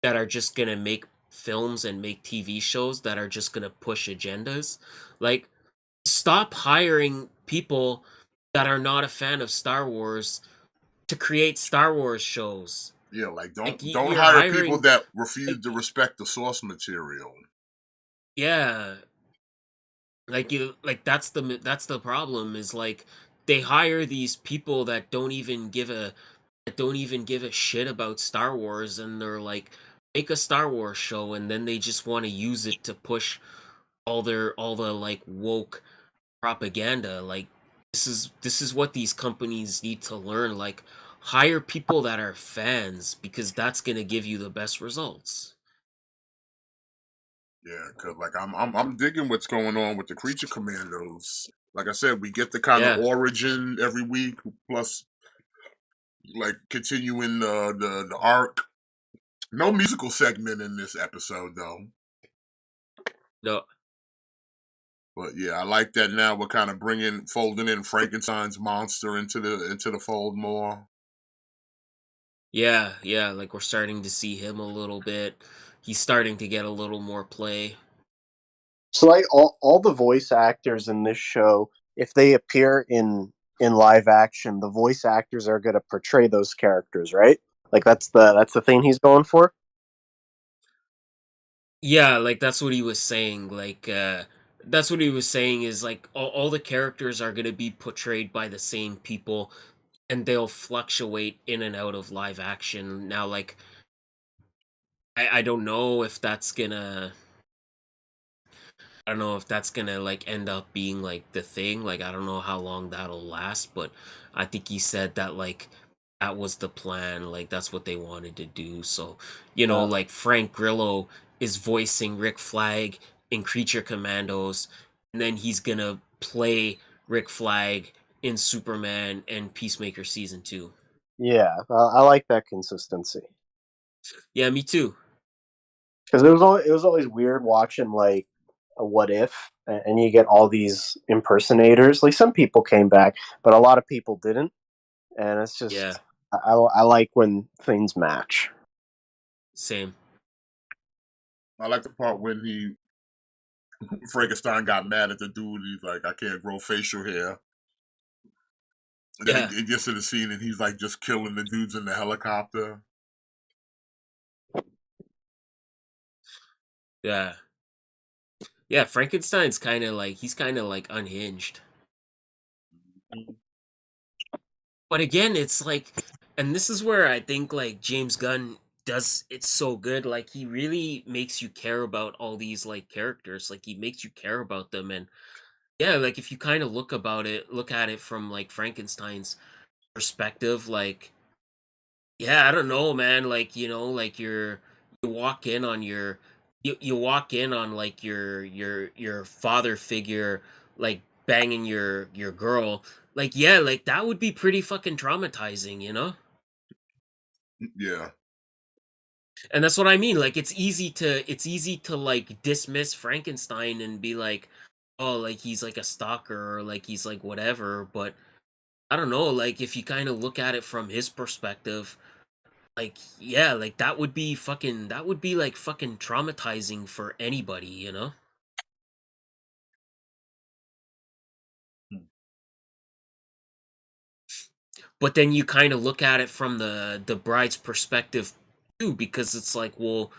C: that are just going to make films and make TV shows that are just going to push agendas. Like stop hiring people that are not a fan of Star Wars to create Star Wars shows.
B: Yeah, like
C: Like
B: don't
C: you're
B: hire people
C: hiring
B: that refuse
C: like
B: to respect the source material.
C: yeah, that's the problem is like they hire these people that don't even give a shit about Star Wars and they're like make a Star Wars show and then they just want to use it to push all the like woke propaganda like this is what these companies need to learn like hire people that are fans because that's going to give you the best results.
B: Yeah, cause like I'm digging what's going on with the Creature Commandos. Like I said, we get the kind of
C: Yeah.
B: origin every week, plus like continuing the arc. No musical segment in this episode though.
C: No.
B: But yeah, I like that now we're kind of folding in Frankenstein's monster into the fold more.
C: Yeah, yeah, like we're starting to see him a little bit. He's starting to get a little more play.
D: So like all the voice actors in this show, if they appear in live action, the voice actors are going to portray those characters, right? Like that's the thing he's going for.
C: Yeah, like that's what he was saying. That's what he was saying is like all the characters are gonna be portrayed by the same people and they'll fluctuate in and out of live action. Now like I don't know if that's gonna I don't know if that's gonna like end up being like the thing. Like I don't know how long that'll last, but I think he said that like that was the plan. Like that's what they wanted to do. So you know,
D: Uh,
C: like Frank Grillo is voicing Rick Flag in Creature Commandos, and then he's gonna play Rick Flag in Superman and Peacemaker season 2.
D: yeah, I like that consistency
C: Yeah, me too.
D: because it was always weird watching like a what if, and you get all these impersonators. Like some people came back, but a lot of people didn't, and it's
C: Yeah,
D: just I like when things match.
C: same.
B: I like the part when Frankenstein got mad at the dude. He's like, I can't grow facial hair. And then
C: Yeah,
B: he gets to the scene and he's like just killing the dudes in the helicopter.
C: yeah, yeah. Frankenstein's kind of like he's kind of like unhinged. But again, it's like, and this is where I think like James Gunn does it so good. Like he really makes you care about all these like characters. Like he makes you care about them, and yeah, like if you kind of look at it from like Frankenstein's perspective, like Yeah, I don't know, man. Like, like you walk in on you walk in on like your father figure like banging your girl. Like, yeah, like that would be pretty fucking traumatizing, you know?
B: Yeah.
C: And that's what I mean. Like it's easy to like dismiss Frankenstein and be like, oh, like he's like a stalker or like he's like whatever, but I don't know, like if you kind of look at it from his perspective, like yeah, like that would be like fucking traumatizing for anybody, you know? But then you kind of look at it from the bride's perspective too, because it's like, well,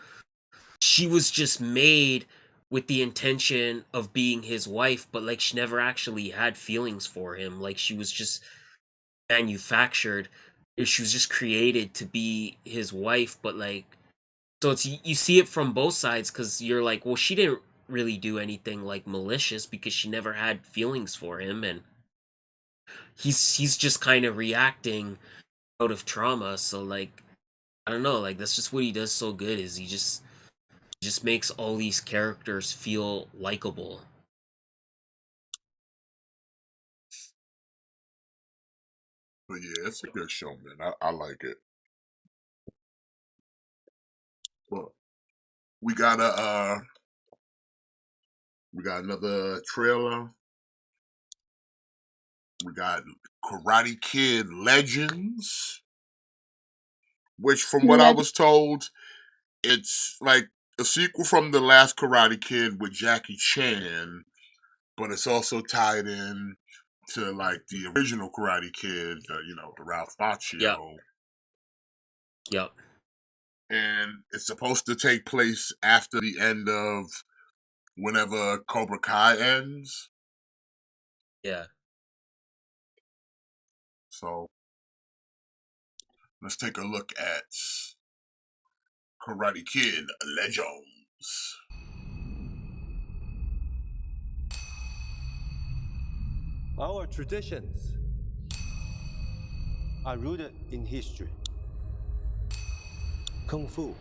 C: she was just made with the intention of being his wife, but like she never actually had feelings for him. Like she was just manufactured. She was just created to be his wife, but like so it's you see it from both sides because you're like, well, she didn't really do anything like malicious because she never had feelings for him, and he's just kind of reacting out of trauma. So like, I don't know, like that's just what he does so good is he just makes all these characters feel likable.
B: But yeah, it's a good show, man. I like it. Well, we got a we got another trailer. We got Karate Kid Legends, which from what I was told, it's like a sequel from the last Karate Kid with Jackie Chan, but it's also tied in to like the original Karate Kid, the Ralph
C: Yep,
B: Macchio,
C: yep,
B: and it's supposed to take place after the end of whenever Cobra Kai ends.
C: yeah.
B: So let's take a look at Karate Kid Legends.
F: Our traditions are rooted in history. Kung Fu,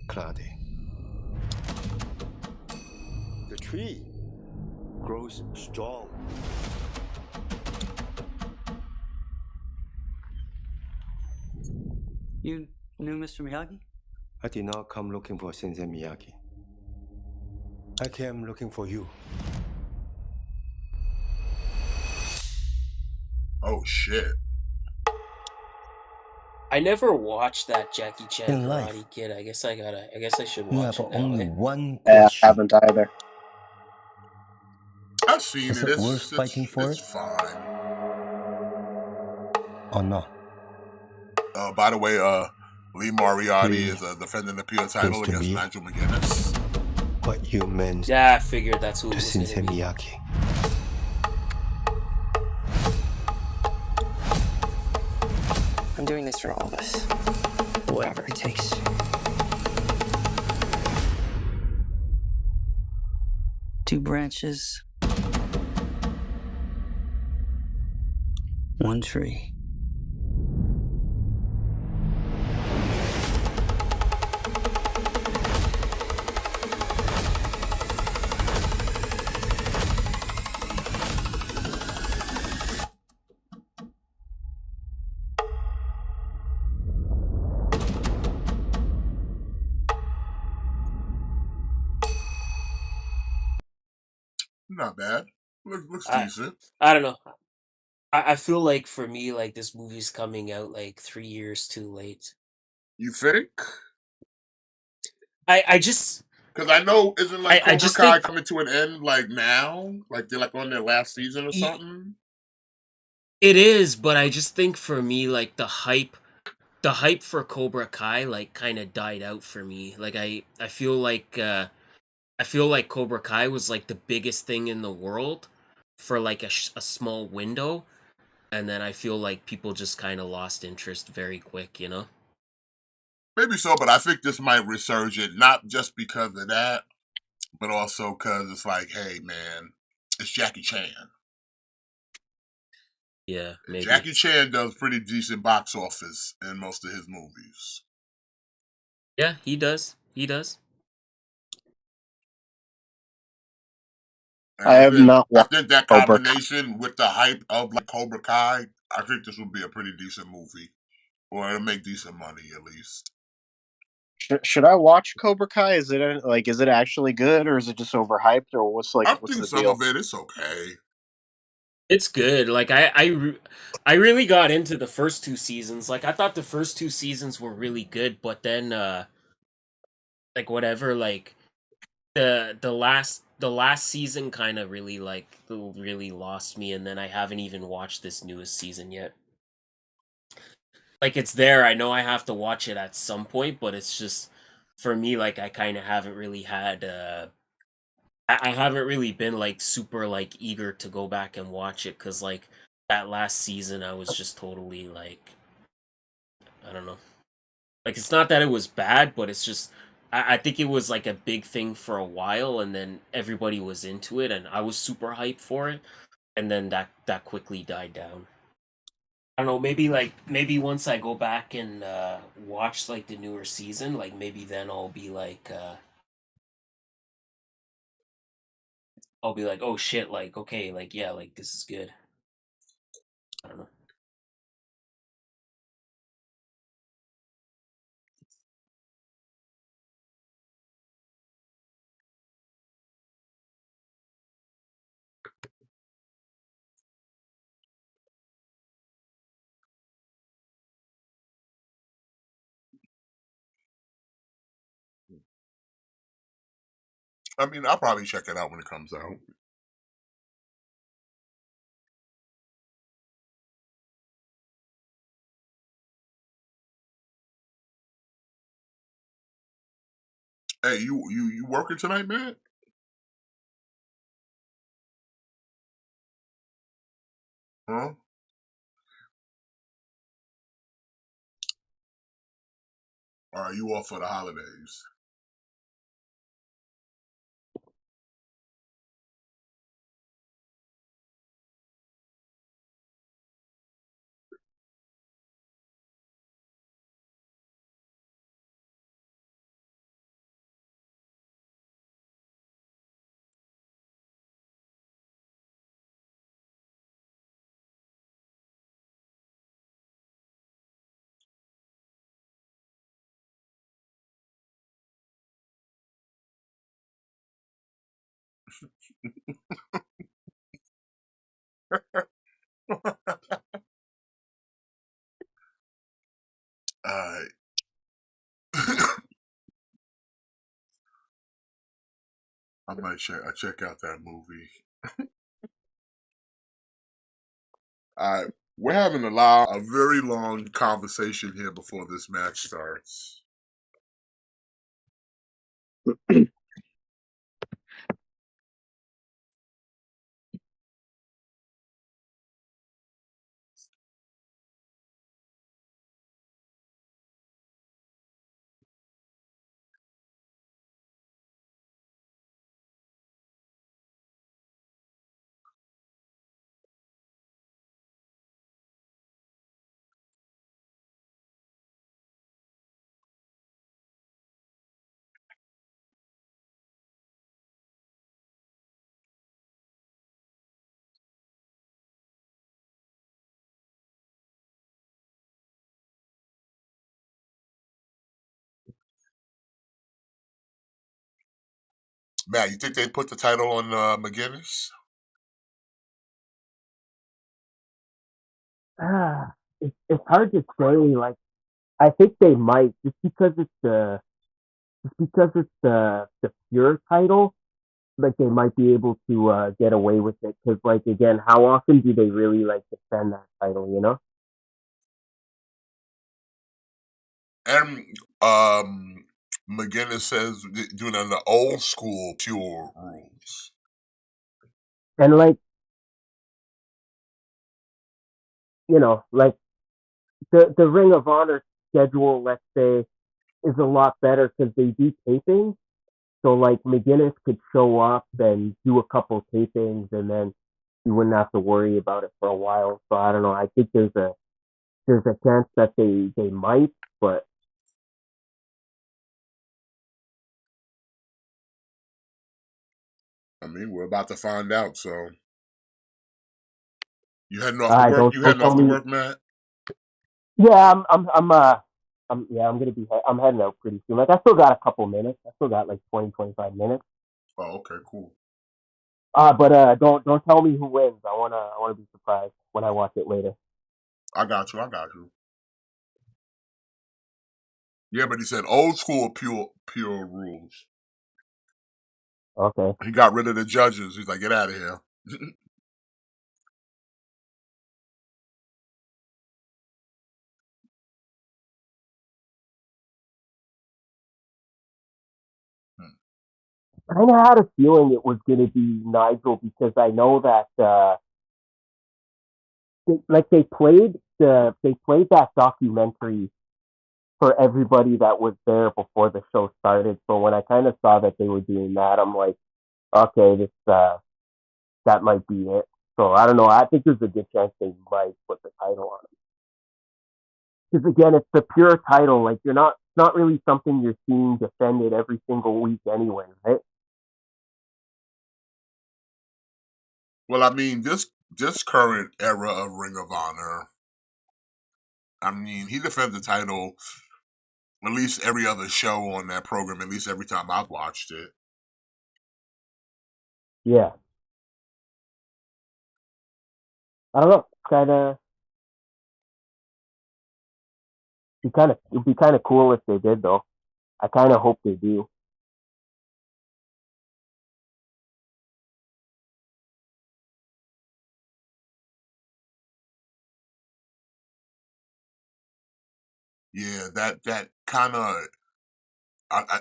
F: karate. The tree grows strong.
G: You knew Mr. Miyagi?
F: I did not come looking for Sensei Miyagi. I came looking for you.
B: Oh shit.
C: I never watched that Jackie Chan
F: In life,
C: Karate Kid. I guess I should
F: you
C: watch
F: have
C: it now.
F: only
C: Eh?
F: one
D: Yeah, I
F: question.
D: haven't either.
B: I've seen
F: Is
B: it.
F: it worth fighting for
B: It's
F: it
B: fine.
F: or not?
B: By the way, Lee Moriarty
F: Lee
B: is defending the appeal
F: seems
B: title
F: to
B: against
F: be
B: Nigel McGuinness.
F: what you meant
C: Yeah, I figured that's who
F: to
C: it was gonna
F: Sensei
C: be.
F: Miyagi.
G: I'm doing this for all of us. Whatever it takes. Two branches. One tree.
B: Not bad. Looks
C: I
B: decent.
C: I don't know. I feel like for me, like this movie's coming out like 3 years too late.
B: You think?
C: I just
B: Because I know isn't like
C: I
B: Cobra
C: just
B: Kai
C: think
B: coming to an end like now? Like they're like on their last season or
C: y-
B: something?
C: it is, but I just think for me, like the hype for Cobra Kai like kind of died out for me. Like I feel like Cobra Kai was like the biggest thing in the world for like a small window, and then I feel like people just kind of lost interest very quick, you know?
B: Maybe so, but I think this might resurge it, not just because of that, but also because it's like, hey man, it's Jackie Chan.
C: Yeah, maybe.
B: Jackie Chan does pretty decent box office in most of his movies.
C: Yeah, he does. He does.
B: And
D: I have not
B: I
D: watched
B: think that
D: Cobra Kai.
B: combination with the hype of like Cobra Kai, I think this would be a pretty decent movie, or it'll make decent money at least.
D: Should I watch Cobra Kai? Is it actually good, or is it just overhyped, or what's
B: I
D: what's
B: think
D: the
B: some
D: deal?
B: of it is okay.
C: It's good. Like I really got into the first two seasons. Like I thought the first two seasons were really good, but then like whatever, like the last season kind of really really lost me, and then I haven't even watched this newest season yet. Like it's there, I know I have to watch it at some point, but it's just for me like I kind of haven't really had I haven't really been like super like eager to go back and watch it cuz like that last season I was just totally like I don't know. Like it's not that it was bad, but it's just I think it was like a big thing for a while and then everybody was into it and I was super hyped for it and then that quickly died down. I don't know, maybe once I go back and watch like the newer season, like maybe then I'll be like, oh shit, like okay, like yeah, like this is good. I don't know.
B: I mean, I'll probably check it out when it comes out. Hey, you working tonight, man? Huh? Or are you off for the holidays? Alright. I might check out that movie. Alright. We're having a very long conversation here before this match starts. Matt, you think they put the title on McGinnis?
C: It's hard to say. Like I think they might just because it's the pure title. Like they might be able to get away with it because like again, how often do they really like defend that title? You know?
B: And McGinnis says doing on the old school pure rules.
C: And like like the Ring of Honor schedule, let's say, is a lot better because they do tapings. So like McGinnis could show up and do a couple tapings and then
H: you wouldn't have to worry about it for a while. So I don't know. I think there's a chance that they might, but
B: I mean, we're about to find out. So you heading off to
H: I
B: work?
H: don't
B: You
H: don't
B: heading
H: tell
B: off to
H: me.
B: work, Matt?
H: Yeah, I'm gonna be I'm heading out pretty soon. Like I still got a couple minutes. I still got like 20-25 minutes.
B: Oh, okay, cool.
H: But don't tell me who wins. I wanna be surprised when I watch it later.
B: I got you. I got you. Yeah, but he said old school pure rules.
H: Okay.
B: He got rid of the judges. He's like, get out of here.
H: I kind of had a feeling it was gonna be Nigel because I know that they played that documentary for everybody that was there before the show started. So when I kind of saw that they were doing that, I'm like, okay, this that might be it. So I don't know. I think there's a good chance they might put the title on it. Because again, it's the pure title. Like you're not, it's not really something you're seeing defended every single week anyway, right?
B: Well, I mean, this current era of Ring of Honor, I mean, he defends the title at least every other show on that program, at least every time I've watched it.
H: Yeah. I don't know. It'd be kind of cool if they did though. I kind of hope they do.
B: Yeah, that kind of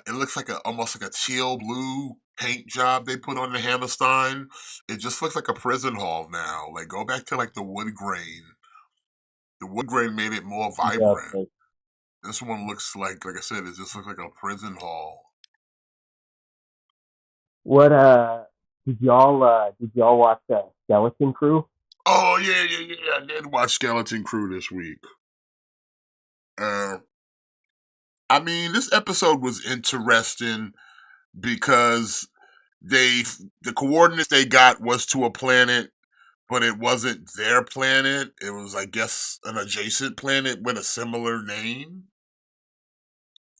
B: it looks like almost like a teal blue paint job they put on the Hammerstein. It just looks like a prison hall now. Like go back to like the wood grain. The wood grain made it more
H: Yeah.
B: vibrant. This one looks like I said, it just looks like a prison hall.
H: What did y'all watch Skeleton Crew?
B: Oh yeah. I did watch Skeleton Crew this week. Uh, I mean, this episode was interesting because the coordinates they got was to a planet, but it wasn't their planet. It was, I guess, an adjacent planet with a similar name.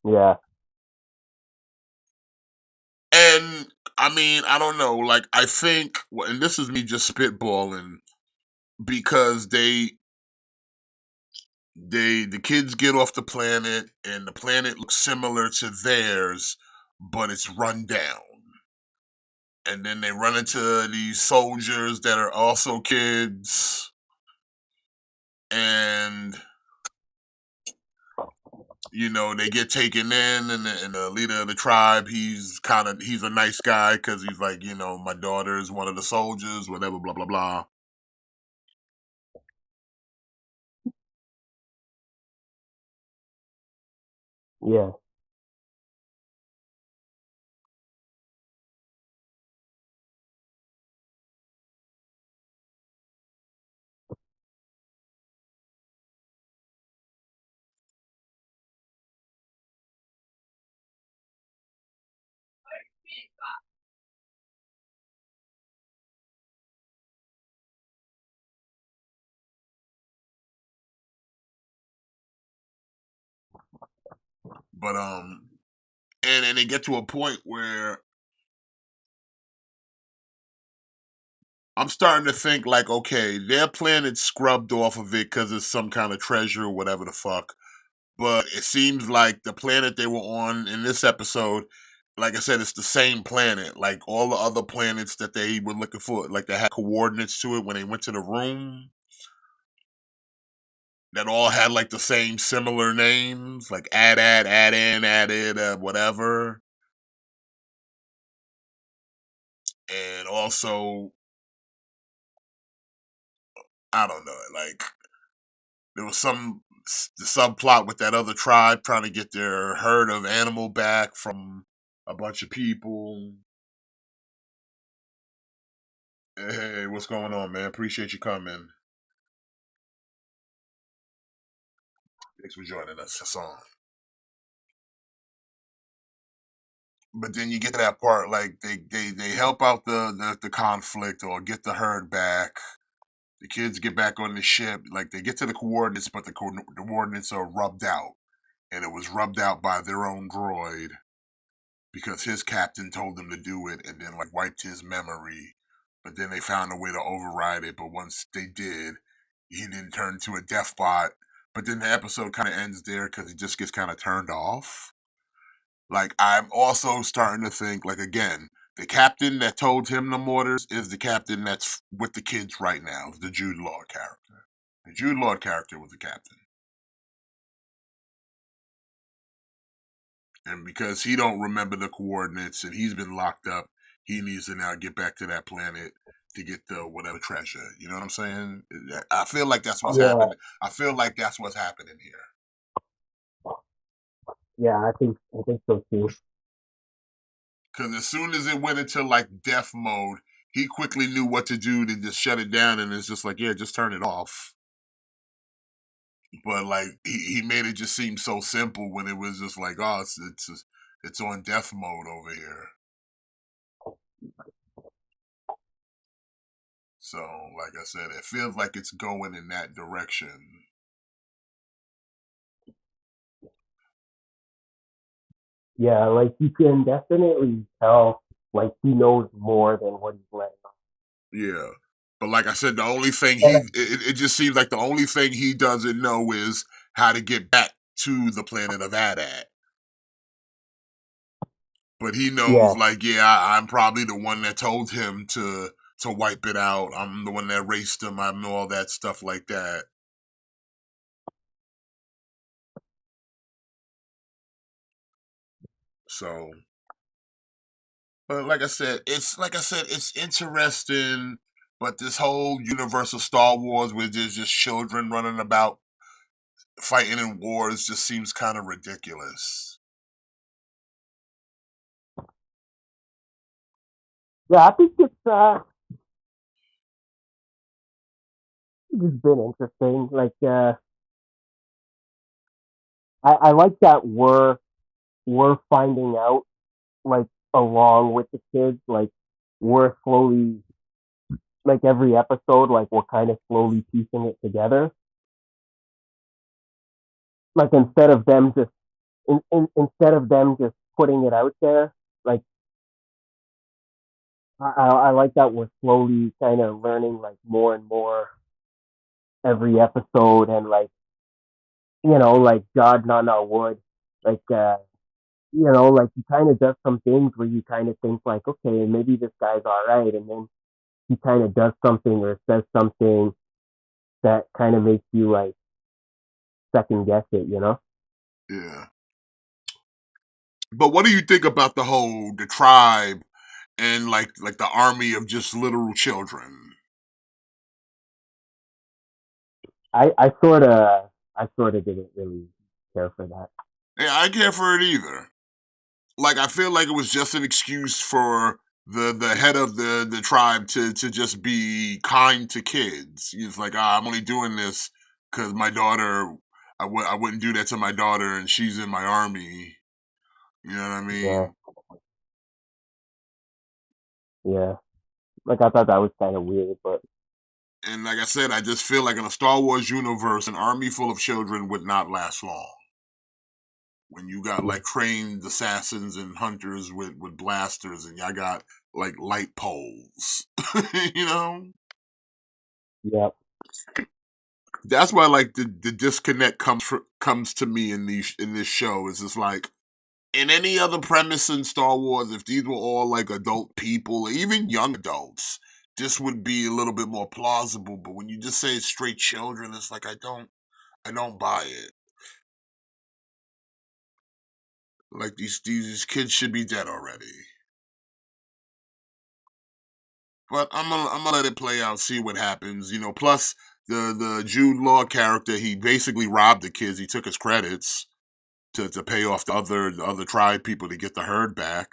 H: Yeah.
B: And I mean, I don't know. Like, I think, and this is me just spitballing, because the kids get off the planet, and the planet looks similar to theirs, but it's run down. And then they run into these soldiers that are also kids, and they get taken in, and the leader of the tribe, he's a nice guy because he's like, my daughter is one of the soldiers, whatever, blah blah blah.
H: Yeah.
B: But and they get to a point where I'm starting to think like, okay, their planet scrubbed off of it because it's some kind of treasure or whatever the fuck. But it seems like the planet they were on in this episode, like I said, it's the same planet. Like all the other planets that they were looking for, like they had coordinates to it when they went to the room that all had like the same similar names, like add in, added, whatever. And also, I don't know, like there was the subplot with that other tribe trying to get their herd of animal back from a bunch of people. Hey, what's going on, man? Appreciate you coming. Thanks for joining us. That's on. But then you get to that part, like they help out the conflict or get the herd back. The kids get back on the ship, like they get to the coordinates, but the coordinates are rubbed out, and it was rubbed out by their own droid because his captain told them to do it, and then like wiped his memory. But then they found a way to override it. But once they did, he didn't turn into a death bot. But then the episode kind of ends there because it just gets kind of turned off. Like I'm also starting to think, like again, the captain that told him the orders is the captain that's with the kids right now, the Jude Law character. The Jude Law character was the captain. And because he don't remember the coordinates and he's been locked up, he needs to now get back to that planet to get the whatever treasure. You know what I'm saying? I feel like that's what's
H: Yeah,
B: happening. I feel like that's what's happening here.
H: yeah, I think so too.
B: Because as soon as it went into like death mode, he quickly knew what to do to just shut it down, and it's just like, yeah, just turn it off. But like he made it just seem so simple when it was just like, oh, it's on death mode over here. So, like I said, it feels like it's going in that direction.
H: Yeah, like you can definitely tell, like he knows more than what he's letting on.
B: Yeah. But like I said, the only thing
H: And
B: it just seems like the only thing he doesn't know is how to get back to the planet of Adat. But he knows,
H: yeah,
B: like, yeah, I'm probably the one that told him to wipe it out. I'm the one that raced him. I know all that stuff like that. So, but it's interesting. But this whole universe of Star Wars, where there's just children running about fighting in wars, just seems kind of ridiculous.
H: yeah, I think it's just been interesting. Like I like that we're finding out like along with the kids, like we're slowly like every episode, like we're kind of slowly piecing it together. Like instead of them just putting it out there, like I like that we're slowly kind of learning like more and more every episode, and like like God Nana would, like like he kind of does some things where you kind of think like, okay, maybe this guy's all right, and then he kind of does something or says something that kind of makes you like second guess it.
B: Yeah. But what do you think about the tribe and like the army of just literal children?
H: I sort of didn't really care for that.
B: Yeah, I care for it either. Like I feel like it was just an excuse for the head of the tribe to just be kind to kids. He's like, I'm only doing this because my daughter. I wouldn't do that to my daughter, and she's in my army. You know what I
H: Yeah,
B: mean?
H: yeah. Like I thought that was kind of weird, but
B: And like I said, I just feel like in a Star Wars universe, an army full of children would not last long. When you got like trained assassins and hunters with blasters, and y'all got like light poles, you know.
H: yeah,
B: That's why like the disconnect comes to me in this show. Is just like in any other premise in Star Wars, if these were all like adult people, or even young adults, this would be a little bit more plausible. But when you just say it's straight children, it's like I don't buy it. Like these kids should be dead already. But I'm gonna let it play out, see what happens. You know, plus the Jude Law character, he basically robbed the kids. He took his credits to pay off the other tribe people to get the herd back.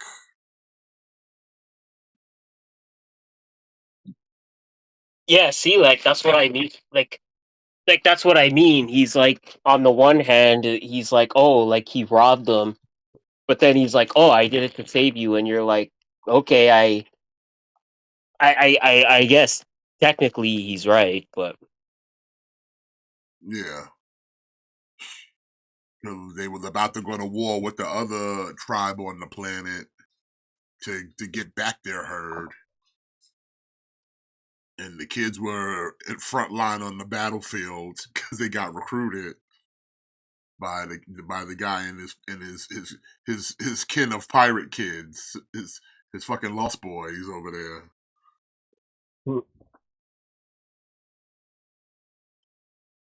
C: Yeah, see, like that's what I mean. Like that's what I mean. He's like, on the one hand, he's like, oh, like he robbed them, but then he's like, oh, I did it to save you, and you're like, okay, I guess technically he's right, but
B: Yeah. Because they was about to go to war with the other tribe on the planet to get back their herd. And the kids were at front line on the battlefield because they got recruited by the guy and his kin of pirate kids, his fucking lost boys over there.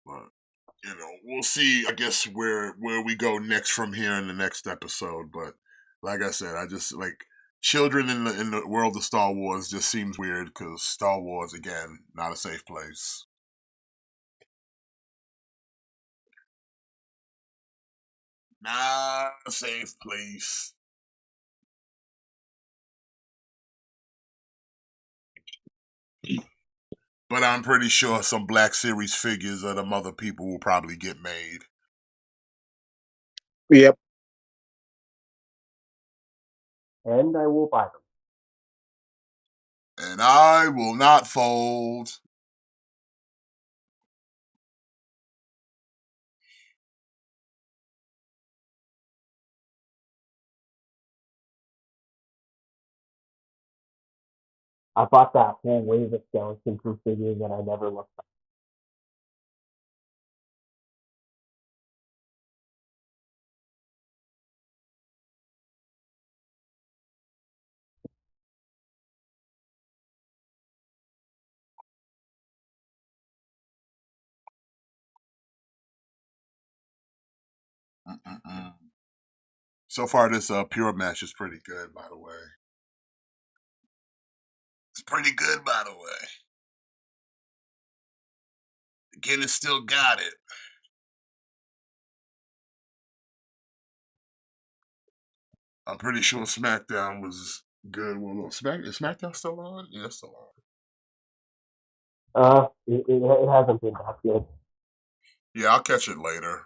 B: But we'll see. I guess where we go next from here in the next episode. But like I said, I just like children in the world of Star Wars just seems weird because Star Wars again not a safe place. Not a safe place. But I'm pretty sure some Black Series figures of them other people will probably get made.
H: Yep. And I will buy them.
B: And I will not fold.
H: I bought that whole wave of Skeleton Crew figures and I never looked back.
B: Mm-mm-mm. So far, this pure match is pretty good, by the way. It's pretty good, by the way. Guinness still got it. I'm pretty sure SmackDown was good. Well, is SmackDown still on? Yeah, it's still on.
H: It hasn't been that good.
B: Yeah, I'll catch it later.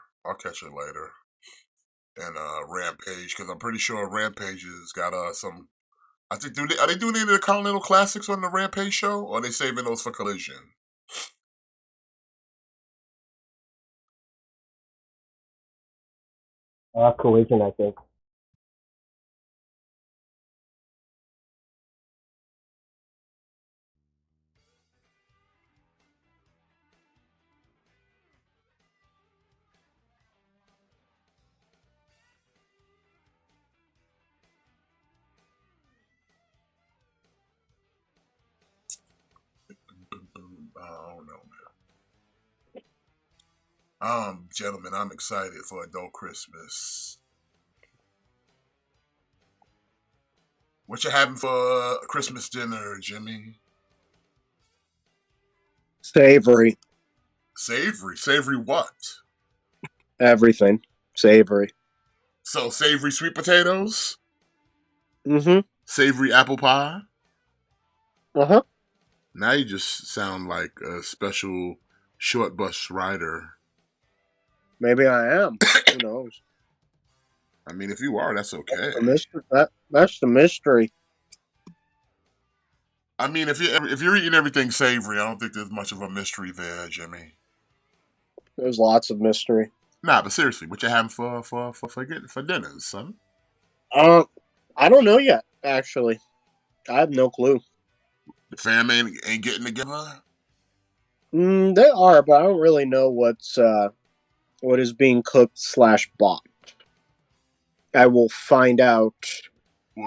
B: And Rampage, because I'm pretty sure Rampage has got some. I think are they doing any of the Continental Classics on the Rampage show, or are they saving those for Collision?
H: Collision, I think.
B: I don't know, man. Gentlemen, I'm excited for Adult Christmas. What you having for Christmas dinner, Jimmy?
D: Savory.
B: Savory what?
D: Everything. Savory.
B: So savory sweet potatoes?
D: Mm-hmm.
B: Savory apple pie?
D: Uh-huh.
B: Now you just sound like a special short bus rider.
D: Maybe I am. Who knows?
B: I mean, if you are, that's okay.
D: That's the mystery.
B: I mean, if you're eating everything savory, I don't think there's much of a mystery there, Jimmy.
D: There's lots of mystery.
B: Nah, but seriously, what you having for dinner, son?
D: I don't know yet, actually. I have no clue.
B: The fam ain't getting together?
D: They are, but I don't really know what is being cooked / bought. I will find out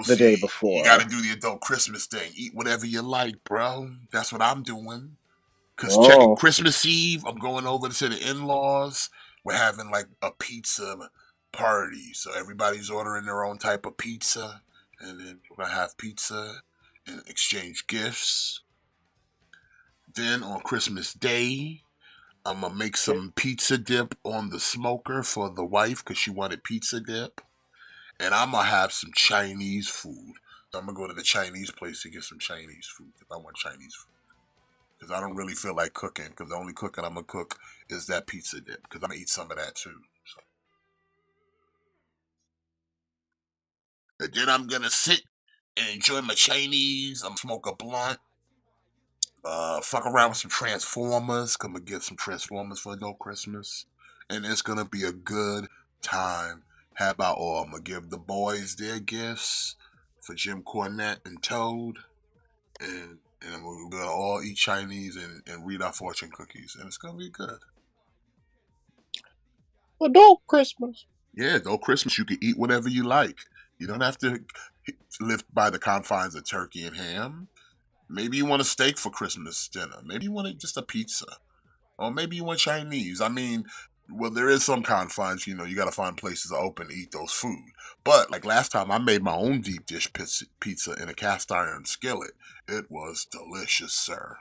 D: the day before.
B: You gotta do the adult Christmas thing. Eat whatever you like, bro. That's what I'm doing. Cause checking Christmas Eve, I'm going over to the in-laws. We're having like a pizza party. So everybody's ordering their own type of pizza. And then we're gonna have pizza and exchange gifts. Then on Christmas Day, I'm gonna make some pizza dip on the smoker for the wife because she wanted pizza dip. And I'm gonna have some Chinese food. So I'm gonna go to the Chinese place to get some Chinese food if I want Chinese food. because I don't really feel like cooking. Because the only cooking I'm gonna cook is that pizza dip. Because I'm gonna eat some of that too. So. And then I'm gonna sit and enjoy my Chinese. I'm smoke a blunt. Fuck around with some Transformers. Come and get some Transformers for no Christmas, and it's gonna be a good time. How about I'm gonna give the boys their gifts for Jim Cornette and Toad, and we're gonna all eat Chinese and read our fortune cookies, and it's gonna be good.
D: Adult Christmas.
B: Yeah, though Christmas you can eat whatever you like. You don't have to live by the confines of turkey and ham. Maybe you want a steak for Christmas dinner. Maybe you want just a pizza. Or maybe you want Chinese. I mean, well, there is some confines, you got to find places open to eat those food. But like last time, I made my own deep dish pizza in a cast iron skillet. It was delicious, sir.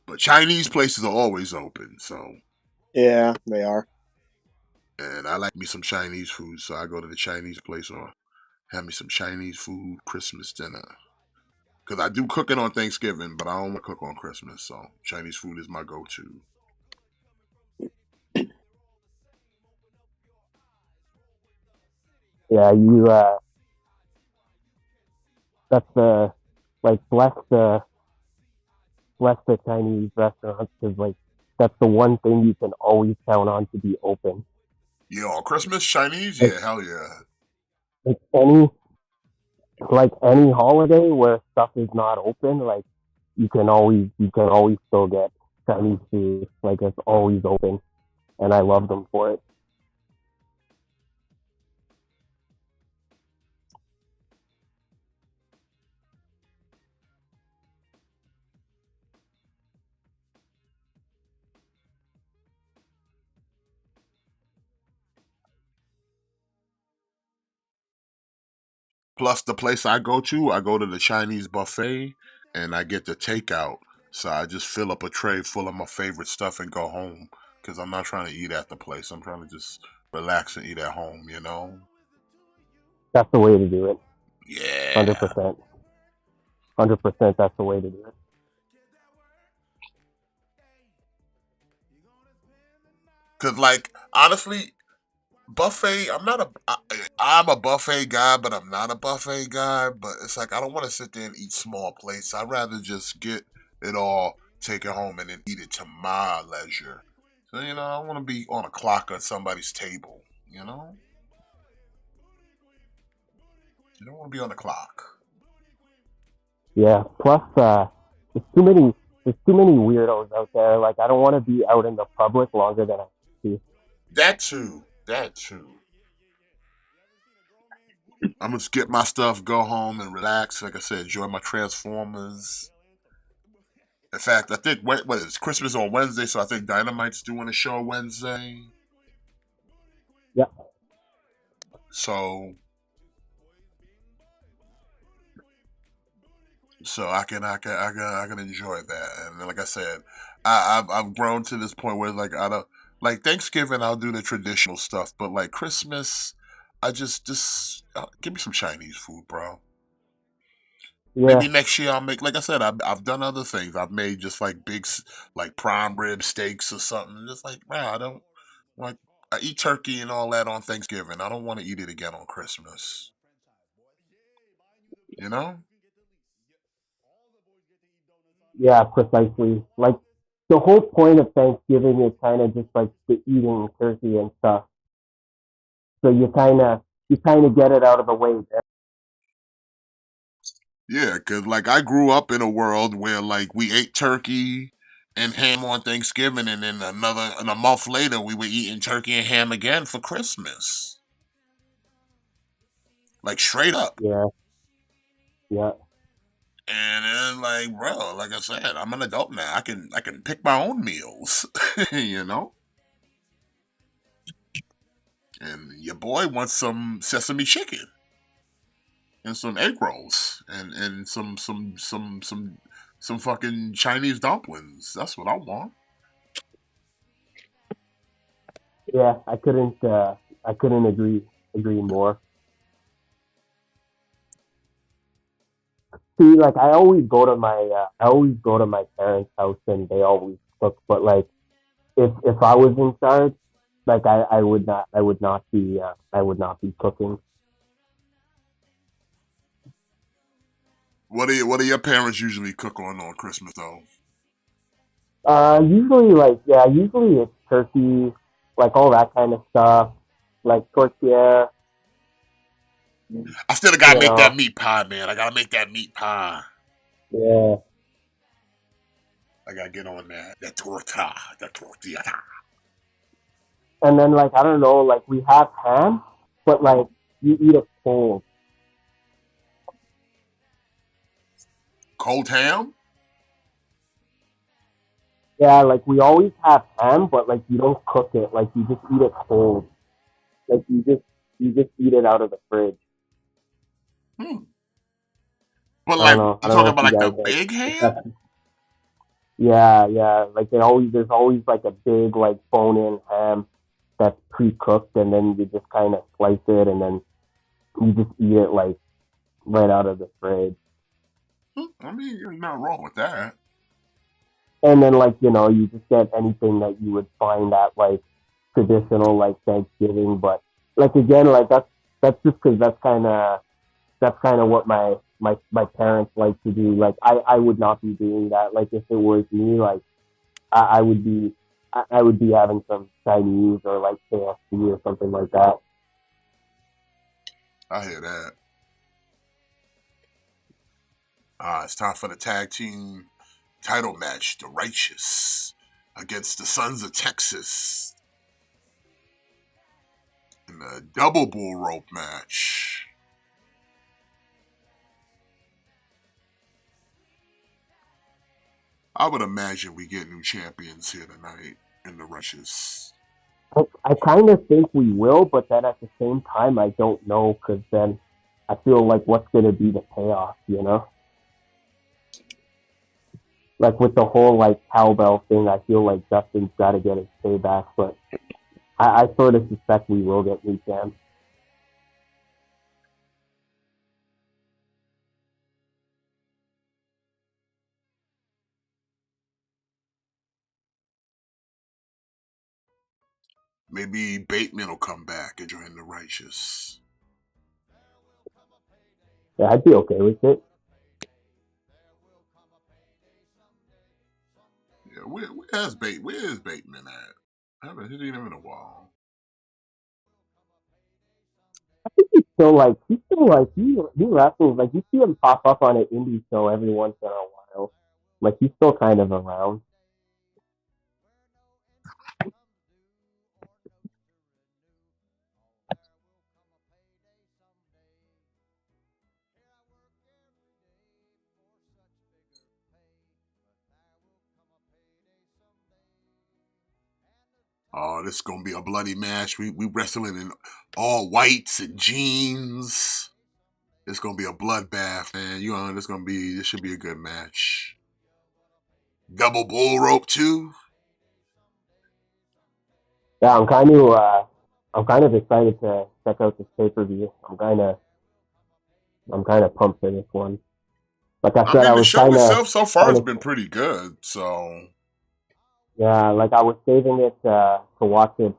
B: But Chinese places are always open, so.
D: Yeah, they are.
B: And I like me some Chinese food, so I go to the Chinese place or have me some Chinese food Christmas dinner. Because I do cooking on Thanksgiving, but I don't want to cook on Christmas, so Chinese food is my go-to.
H: Yeah, that's bless the Chinese restaurants, because like that's the one thing you can always count on to be open.
B: Yeah, on Christmas, Chinese?
H: Like,
B: Yeah, hell yeah.
H: like any holiday where stuff is not open, like you can always still get Chinese food. Like it's always open, and I love them for it.
B: Plus, the place I go to the Chinese buffet, and I get the takeout. So I just fill up a tray full of my favorite stuff and go home. Because I'm not trying to eat at the place. I'm trying to just relax and eat at home.
H: That's the way to do it.
B: Yeah.
H: 100%. 100%. That's the way to do it.
B: Because, like, honestly, buffet, I'm a buffet guy, but I'm not a buffet guy. But it's like, I don't want to sit there and eat small plates. I'd rather just get it all, take it home, and then eat it to my leisure. So, I want to be on a clock at somebody's table, you know? You don't want to be on the clock.
H: Yeah. Plus, there's too many there's too many weirdos out there. Like I don't want to be out in the public longer than I have to.
B: That too. That too. I'm going to skip my stuff, go home and relax. Like I said, enjoy my Transformers. In fact, I think what is Christmas on Wednesday, so I think Dynamite's doing a show Wednesday.
H: Yeah.
B: So I can enjoy that. And like I said, I've grown to this point where like I don't like Thanksgiving I'll do the traditional stuff, but like Christmas, I just give me some Chinese food, bro.
H: Yeah.
B: Maybe next year I'll make, like I said, I've done other things. I've made just like like prime rib steaks or something. Just like, wow, I don't like, I eat turkey and all that on Thanksgiving. I don't want to eat it again on Christmas. You know?
H: Yeah. Precisely. Like the whole point of Thanksgiving is kind of just like the eating turkey and stuff. So you kind of get it out of the way there.
B: Yeah, because like I grew up in a world where like we ate turkey and ham on Thanksgiving, and then a month later we were eating turkey and ham again for Christmas. Like straight up.
H: Yeah. Yeah.
B: And then like, bro, like I said, I'm an adult now. I can pick my own meals, you know. And your boy wants some sesame chicken and some egg rolls and some fucking Chinese dumplings. That's what I want.
H: Yeah. I couldn't agree more. See, like I always go to my parents' house and they always cook. But like, if I was in charge, like I would not be cooking.
B: What do your parents usually cook on Christmas though?
H: Usually it's turkey, like all that kind of stuff, like tortilla,
B: I still gotta
H: you
B: make that
H: know,
B: meat pie, man. I gotta make that meat pie.
H: yeah.
B: I gotta get on that. That tortilla.
H: And then like I don't know, like we have ham, but like you eat it cold.
B: Cold ham?
H: Yeah, like we always have ham, but like you don't cook it, like you just eat it cold. Like you just eat it out of the fridge.
B: Hmm. But
H: I don't
B: like
H: know. I
B: you
H: don't know
B: talking
H: if
B: about
H: you
B: like the
H: guys
B: big
H: if
B: ham?
H: that's yeah, yeah. Like there's always like a big like bone in ham that's pre cooked and then you just kinda slice it and then you just eat it like right out of the fridge.
B: I mean, there's nothing wrong with that.
H: And then like, you just get anything that you would find at like traditional like Thanksgiving, but like again, like that's just because that's kind of what my parents like to do. Like I would not be doing that. Like if it was me, like I would be I would be having some Chinese or like KFC or something like that.
B: I hear that. It's time for the tag team title match. The Righteous against the Sons of Texas in the double bull rope match. I would imagine we get new champions here tonight in the Righteous.
H: I kind of think we will, but then at the same time, I don't know because then I feel like what's going to be the payoff, you know? Like with the whole like cowbell thing, I feel like Justin's got to get his payback, but I sort of suspect we will get new champs.
B: Maybe Bateman will come back and join the Righteous.
H: Yeah, I'd be okay with it.
B: Yeah, where is Bateman at? I haven't hit him in a while.
H: I think he's still like he wrestles like you see him pop up on an indie show every once in a while. Like he's still kind of around.
B: Oh, this is gonna be a bloody match. We wrestling in all whites and jeans. It's gonna be a bloodbath, man. This should be a good match. Double bull rope too.
H: Yeah, I'm kind of excited to check out this pay per view. I'm kind of pumped for this one. Like I
B: I
H: said,
B: mean,
H: I
B: the
H: was
B: show itself so far
H: kind
B: has
H: of
B: been pretty good. So
H: yeah, like I was saving it to watch it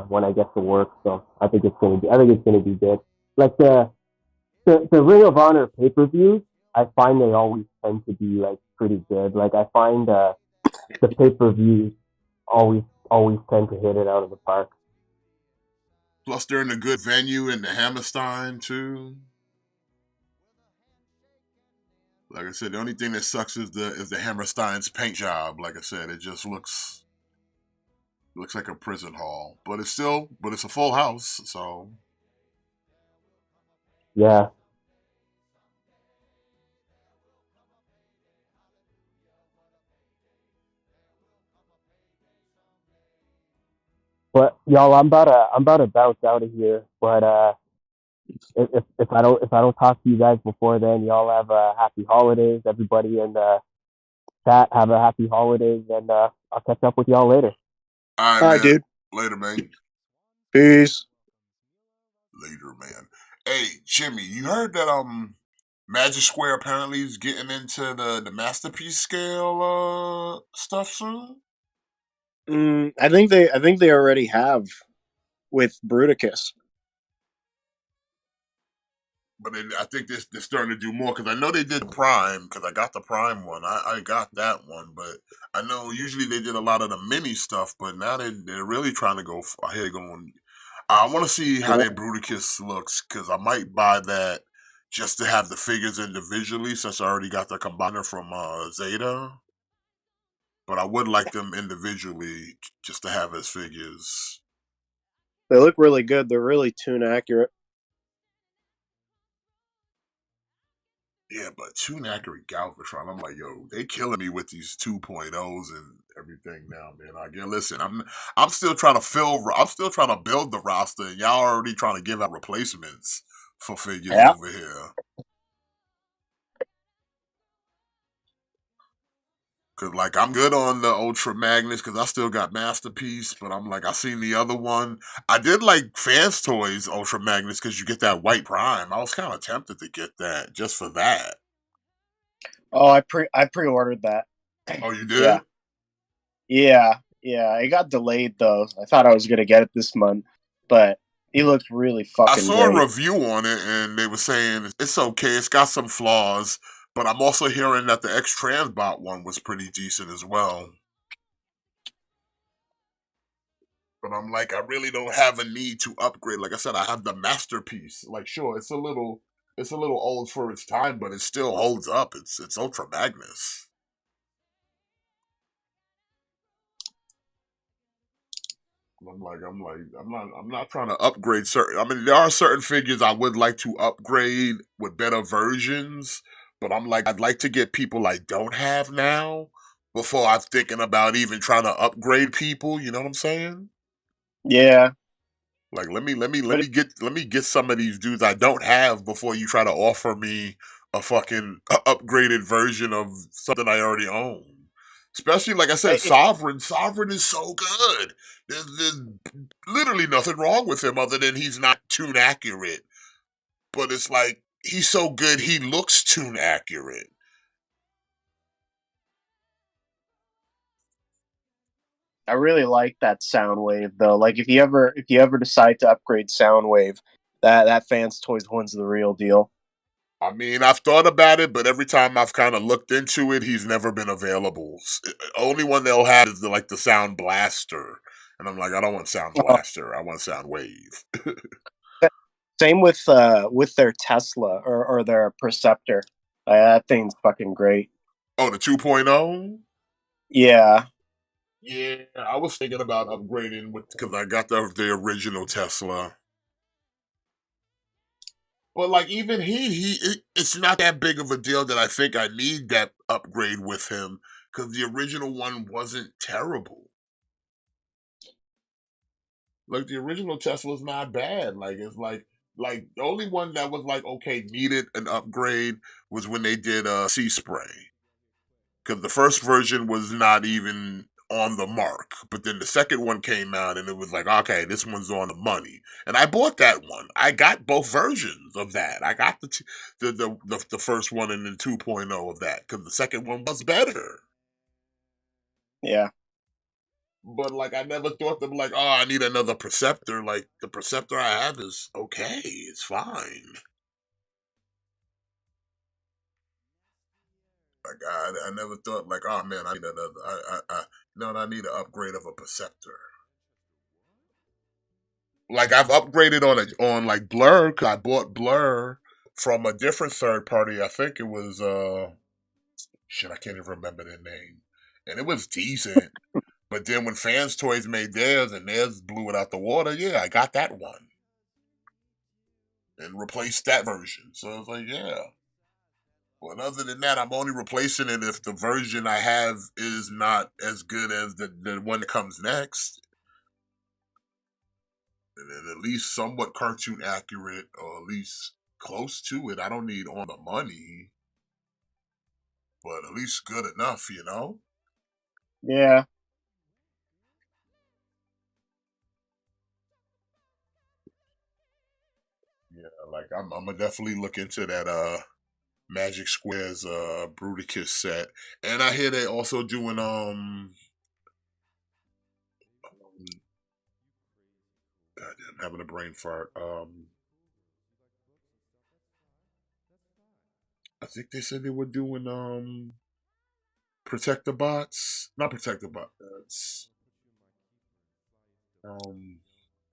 H: when I get to work. So I think it's gonna be good. Like the Ring of Honor pay per views, I find they always tend to be like pretty good. Like I find the pay per views always tend to hit it out of the park.
B: plus they're in a good venue in the Hammerstein too. Like I said, the only thing that sucks is the Hammerstein's paint job. Like I said, it just looks like a prison hall, but it's a full house. So
H: Yeah, but y'all, I'm about to bounce out of here. But if I don't talk to you guys before then, y'all have a happy holidays. Everybody in the chat have a happy holidays, and I'll catch up with y'all later.
B: all right,
D: All right,
B: man.
D: dude.
B: Later, man.
D: Peace.
B: Later, man. Hey, Jimmy, you heard that Magic Square apparently is getting into the masterpiece scale stuff soon.
D: I think they already have with Bruticus.
B: But I think they're starting to do more because I know they did Prime because I got the Prime one. I got that one, but I know usually they did a lot of the mini stuff, but now they're really trying to go. Here going. I want to see how their Bruticus looks because I might buy that just to have the figures individually since I already got the combiner from Zeta. But I would like them individually just to have as figures.
D: They look really good. They're really tune accurate.
B: Yeah, but tune accurate Galvatron. I'm like, yo, they killing me with these 2.0s and everything now, man. I get listen, I'm still trying to build the roster, and y'all already trying to give out replacements for figures
D: Yeah.
B: over here. Cause like I'm good on the Ultra Magnus because I still got Masterpiece, but I'm like I seen the other one. I did like Fans Toys Ultra Magnus because you get that white prime. I was kind of tempted to get that just for that.
D: Oh, I pre-ordered that.
B: Oh, you
D: Yeah.
B: did?
D: Yeah. It got delayed though. I thought I was gonna get it this month, but he looks really
B: I
D: fucking
B: saw a
D: great.
B: review on it and they were saying it's okay. It's got some flaws, but I'm also hearing that the X Transbot one was pretty decent as well. But I'm like, I really don't have a need to upgrade. Like I said, I have the Masterpiece. Like, sure, it's a little old for its time, but it still holds up. It's Ultra Magnus. I'm not trying to upgrade certain. I mean, there are certain figures I would like to upgrade with better versions, but I'm like, I'd like to get people I don't have now before I'm thinking about even trying to upgrade people. You know what I'm saying?
D: Yeah,
B: Like,
D: but
B: let me get some of these dudes I don't have before you try to offer me a fucking upgraded version of something I already own. Especially like I said,
D: it,
B: Sovereign. Sovereign is so good. There's literally nothing wrong with him other than he's not tune accurate. But it's like he's so good he looks tune accurate.
D: I really like that Soundwave though. Like if you ever decide to upgrade Soundwave, that Fans Toys one's the real deal.
B: I mean, I've thought about it, but every time I've kind of looked into it, he's never been available. Only one they'll have is the Sound Blaster, and I'm like, I don't want Sound
D: Oh,
B: Blaster. I want Sound Wave.
D: same with their Tesla or their Perceptor. That thing's fucking great.
B: Oh, the 2.0.
D: Yeah,
B: Yeah, I was thinking about upgrading with because I got the original Tesla. But like even it's not that big of a deal that I think I need that upgrade with him because the original one wasn't terrible. Like the original Tesla's not bad. Like it's like the only one that was like okay needed an upgrade was when they did Sea Spray because the first version was not even on the mark, but then the second one came out and it was like okay this one's on the money, and I bought that one. I got both versions of that. I got the first one and the 2.0 of that because the second one was better.
D: yeah.
B: But like I never thought them like, oh, I need another Perceptor. Like the Perceptor I have is okay, it's fine. Like I never thought like, oh man, I need another. I need an upgrade of a Perceptor. Like I've upgraded on like Blur because I bought Blur from a different third party. I think it was shit. I can't even remember their name, and it was decent. But then when Fans Toys made theirs and theirs blew it out the water, yeah, I got that one and replaced that version. So it's like, yeah. But other than that, I'm only replacing it if the version I have is not as good as the one that comes next. And then at least somewhat cartoon accurate, or at least close to it. I don't need on the money, but at least good enough, you know?
D: Yeah.
B: Yeah, like I'm gonna definitely look into that Magic Square's Bruticus set, and I hear they also doing I'm having a brain fart. I think they said they were doing Protector Bots, not Protector Bots.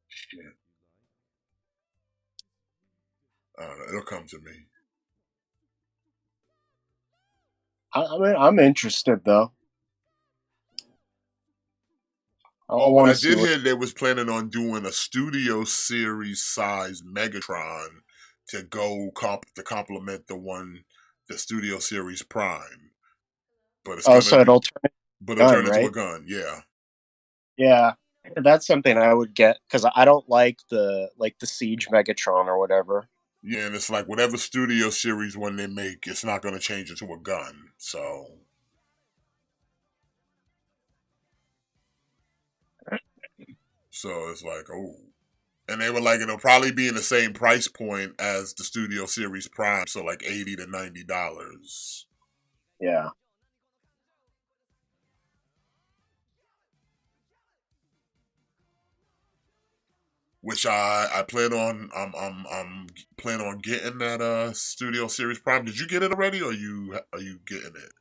B: Shit. It'll come to me.
D: I mean, I'm interested though. I
B: But
D: want
B: I
D: to see
B: did
D: what.
B: hear they was planning on doing a studio series size Megatron to go to complement the studio series Prime. But it's
D: Oh,
B: gonna
D: so
B: be,
D: it'll turn
B: but it'll
D: gun,
B: turn into a
D: right?
B: gun. Yeah,
D: Yeah, that's something I would get because I don't like the Siege Megatron or whatever.
B: yeah, and it's like whatever studio series one they make, it's not gonna change into a gun. So it's like, oh. And they were like, it'll probably be in the same price point as the Studio Series Prime, so like $80 to $90.
D: Yeah,
B: Which I plan on I'm plan on getting that Studio Series Prime. Did you get it already, or are you getting it?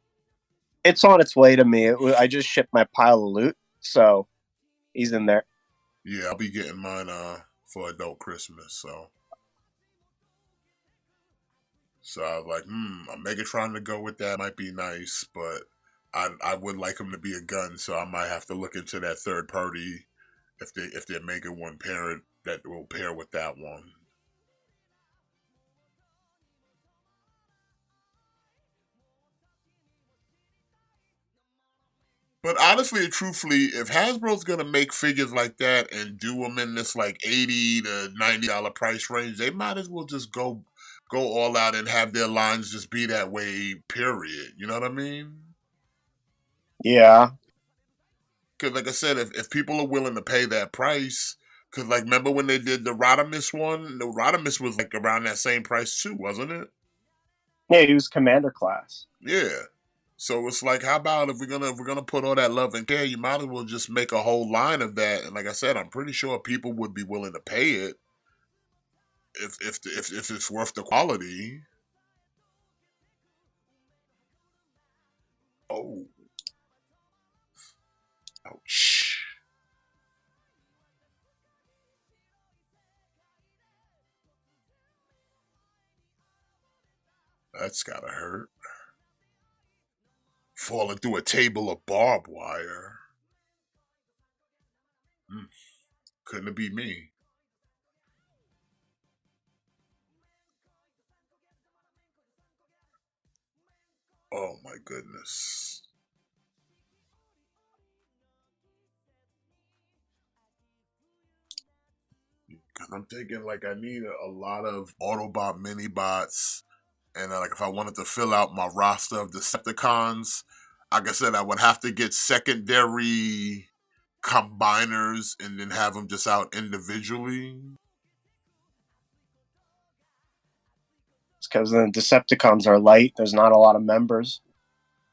D: it's on its way to me. I just shipped my pile of loot, so he's in there.
B: Yeah, I'll be getting mine for adult Christmas. So I was like, a Megatron to go with that might be nice, but I would like him to be a gun, so I might have to look into that third party if they're making one parent that will pair with that one. But honestly and truthfully, if Hasbro's gonna make figures like that and do them in this like $80 to $90 price range, they might as well just go all out and have their lines just be that way. Period. You know what I mean?
D: Yeah,
B: Because like I said, if people are willing to pay that price, because like remember when they did the Rodimus one, the Rodimus was like around that same price too, wasn't it?
D: yeah, he was commander class.
B: Yeah. So it's like, how about if we're gonna put all that love and care, you might as well just make a whole line of that. And like I said, I'm pretty sure people would be willing to pay it if it's worth the quality. Oh, ouch. That's gotta hurt. Falling through a table of barbed wire. Couldn't it be me? Oh my goodness. Cause I'm thinking like I need a lot of Autobot mini bots, and like if I wanted to fill out my roster of Decepticons, like I said, I would have to get secondary combiners and then have them just out individually.
D: It's because the Decepticons are light. There's not a lot of members.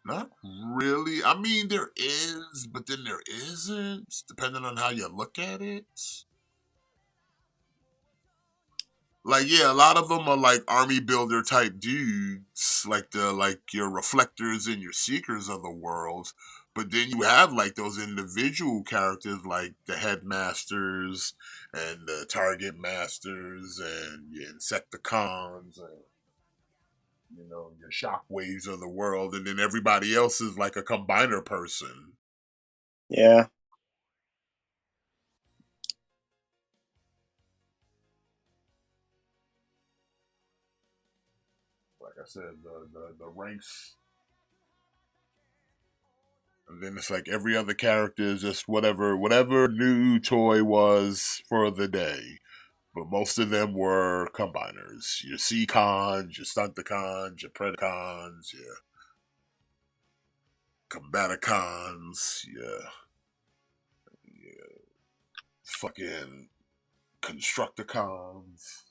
B: Not really. I mean, there is, but then there isn't, depending on how you look at it. Like, yeah, a lot of them are like army builder type dudes, like your reflectors and your seekers of the world. But then you have like those individual characters like the headmasters and the target masters and your insecticons and your shockwaves of the world, and then everybody else is like a combiner person.
D: Yeah,
B: Like I said, the ranks. And then it's like every other character is just whatever new toy was for the day. But most of them were combiners. Your Seacons, your Stunticons, your Predacons, your Combaticons, your fucking Constructicons.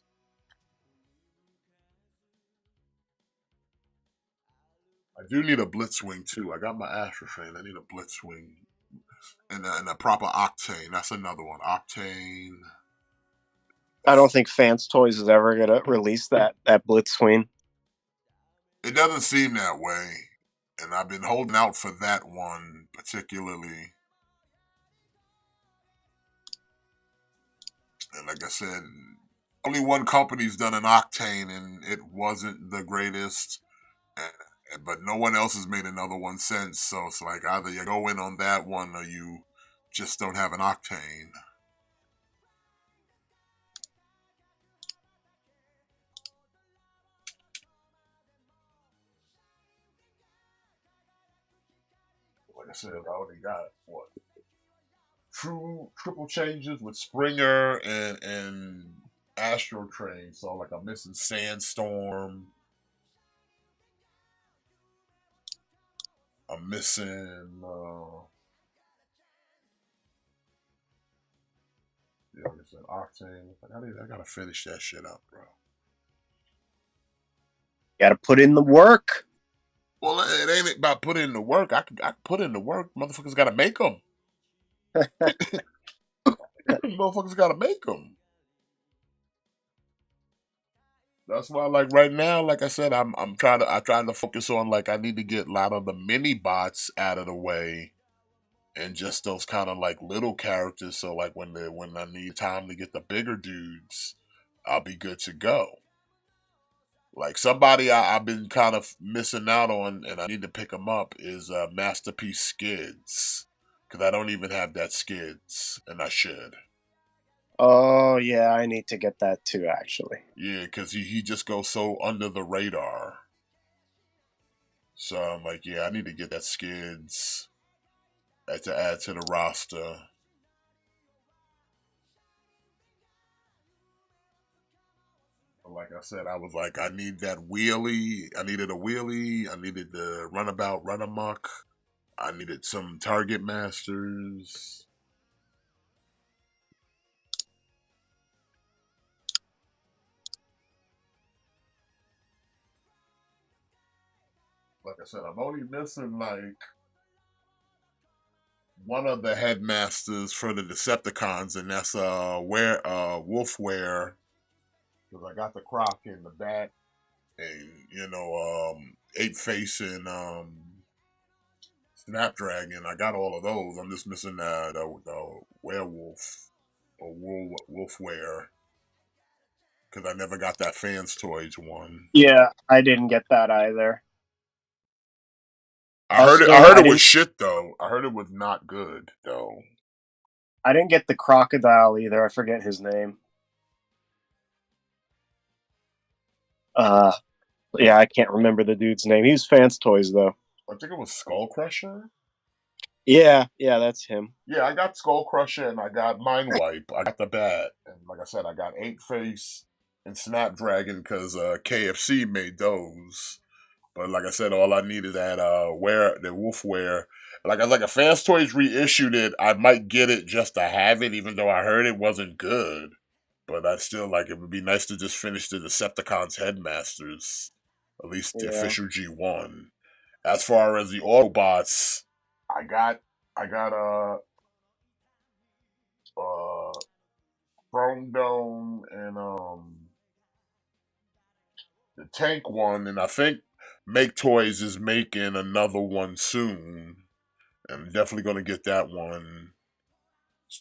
B: do need a Blitzwing too. I got my Astrotrain. I need a Blitzwing and a proper Octane. That's another one. Octane.
D: I don't think Fans Toys is ever gonna release that Blitzwing.
B: It doesn't seem that way, and I've been holding out for that one particularly. And like I said, only one company's done an Octane, and it wasn't the greatest. But no one else has made another one since. So it's like either you go in on that one or you just don't have an Octane. Like I said, I already got what? True triple changes with Springer and Astro Train. So like I'm missing Sandstorm. I'm missing yeah, like I said, Octane. I gotta finish that shit up, bro.
D: Got to put in the work.
B: Well, it ain't about putting in the work. I can put in the work. Motherfuckers gotta make them. Motherfuckers gotta make them. That's why, like right now, like I said, I'm trying to focus on like I need to get a lot of the mini bots out of the way, and just those kind of like little characters. So like when I need time to get the bigger dudes, I'll be good to go. Like somebody I've been kind of missing out on, and I need to pick them up is Masterpiece Skids, because I don't even have that Skids, and I should.
D: Oh yeah, I need to get that too. Actually,
B: Yeah, because he just goes so under the radar. So I'm like, yeah, I need to get that Skids to add to the roster. But like I said, I was like, I need that wheelie. I needed a wheelie. I needed the runabout, run amok. I needed some target masters. Like I said, I'm only missing like one of the headmasters for the Decepticons, and that's Wolfware, because I got the Croc and the Bat, and Eight Face and Snapdragon. I got all of those. I'm just missing the Werewolf or Wolfware, because I never got that Fans Toys one.
D: yeah, I didn't get that either.
B: I heard it was shit though. I heard it was not good though.
D: I didn't get the crocodile either. I forget his name. Yeah, I can't remember the dude's name. He was Fans Toys though.
B: I think it was Skull Crusher.
D: Yeah, that's him.
B: Yeah, I got Skull Crusher and I got Mind Wipe. I got the bat, and like I said, I got Eight Face and Snapdragon because KFC made those. But like I said, all I needed that the Wolfware. Like if Fans Toys reissued it, I might get it just to have it, even though I heard it wasn't good. But I still like it would be nice to just finish the Decepticons Headmasters, at least the official G1. As far as the Autobots, I got Chrome Dome and the Tank one, and I think Make Toys is making another one soon. I'm definitely gonna get that one.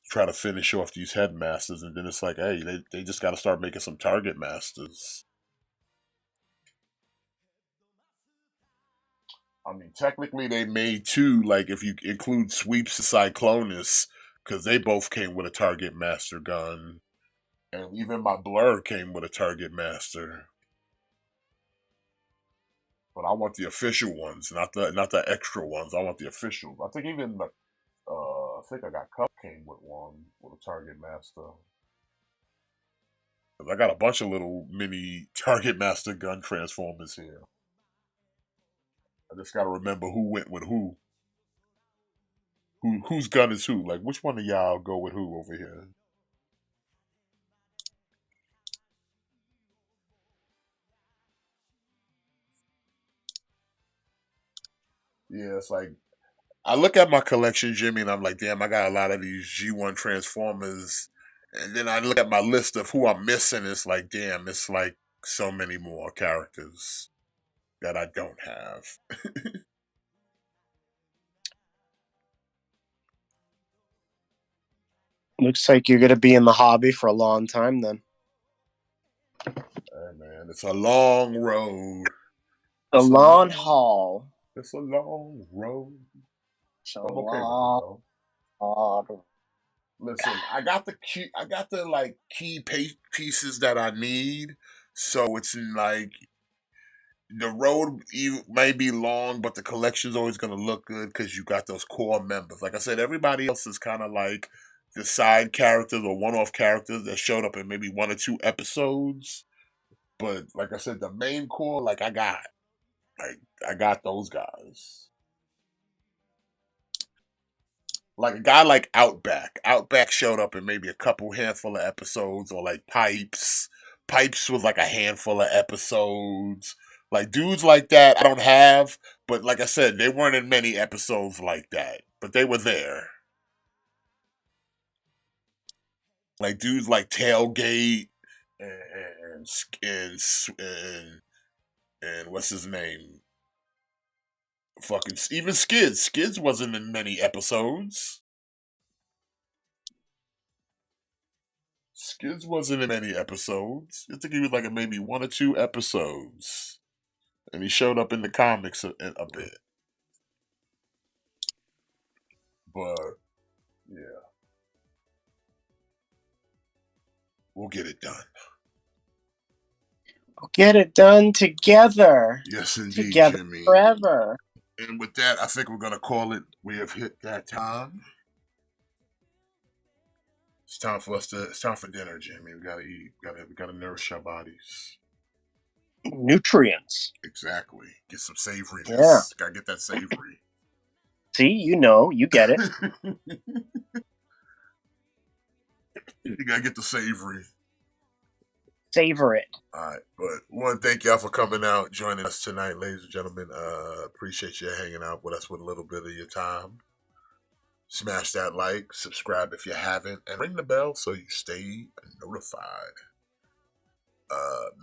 B: Try to finish off these headmasters, and then it's like, hey, they just got to start making some target masters. I mean, technically they made two, like if you include Sweeps and Cyclonus, because they both came with a target master gun. And even my Blur came with a target master. But I want the official ones, not the extra ones. I want the official. I think even the I think I got Cup came with one with a target master. I got a bunch of little mini target master gun transformers here. I just gotta remember who went with who. Whose gun is who? Like which one of y'all go with who over here? Yeah, it's like I look at my collection, Jimmy, and I'm like, damn, I got a lot of these G1 Transformers. And then I look at my list of who I'm missing. It's like, damn, it's like so many more characters that I don't have.
D: Looks like you're gonna be in the hobby for a long time then.
B: Hey, man, it's a long road.
D: The
B: It's a
D: long
B: long-
D: haul.
B: It's a long road.
D: It's a
B: I'm okay with it
D: long
B: though.
D: haul.
B: Listen, I got the like pieces that I need. So it's like the road may be long, but the collection's always gonna look good because you got those core members. Like I said, everybody else is kind of like the side characters or one-off characters that showed up in maybe 1 or 2 episodes. But like I said, the main core, I got those guys. Like a guy like Outback. Outback showed up in maybe a couple handful of episodes, or like Pipes. Pipes was like a handful of episodes. Like dudes like that, I don't have, but like I said, they weren't in many episodes like that, but they were there. Like dudes like Tailgate and and and, and what's his name? Fucking even Skids. Skids wasn't in many episodes. Skids wasn't in any episodes. I think he was like in maybe 1 or 2 episodes, and he showed up in the comics a bit. But yeah, we'll get it done.
D: We'll get it done together.
B: Yes, indeed,
D: Together
B: Jimmy.
D: forever.
B: And with that, I think we're gonna call it. We have hit that time. It's time for us to. It's time for dinner, Jimmy. We gotta eat. We gotta nourish our bodies.
D: Nutrients.
B: Exactly. Get some savoriness.
D: Yeah.
B: Gotta get that savory.
D: See, you get it.
B: You gotta get the savory.
D: Savor it.
B: All right, but one, thank y'all for coming out, joining us tonight, ladies and gentlemen. Appreciate you hanging out with us with a little bit of your time. Smash that like, subscribe if you haven't, and ring the bell so you stay notified.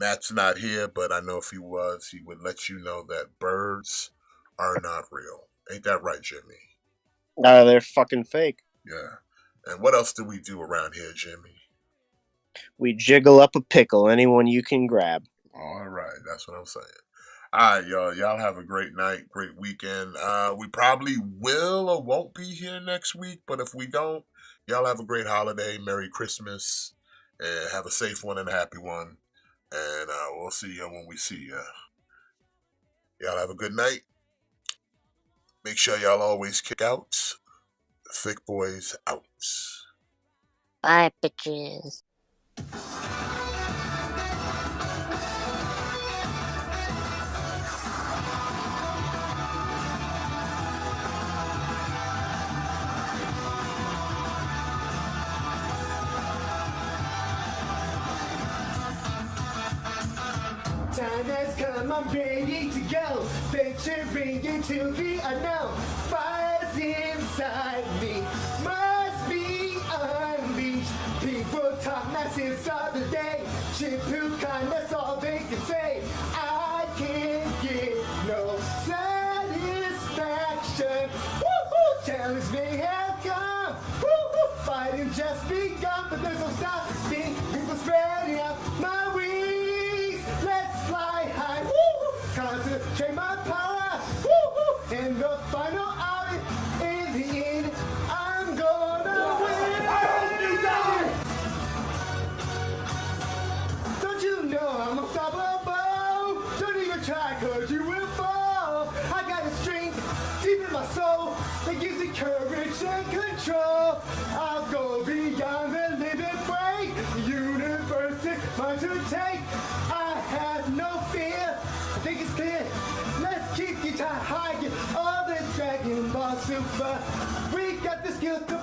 B: Matt's not here, but I know if he was, he would let you know that birds are not real. Ain't that right, Jimmy?
D: They're fucking fake.
B: Yeah. And what else do we do around here, Jimmy?
D: We jiggle up a pickle, anyone you can grab.
B: All right, that's what I'm saying. All right, y'all. Y'all have a great night, great weekend. We probably will or won't be here next week, but if we don't, y'all have a great holiday, Merry Christmas, and have a safe one and a happy one. And we'll see you when we see you. Y'all have a good night. Make sure y'all always kick out. Thick boys out.
I: Bye, bitches.
A: Time has come, I'm ready to go. Venturing into the unknown. Fire's inside me, must be unleashed. People talk nonsense all the day. Shampoo kindness, all they can say. I can't get no satisfaction. Woo-hoo! Challenge may have come. Woo-hoo! Fighting just begun, but there's no stopping. People spreading out my wings. Let's fly high. Woo-hoo! Concentrate my power. Woo-hoo! In the final hour, in the end, I'm gonna win. I hope you die. Don't you know I'm unstoppable? Don't even try, cause you will fall. I got a strength deep in my soul that gives me courage and control. I'll go beyond the limit break. The universe is mine to take. I have no fear. I think it's clear. Let's keep you high. Get all this Dragon Ball Super. We got the skill to